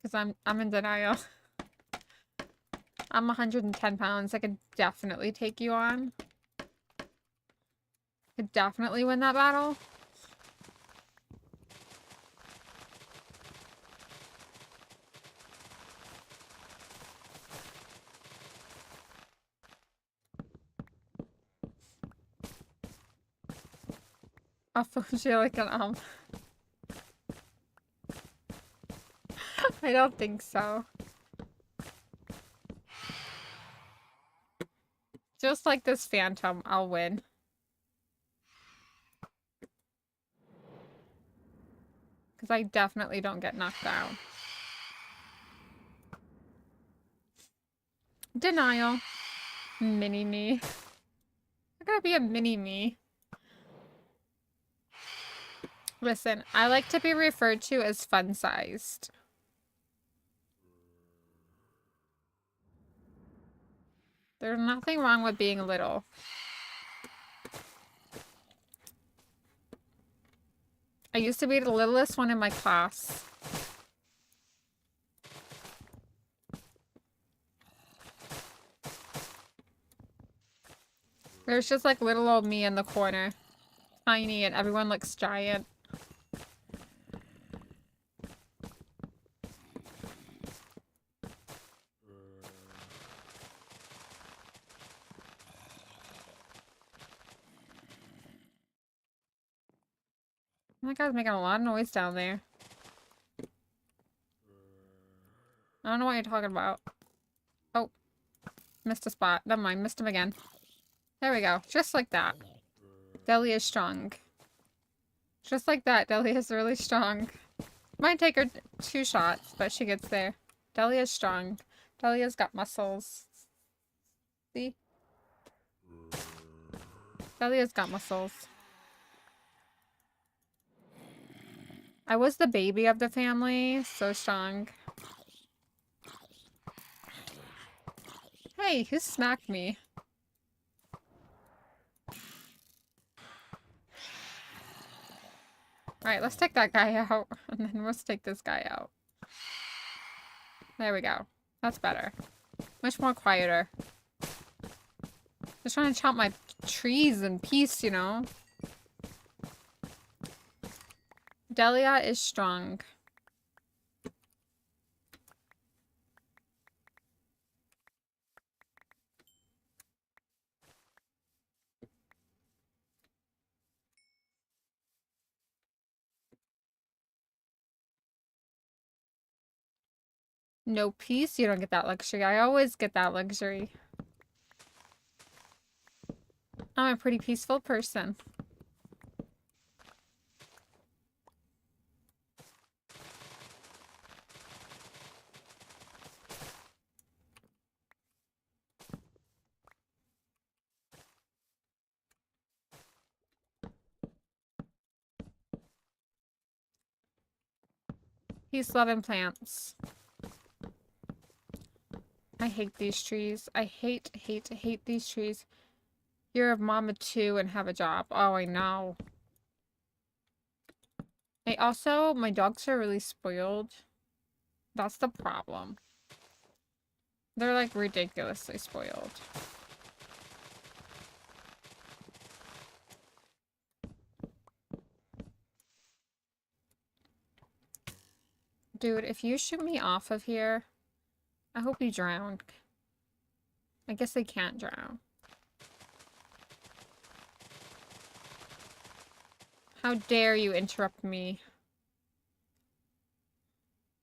Because I'm in denial. I'm 110 pounds. I could definitely take you on. Could definitely win that battle. I'll push you like an I don't think so. Just like this phantom, I'll win. Because I definitely don't get knocked down. Denial. Mini-me. I gotta be a mini-me. Listen, I like to be referred to as fun-sized. There's nothing wrong with being little. I used to be the littlest one in my class. There's just like little old me in the corner. Tiny and everyone looks giant. That guy's making a lot of noise down there. I don't know what you're talking about. Oh. Missed a spot. Never mind. Missed him again. There we go. Just like that. Deli is strong. Just like that. Deli is really strong. Might take her 2 shots, but she gets there. Deli is strong. Delia's got muscles. See? Delia's got muscles. I was the baby of the family. So strong. Hey, who smacked me? Alright, let's take that guy out. And then let's take this guy out. There we go. That's better. Much more quieter. Just trying to chop my trees in peace, you know? Delia is strong. No peace? You don't get that luxury. I always get that luxury. I'm a pretty peaceful person. He's loving plants. I hate these trees. I hate these trees. You're a mama too and have a job. Oh, I know. My dogs are really spoiled. That's the problem. They're like ridiculously spoiled. Dude, if you shoot me off of here, I hope you drown. I guess they can't drown. How dare you interrupt me?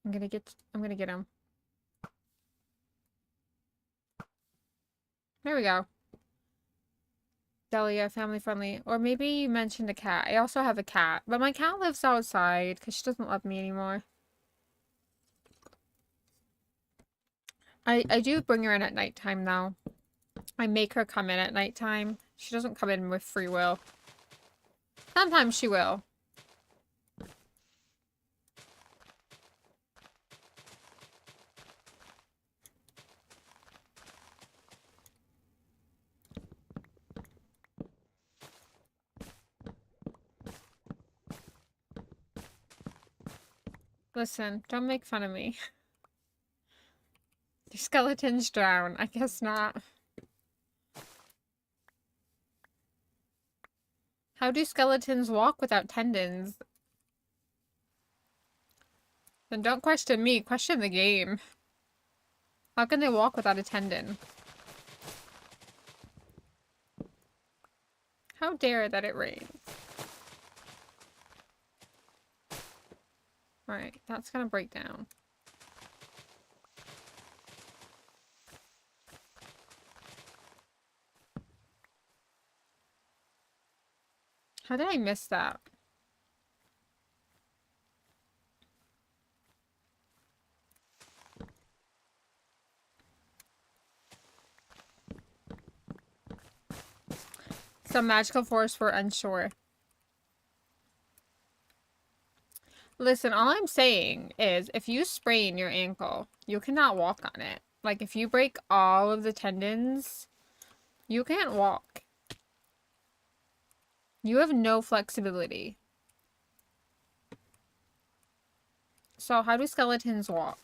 I'm gonna get him. There we go. Delia, family friendly. Or maybe you mentioned a cat. I also have a cat. But my cat lives outside because she doesn't love me anymore. I do bring her in at nighttime though. I make her come in at nighttime. She doesn't come in with free will. Sometimes she will. Listen, don't make fun of me. Do skeletons drown? I guess not. How do skeletons walk without tendons? Then don't question me, question the game. How can they walk without a tendon? How dare that it rains? Alright, that's gonna break down. How did I miss that? Some magical force we're unsure. Listen, all I'm saying is if you sprain your ankle, you cannot walk on it. Like if you break all of the tendons, you can't walk. You have no flexibility. So how do skeletons walk?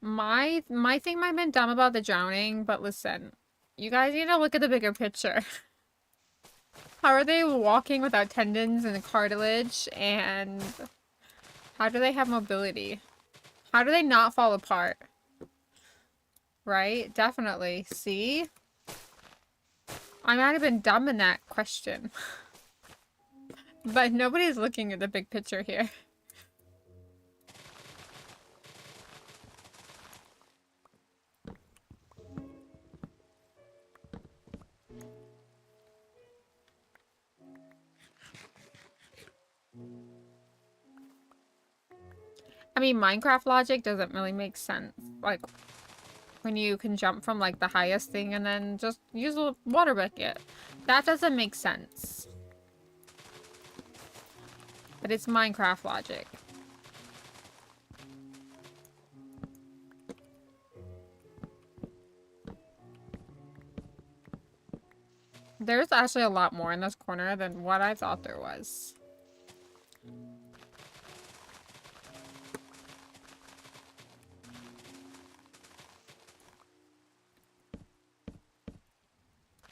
My thing might have been dumb about the drowning, but listen, you guys need to look at the bigger picture. How are they walking without tendons and cartilage, and how do they have mobility? How do they not fall apart? Right? Definitely. See? I might have been dumb in that question. But nobody's looking at the big picture here. I mean, Minecraft logic doesn't really make sense. Like, when you can jump from, like, the highest thing and then just use a water bucket. That doesn't make sense. But it's Minecraft logic. There's actually a lot more in this corner than what I thought there was.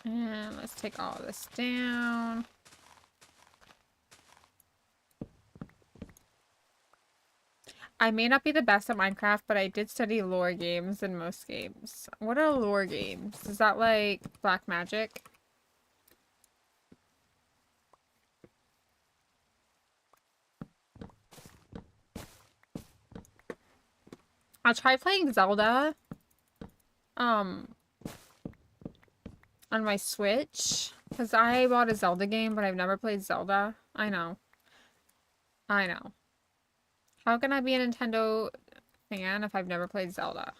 And let's take all this down. I may not be the best at Minecraft, but I did study lore games in most games. What are lore games? Is that like black magic? I'll try playing Zelda. on my Switch. Because I bought a Zelda game, but I've never played Zelda. I know. I know. How can I be a Nintendo fan if I've never played Zelda?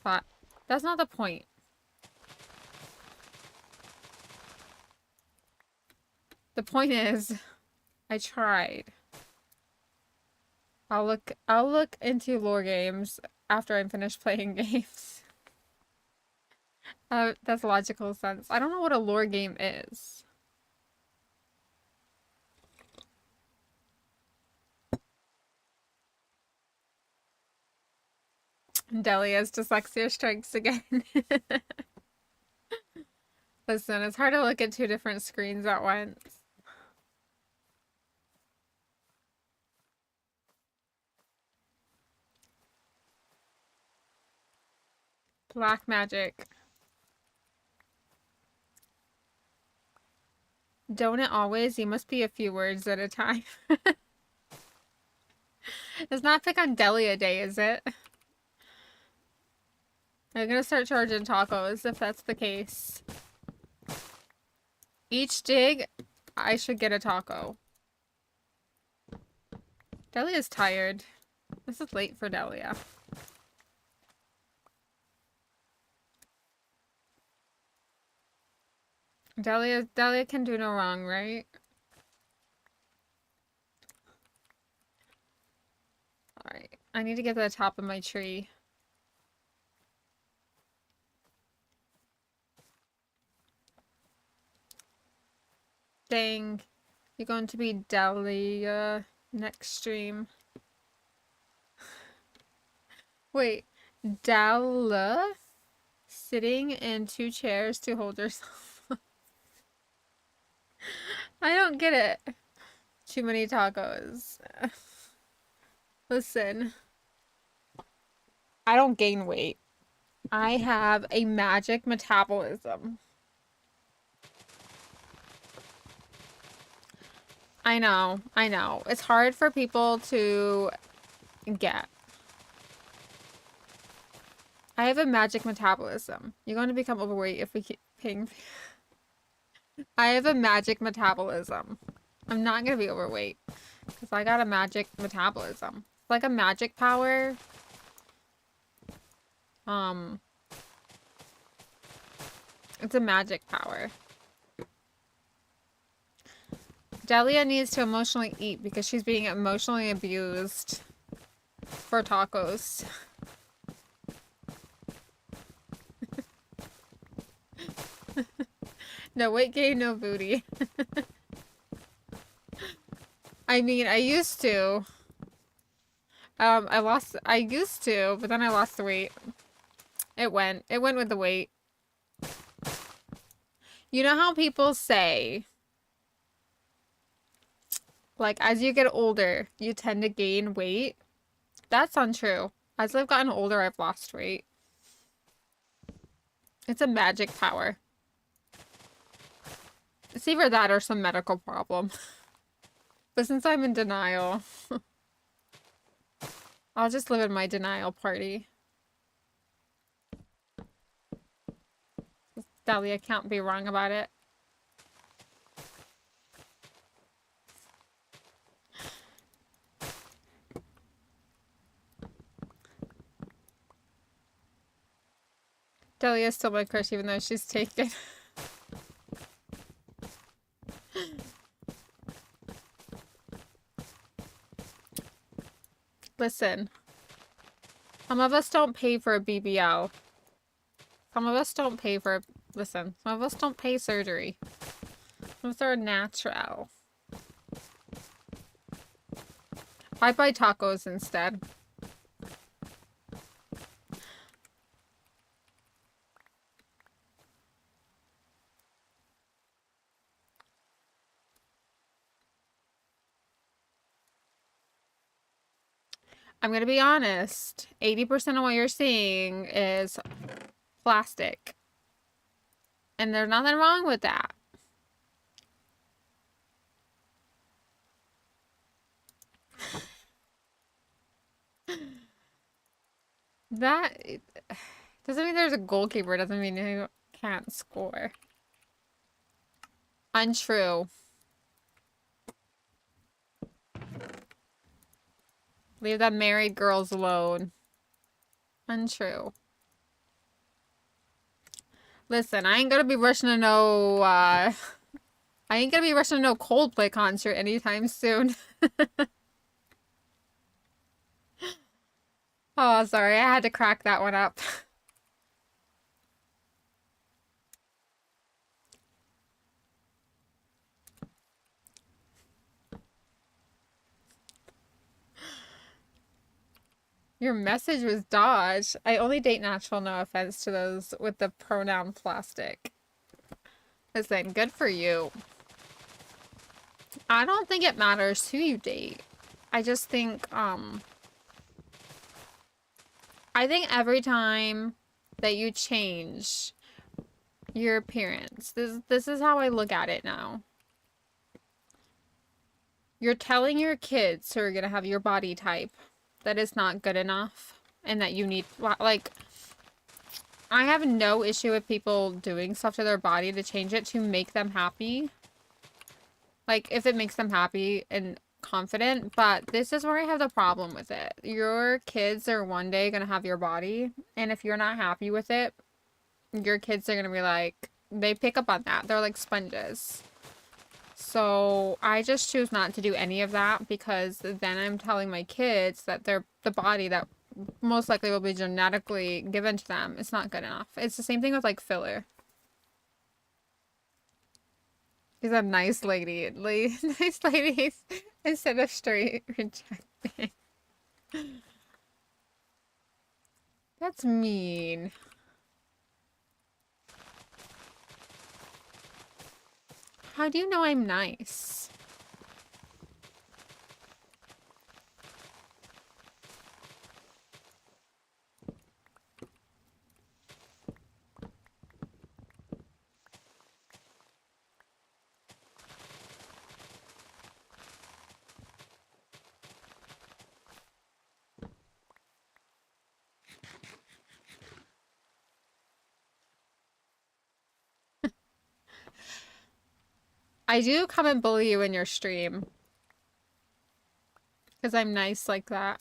But that's not the point. The point is, I tried. I'll look into lore games after I'm finished playing games. That's logical sense. I don't know what a lore game is. Delia's dyslexia strikes again. Listen, it's hard to look at two different screens at once. Black magic. Don't it always? You must be a few words at a time. It's not pick on Delia Day, is it? I'm gonna start charging tacos if that's the case. Each dig, I should get a taco. Delia's tired. This is late for Delia. Delia can do no wrong, right? Alright. I need to get to the top of my tree. Dang. You're going to be Delia next stream. Wait. Delia sitting in two chairs to hold herself. I don't get it. Too many tacos. Listen. I don't gain weight. I have a magic metabolism. I know. It's hard for people to get. I have a magic metabolism. You're going to become overweight if we keep paying. I have a magic metabolism. I'm not going to be overweight because I got a magic metabolism. It's like a magic power. It's a magic power. Delia needs to emotionally eat because she's being emotionally abused for tacos. No weight gain, no booty. I mean, I used to. I used to, but then I lost the weight. It went with the weight. You know how people say, like, as you get older, you tend to gain weight? That's untrue. As I've gotten older, I've lost weight. It's a magic power. It's either that or some medical problem. But since I'm in denial, I'll just live in my denial party. Delia can't be wrong about it. Delia's still my crush even though she's taken. Listen. Some of us don't pay for a BBL. Some of us don't pay for... Listen. Some of us don't pay surgery. Some of us are natural. I buy tacos instead. I'm gonna be honest. 80% of what you're seeing is plastic. And there's nothing wrong with that. That doesn't mean there's a goalkeeper. Doesn't mean you can't score. Untrue. Leave the married girls alone. Untrue. Listen, I ain't gonna be rushing to no, Coldplay concert anytime soon. Oh, sorry, I had to crack that one up. Your message was dodged. I only date natural, no offense to those with the pronoun plastic. Listen, good for you. I don't think it matters who you date. I just think, I think every time that you change your appearance, this is how I look at it now. You're telling your kids who are gonna have your body type that it's not good enough and that you need, like, I have no issue with people doing stuff to their body to change it to make them happy. Like, if it makes them happy and confident, but this is where I have the problem with it. Your kids are one day gonna have your body, and if you're not happy with it, your kids are gonna be like, they pick up on that. They're like sponges. So I just choose not to do any of that, because then I'm telling my kids that they're the body that most likely will be genetically given to them. It's not good enough. It's the same thing with like filler. She's a nice lady. Nice ladies instead of straight rejecting. That's mean. How do you know I'm nice? I do come and bully you in your stream. Because I'm nice like that.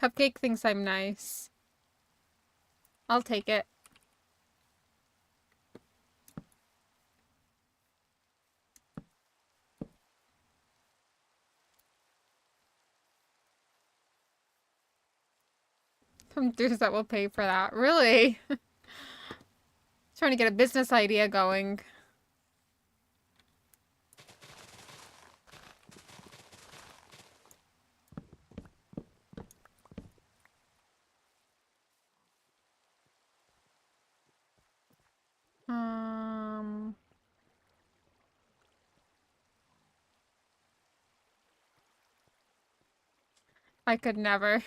Cupcake thinks I'm nice. I'll take it. Some dudes that will pay for that. Really? Trying to get a business idea going. I could never.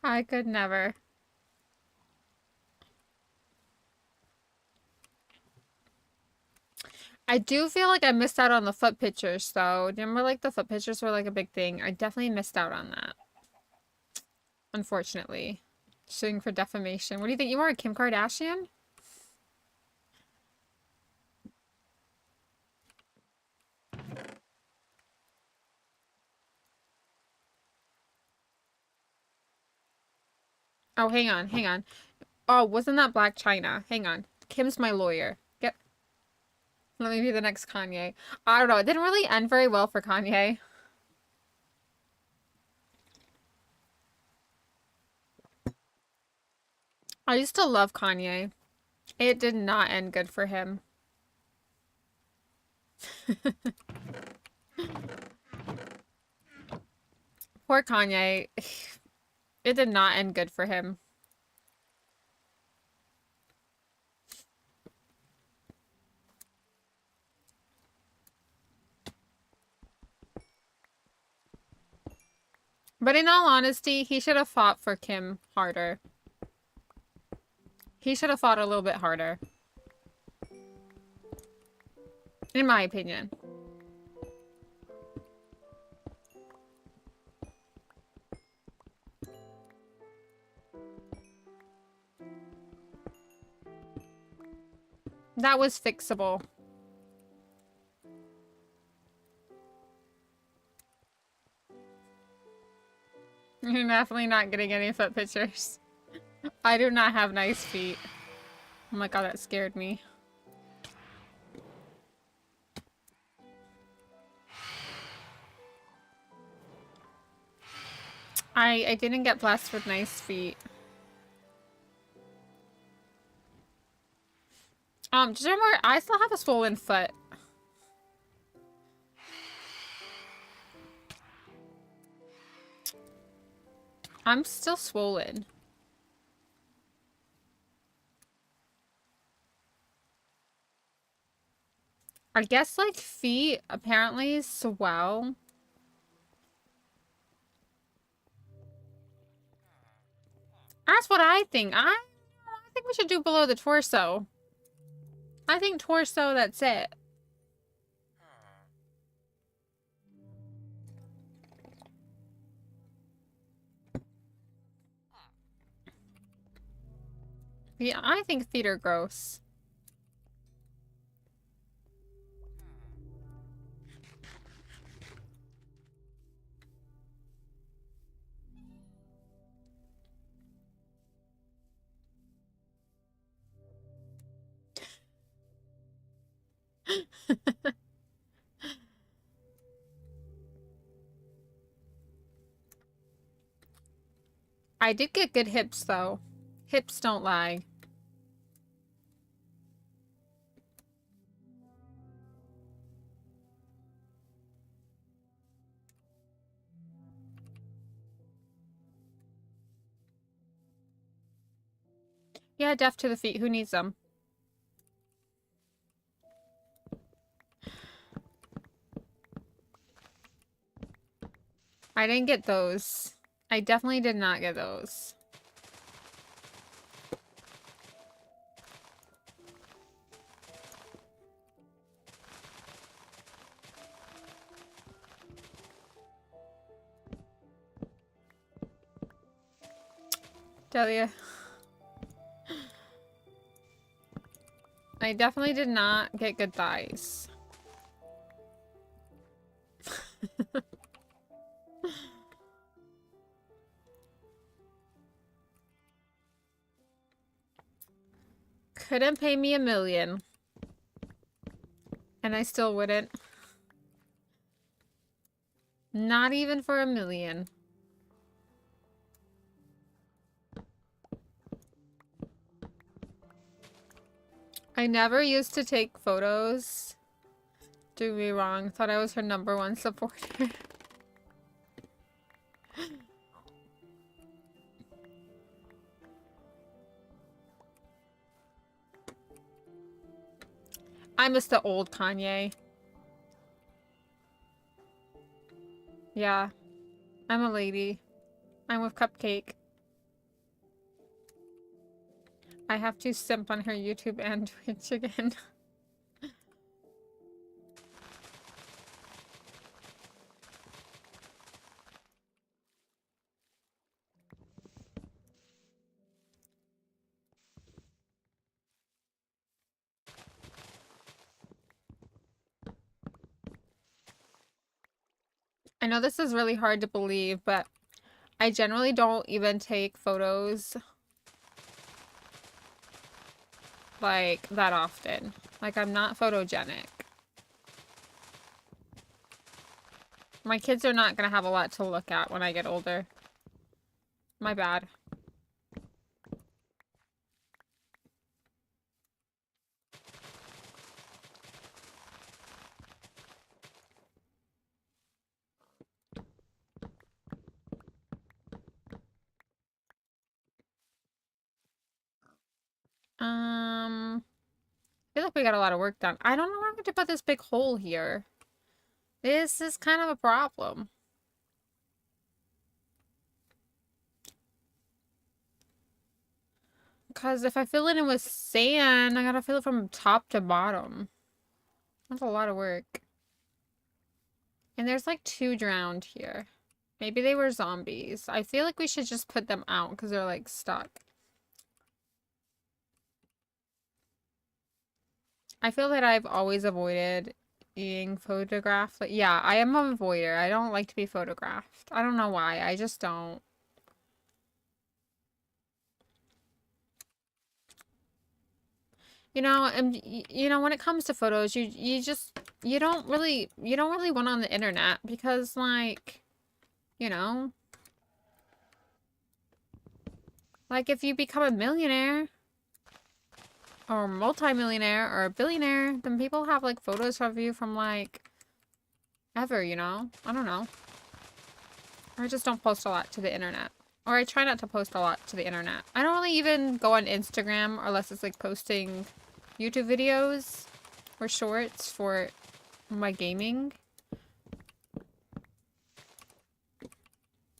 I could never. I do feel like I missed out on the foot pictures, though. Remember, like, the foot pictures were, like, a big thing? I definitely missed out on that. Unfortunately. Suing for defamation. What do you think? You are a Kim Kardashian? Oh, hang on, hang on. Oh, wasn't that Black China? Hang on. Kim's my lawyer. Let me be the next Kanye. I don't know. It didn't really end very well for Kanye. I used to love Kanye. It did not end good for him. Poor Kanye. It did not end good for him. But in all honesty, he should have fought for Kim harder. He should have fought a little bit harder. In my opinion. That was fixable. You're definitely not getting any foot pictures. I do not have nice feet. Oh my god, that scared me. I didn't get blessed with nice feet. Just remember, I still have a swollen foot. I'm still swollen. I guess, like, feet apparently swell. That's what I think. I think we should do below the torso. I think torso, that's it. Yeah, I think feet are gross. I did get good hips, though. Hips don't lie. Yeah, deaf to the feet. Who needs them? I didn't get those. I definitely did not get those. Delia. I definitely did not get good thighs. Couldn't pay me $1 million. And I still wouldn't. Not even for $1 million. I never used to take photos. Do me wrong. Thought I was her #1 supporter. I miss the old Kanye. Yeah. I'm a lady. I'm with Cupcake. I have to simp on her YouTube and Twitch again. I know this is really hard to believe, but I generally don't even take photos like that often. Like, I'm not photogenic. My kids are not gonna have a lot to look at when I get older. My bad. I feel like we got a lot of work done. I don't know where I'm going to put this big hole here. This is kind of a problem. Because if I fill it in with sand, I gotta fill it from top to bottom. That's a lot of work. And there's like 2 drowned here. Maybe they were zombies. I feel like we should just put them out because they're like stuck. I feel that I've always avoided being photographed. Like, yeah, I am a avoider. I don't like to be photographed. I don't know why. I just don't. You know, and you know, when it comes to photos, you don't really want on the internet because you know, like if you become a millionaire or multimillionaire or a billionaire, then people have like photos of you from like ever, you know? I don't know. I just don't post a lot to the internet. Or I try not to post a lot to the internet. I don't really even go on Instagram unless it's like posting YouTube videos or shorts for my gaming.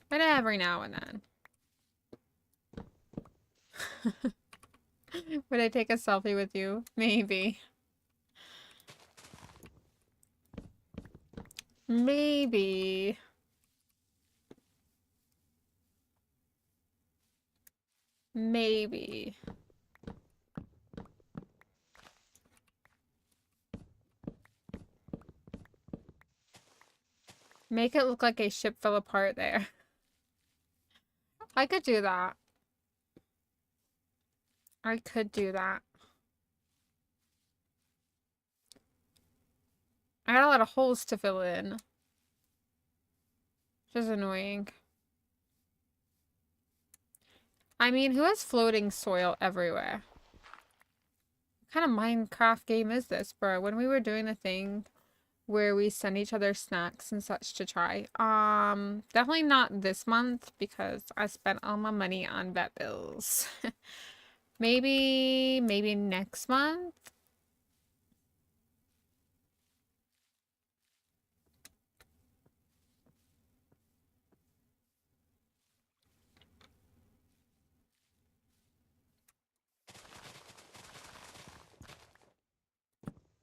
But every now and then. Would I take a selfie with you? Maybe. Maybe. Maybe. Make it look like a ship fell apart there. I could do that. I could do that. I got a lot of holes to fill in. Which is annoying. I mean, who has floating soil everywhere? What kind of Minecraft game is this, bro? When we were doing the thing where we send each other snacks and such to try. Definitely not this month because I spent all my money on vet bills. Maybe next month?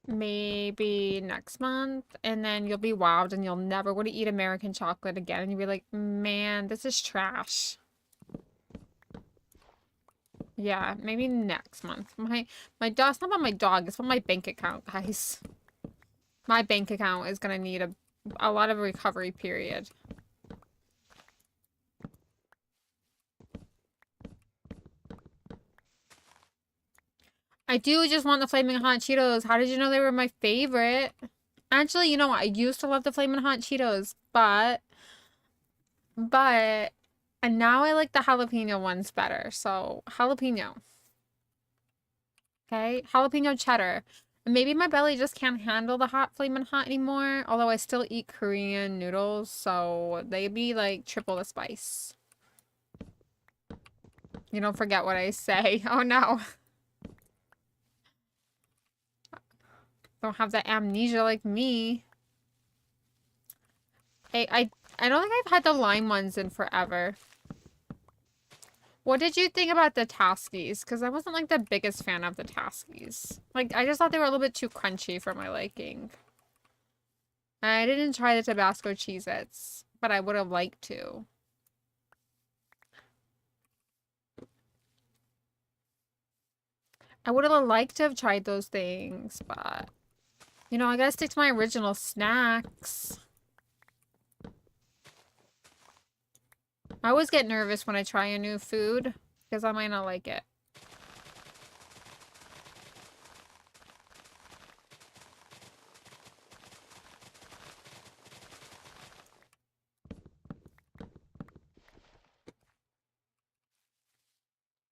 Maybe next month, and then you'll be wowed and you'll never want to eat American chocolate again. And you'll be like, man, this is trash. Yeah, maybe next month. My dog's not about my dog, it's about my bank account, guys. My bank account is gonna need a lot of recovery period. I do just want the Flaming Hot Cheetos. How did you know they were my favorite? Actually, you know what? I used to love the Flaming Hot Cheetos, and now I like the jalapeno ones better. So, jalapeno. Okay? Jalapeno cheddar. Maybe my belly just can't handle the hot Flamin' Hot anymore. Although I still eat Korean noodles, so they be like triple the spice. You don't forget what I say. Oh no. Don't have that amnesia like me. Hey, I don't think I've had the lime ones in forever. What did you think about the Taskies? Because I wasn't like the biggest fan of the Taskies. Like, I just thought they were a little bit too crunchy for my liking. I didn't try the Tabasco Cheez-Its, but I would have liked to. I would have liked to have tried those things, but... You know, I gotta stick to my original snacks. I always get nervous when I try a new food, because I might not like it.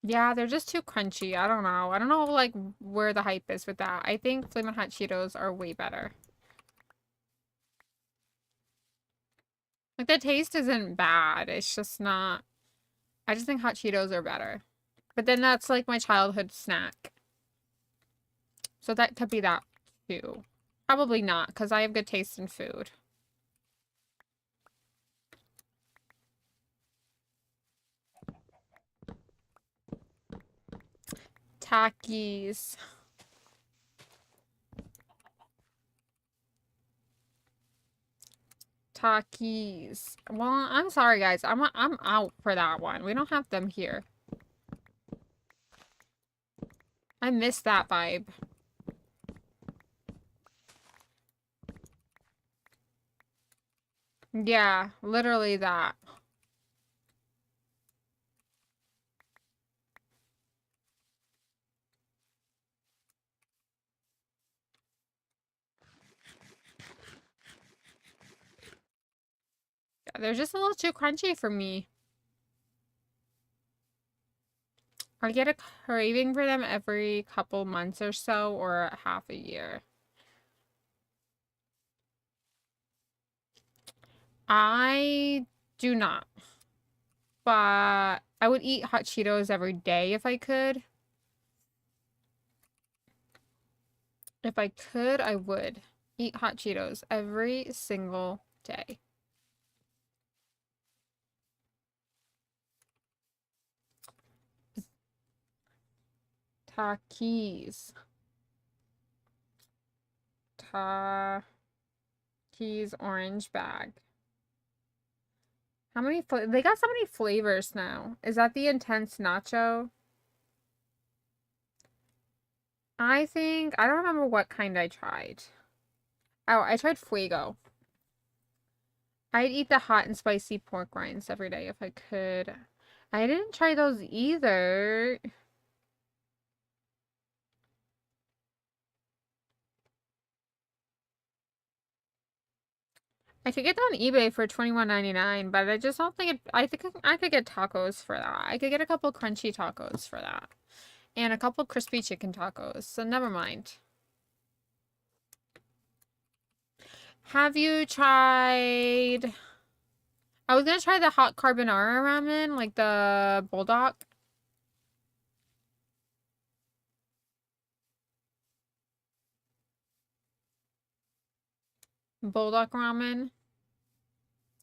Yeah, they're just too crunchy. I don't know. I don't know, like, where the hype is with that. I think Flamin' Hot Cheetos are way better. Like, the taste isn't bad. It's just not... I just think Hot Cheetos are better. But then that's, like, my childhood snack. So that could be that, too. Probably not, because I have good taste in food. Takis. Takis. Well, I'm sorry, guys. I'm out for that one. We don't have them here. I miss that vibe. Yeah, literally that. Yeah, they're just a little too crunchy for me. I get a craving for them every couple months or so, or half a year. I do not, but I would eat hot Cheetos every day if I could. If I could, I would eat hot Cheetos every single day. Takis. Takis orange bag. How many they got so many flavors now. Is that the intense nacho? I don't remember what kind I tried. Oh, I tried fuego. I'd eat the hot and spicy pork rinds every day if I could. I didn't try those either. I could get that on eBay for $21.99, but I just don't think it. I think I could get tacos for that. I could get a couple crunchy tacos for that. And a couple crispy chicken tacos. So never mind. Have you tried... I was gonna try the hot carbonara ramen, like the bulldog. Bulldog ramen.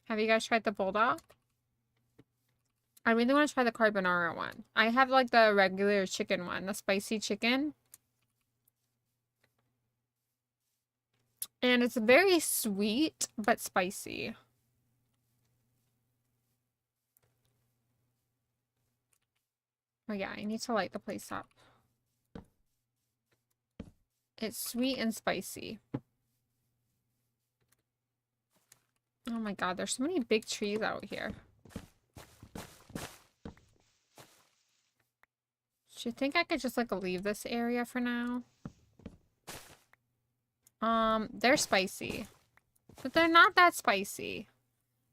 Have you guys tried the bulldog? I really want to try the carbonara one. I have like the regular chicken one, the spicy chicken. And it's very sweet, but spicy. Oh yeah, I need to light the place up. It's sweet and spicy. Oh my god, there's so many big trees out here. Do you think I could just like leave this area for now? They're spicy. But they're not that spicy.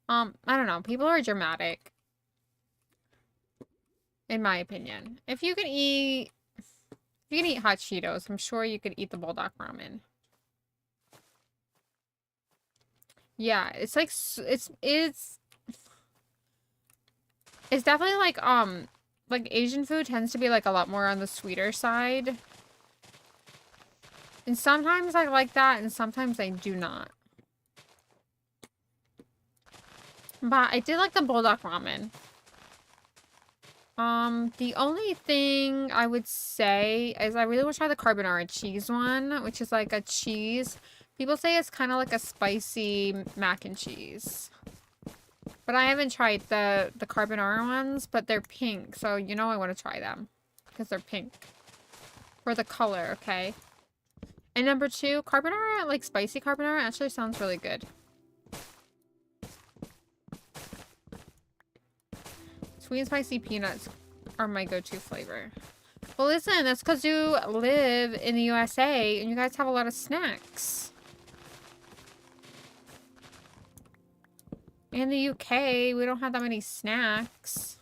I don't know. People are dramatic. In my opinion. If you can eat hot Cheetos, I'm sure you could eat the bulldog ramen. Yeah, it's like it's definitely like Asian food tends to be like a lot more on the sweeter side. And sometimes I like that and sometimes I do not. But I did like the bulldog ramen. The only thing I would say is I really want to try the carbonara cheese one, which is like a cheese. People say it's kind of like a spicy mac and cheese. But I haven't tried the carbonara ones, but they're pink, so you know I want to try them. Because they're pink. For the color, okay? And number 2, carbonara, like spicy carbonara, actually sounds really good. Sweet and spicy peanuts are my go-to flavor. Well, listen, that's because you live in the USA and you guys have a lot of snacks. In the UK, we don't have that many snacks.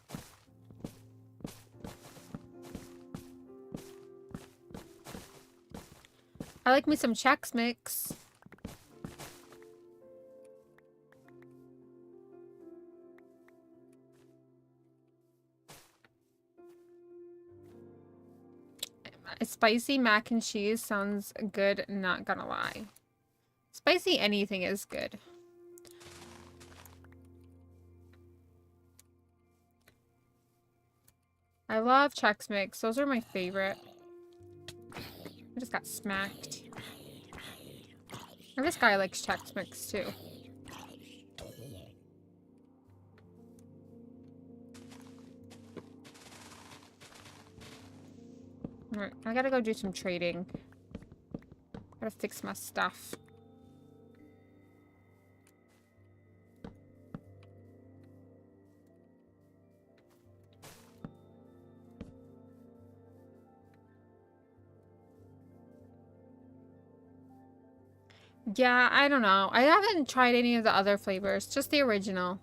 I like me some Chex Mix. A spicy mac and cheese sounds good, not gonna lie. Spicy anything is good. I love Chex Mix. Those are my favorite. I just got smacked. And this guy likes Chex Mix too. Alright, I gotta go do some trading. Gotta fix my stuff. Yeah, I don't know. I haven't tried any of the other flavors, just the original.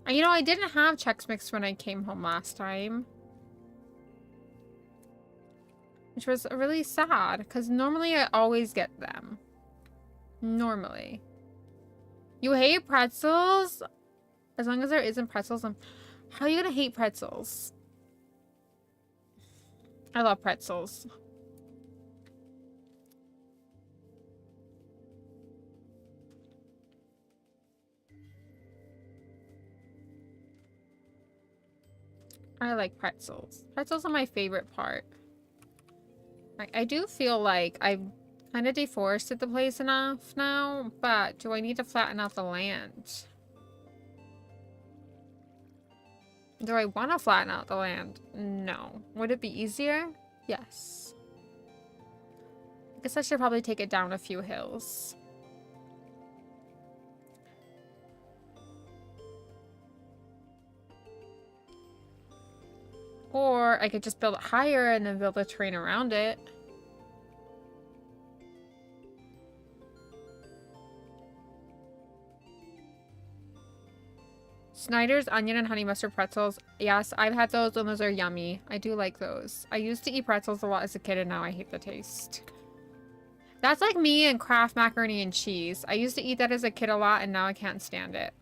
And, you know, I didn't have Chex Mix when I came home last time. Which was really sad, because normally I always get them. Normally. You hate pretzels? As long as there isn't pretzels, how are you gonna hate pretzels? I love pretzels. I like pretzels. Pretzels are my favorite part. I do feel like I've kind of deforested the place enough now, but do I need to flatten out the land? Do I want to flatten out the land? No. Would it be easier? Yes. I guess I should probably take it down a few hills. Or I could just build it higher and then build a terrain around it. Snyder's onion and honey mustard pretzels. Yes, I've had those and those are yummy. I do like those. I used to eat pretzels a lot as a kid and now I hate the taste. That's like me and Kraft macaroni and cheese. I used to eat that as a kid a lot and now I can't stand it.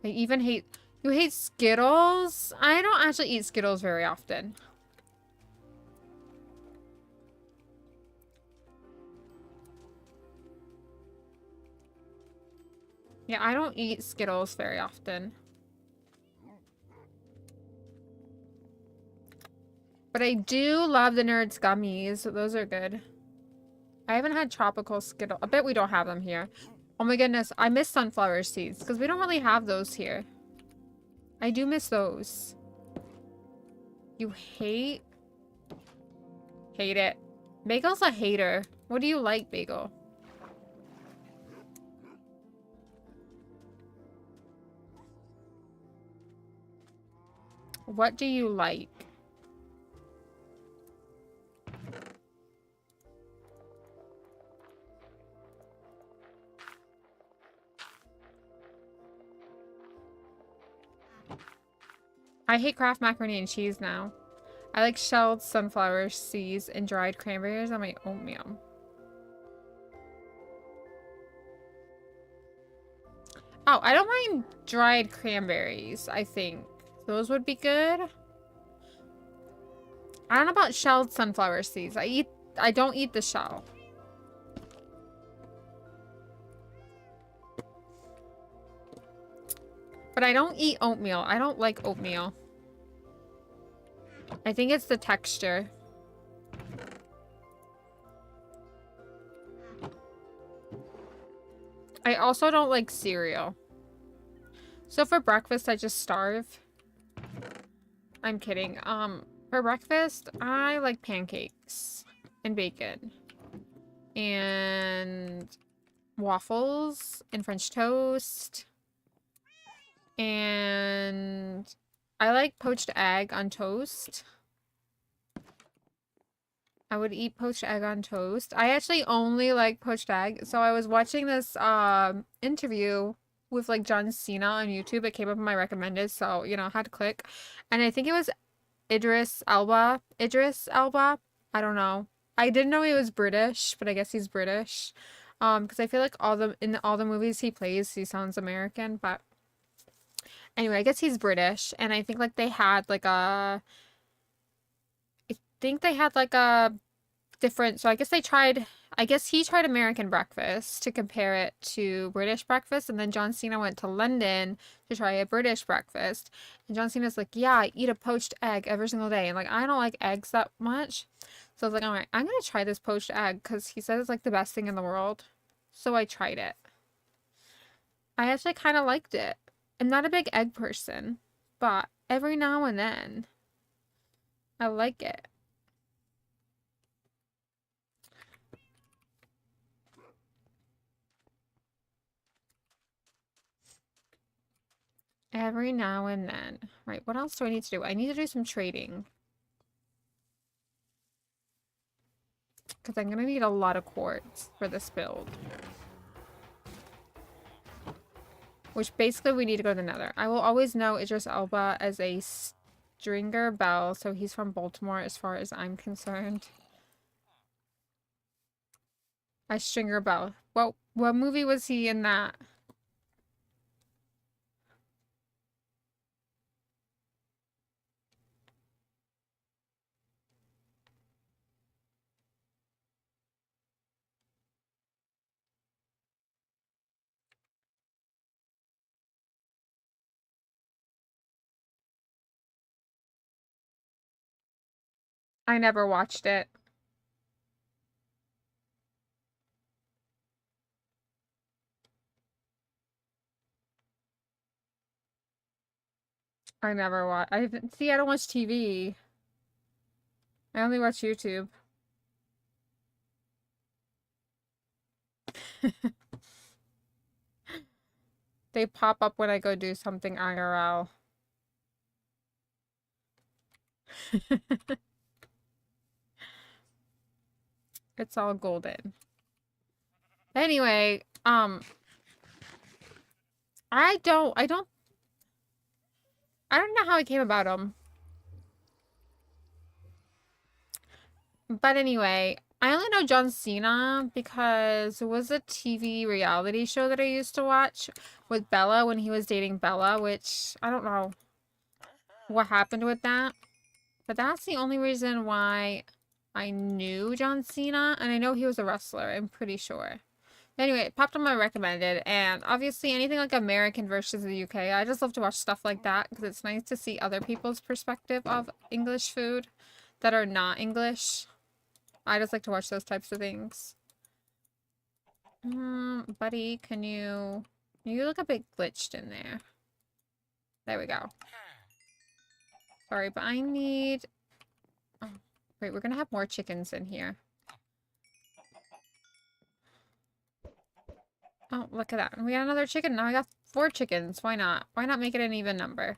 I even hate... You hate Skittles? I don't actually eat Skittles very often. Yeah, I don't eat Skittles very often. But I do love the Nerds gummies. Those are good. I haven't had tropical Skittle. I bet we don't have them here. Oh my goodness, I miss sunflower seeds because we don't really have those here. I do miss those. You hate? Hate it. Bagel's a hater. What do you like, Bagel? What do you like? I hate Kraft macaroni and cheese now. I like shelled sunflower seeds and dried cranberries on my oatmeal. Oh, I don't mind dried cranberries, I think. Those would be good. I don't know about shelled sunflower seeds. I don't eat the shell. But I don't eat oatmeal. I don't like oatmeal. I think it's the texture. I also don't like cereal. So for breakfast, I just starve. I'm kidding. For breakfast, I like pancakes and bacon and waffles and French toast. And I like poached egg on toast. I would eat poached egg on toast. I actually only like poached egg. So I was watching this interview with like John Cena on YouTube. It came up in my recommended, so you know, I had to click. And I think it was Idris Elba. Idris Elba? I don't know. I didn't know he was British, but I guess he's British. Because I feel like in all the movies he plays, he sounds American, but anyway, I guess he's British, and I think like they had like a different, so I guess he tried American breakfast to compare it to British breakfast, and then John Cena went to London to try a British breakfast, and John Cena's like, yeah, I eat a poached egg every single day, and like I don't like eggs that much, so I was like, all right, I'm gonna try this poached egg because he says it's like the best thing in the world, so I tried it. I actually kind of liked it. I'm not a big egg person, but every now and then I like it. Every now and then. Right, what else do I need to do? I need to do some trading. Because I'm going to need a lot of quartz for this build. Which basically we need to go to the nether. I will always know Idris Elba as a Stringer Bell. So he's from Baltimore as far as I'm concerned. A Stringer Bell. What movie was he in that? I never watched it. I never watch. I don't watch TV. I only watch YouTube. They pop up when I go do something IRL. It's all golden. Anyway, I don't know how I came about them. But anyway, I only know John Cena because it was a TV reality show that I used to watch with Bella when he was dating Bella, which I don't know what happened with that. But that's the only reason why I knew John Cena, and I know he was a wrestler, I'm pretty sure. Anyway, it popped on my recommended, and obviously anything like American versus the UK, I just love to watch stuff like that because it's nice to see other people's perspective of English food that are not English. I just like to watch those types of things. Buddy, you look a bit glitched in there. There we go. Sorry, but I need... Oh, wait, we're gonna have more chickens in here. Oh, look at that. We got another chicken. Now I got 4 chickens. Why not? Why not make it an even number?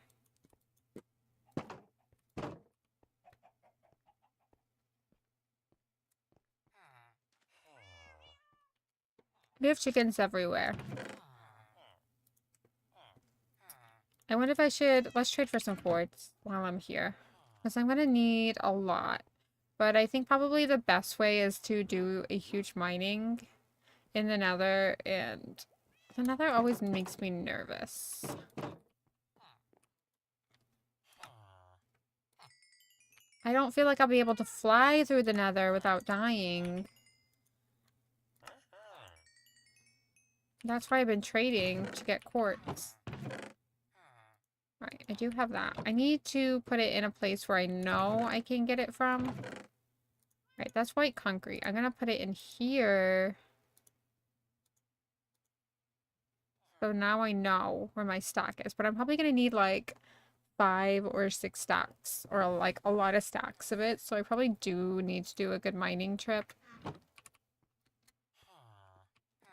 We have chickens everywhere. I wonder if I should... Let's trade for some quartz while I'm here. Because I'm going to need a lot. But I think probably the best way is to do a huge mining in the nether. And the nether always makes me nervous. I don't feel like I'll be able to fly through the nether without dying. That's why I've been trading to get quartz. Alright, I do have that. I need to put it in a place where I know I can get it from. Alright, that's white concrete. I'm gonna put it in here. So now I know where my stack is. But I'm probably gonna need like 5 or 6 stacks. Or like a lot of stacks of it. So I probably do need to do a good mining trip.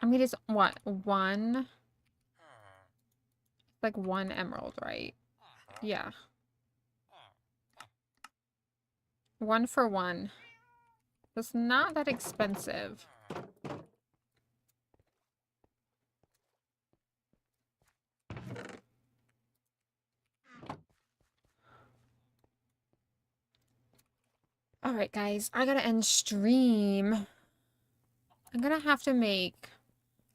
I mean, it's what? 1? Like 1 emerald, right? Yeah. 1 for 1. It's not that expensive. Alright, guys. I gotta end stream. I'm gonna have to make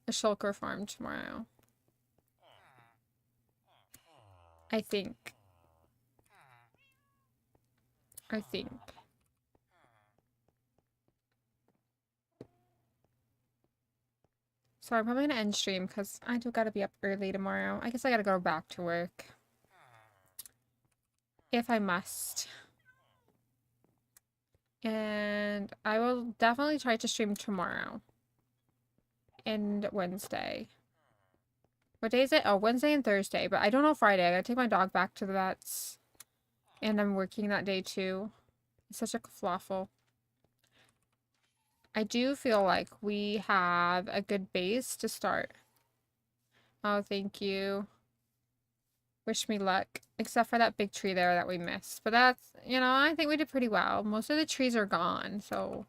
a shulker farm tomorrow. I think. So I'm probably gonna end stream because I do gotta be up early tomorrow. I guess I gotta go back to work. If I must. And I will definitely try to stream tomorrow. And Wednesday. What day is it? Oh, Wednesday and Thursday. But I don't know Friday. I gotta take my dog back to the vets. And I'm working that day too. It's such a kerfluffle. I do feel like we have a good base to start. Oh, thank you. Wish me luck. Except for that big tree there that we missed. But that's, I think we did pretty well. Most of the trees are gone, so...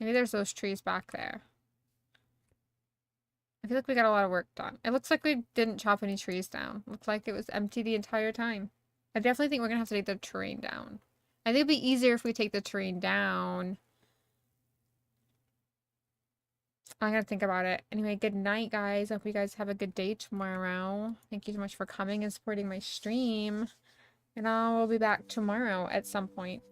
Maybe there's those trees back there. I feel like we got a lot of work done. It looks like we didn't chop any trees down. Looks like it was empty the entire time. I definitely think we're gonna have to take the terrain down. I think it'd be easier if we take the terrain down. I gotta think about it. Anyway, good night, guys. I hope you guys have a good day tomorrow. Thank you so much for coming and supporting my stream. And I will be back tomorrow at some point.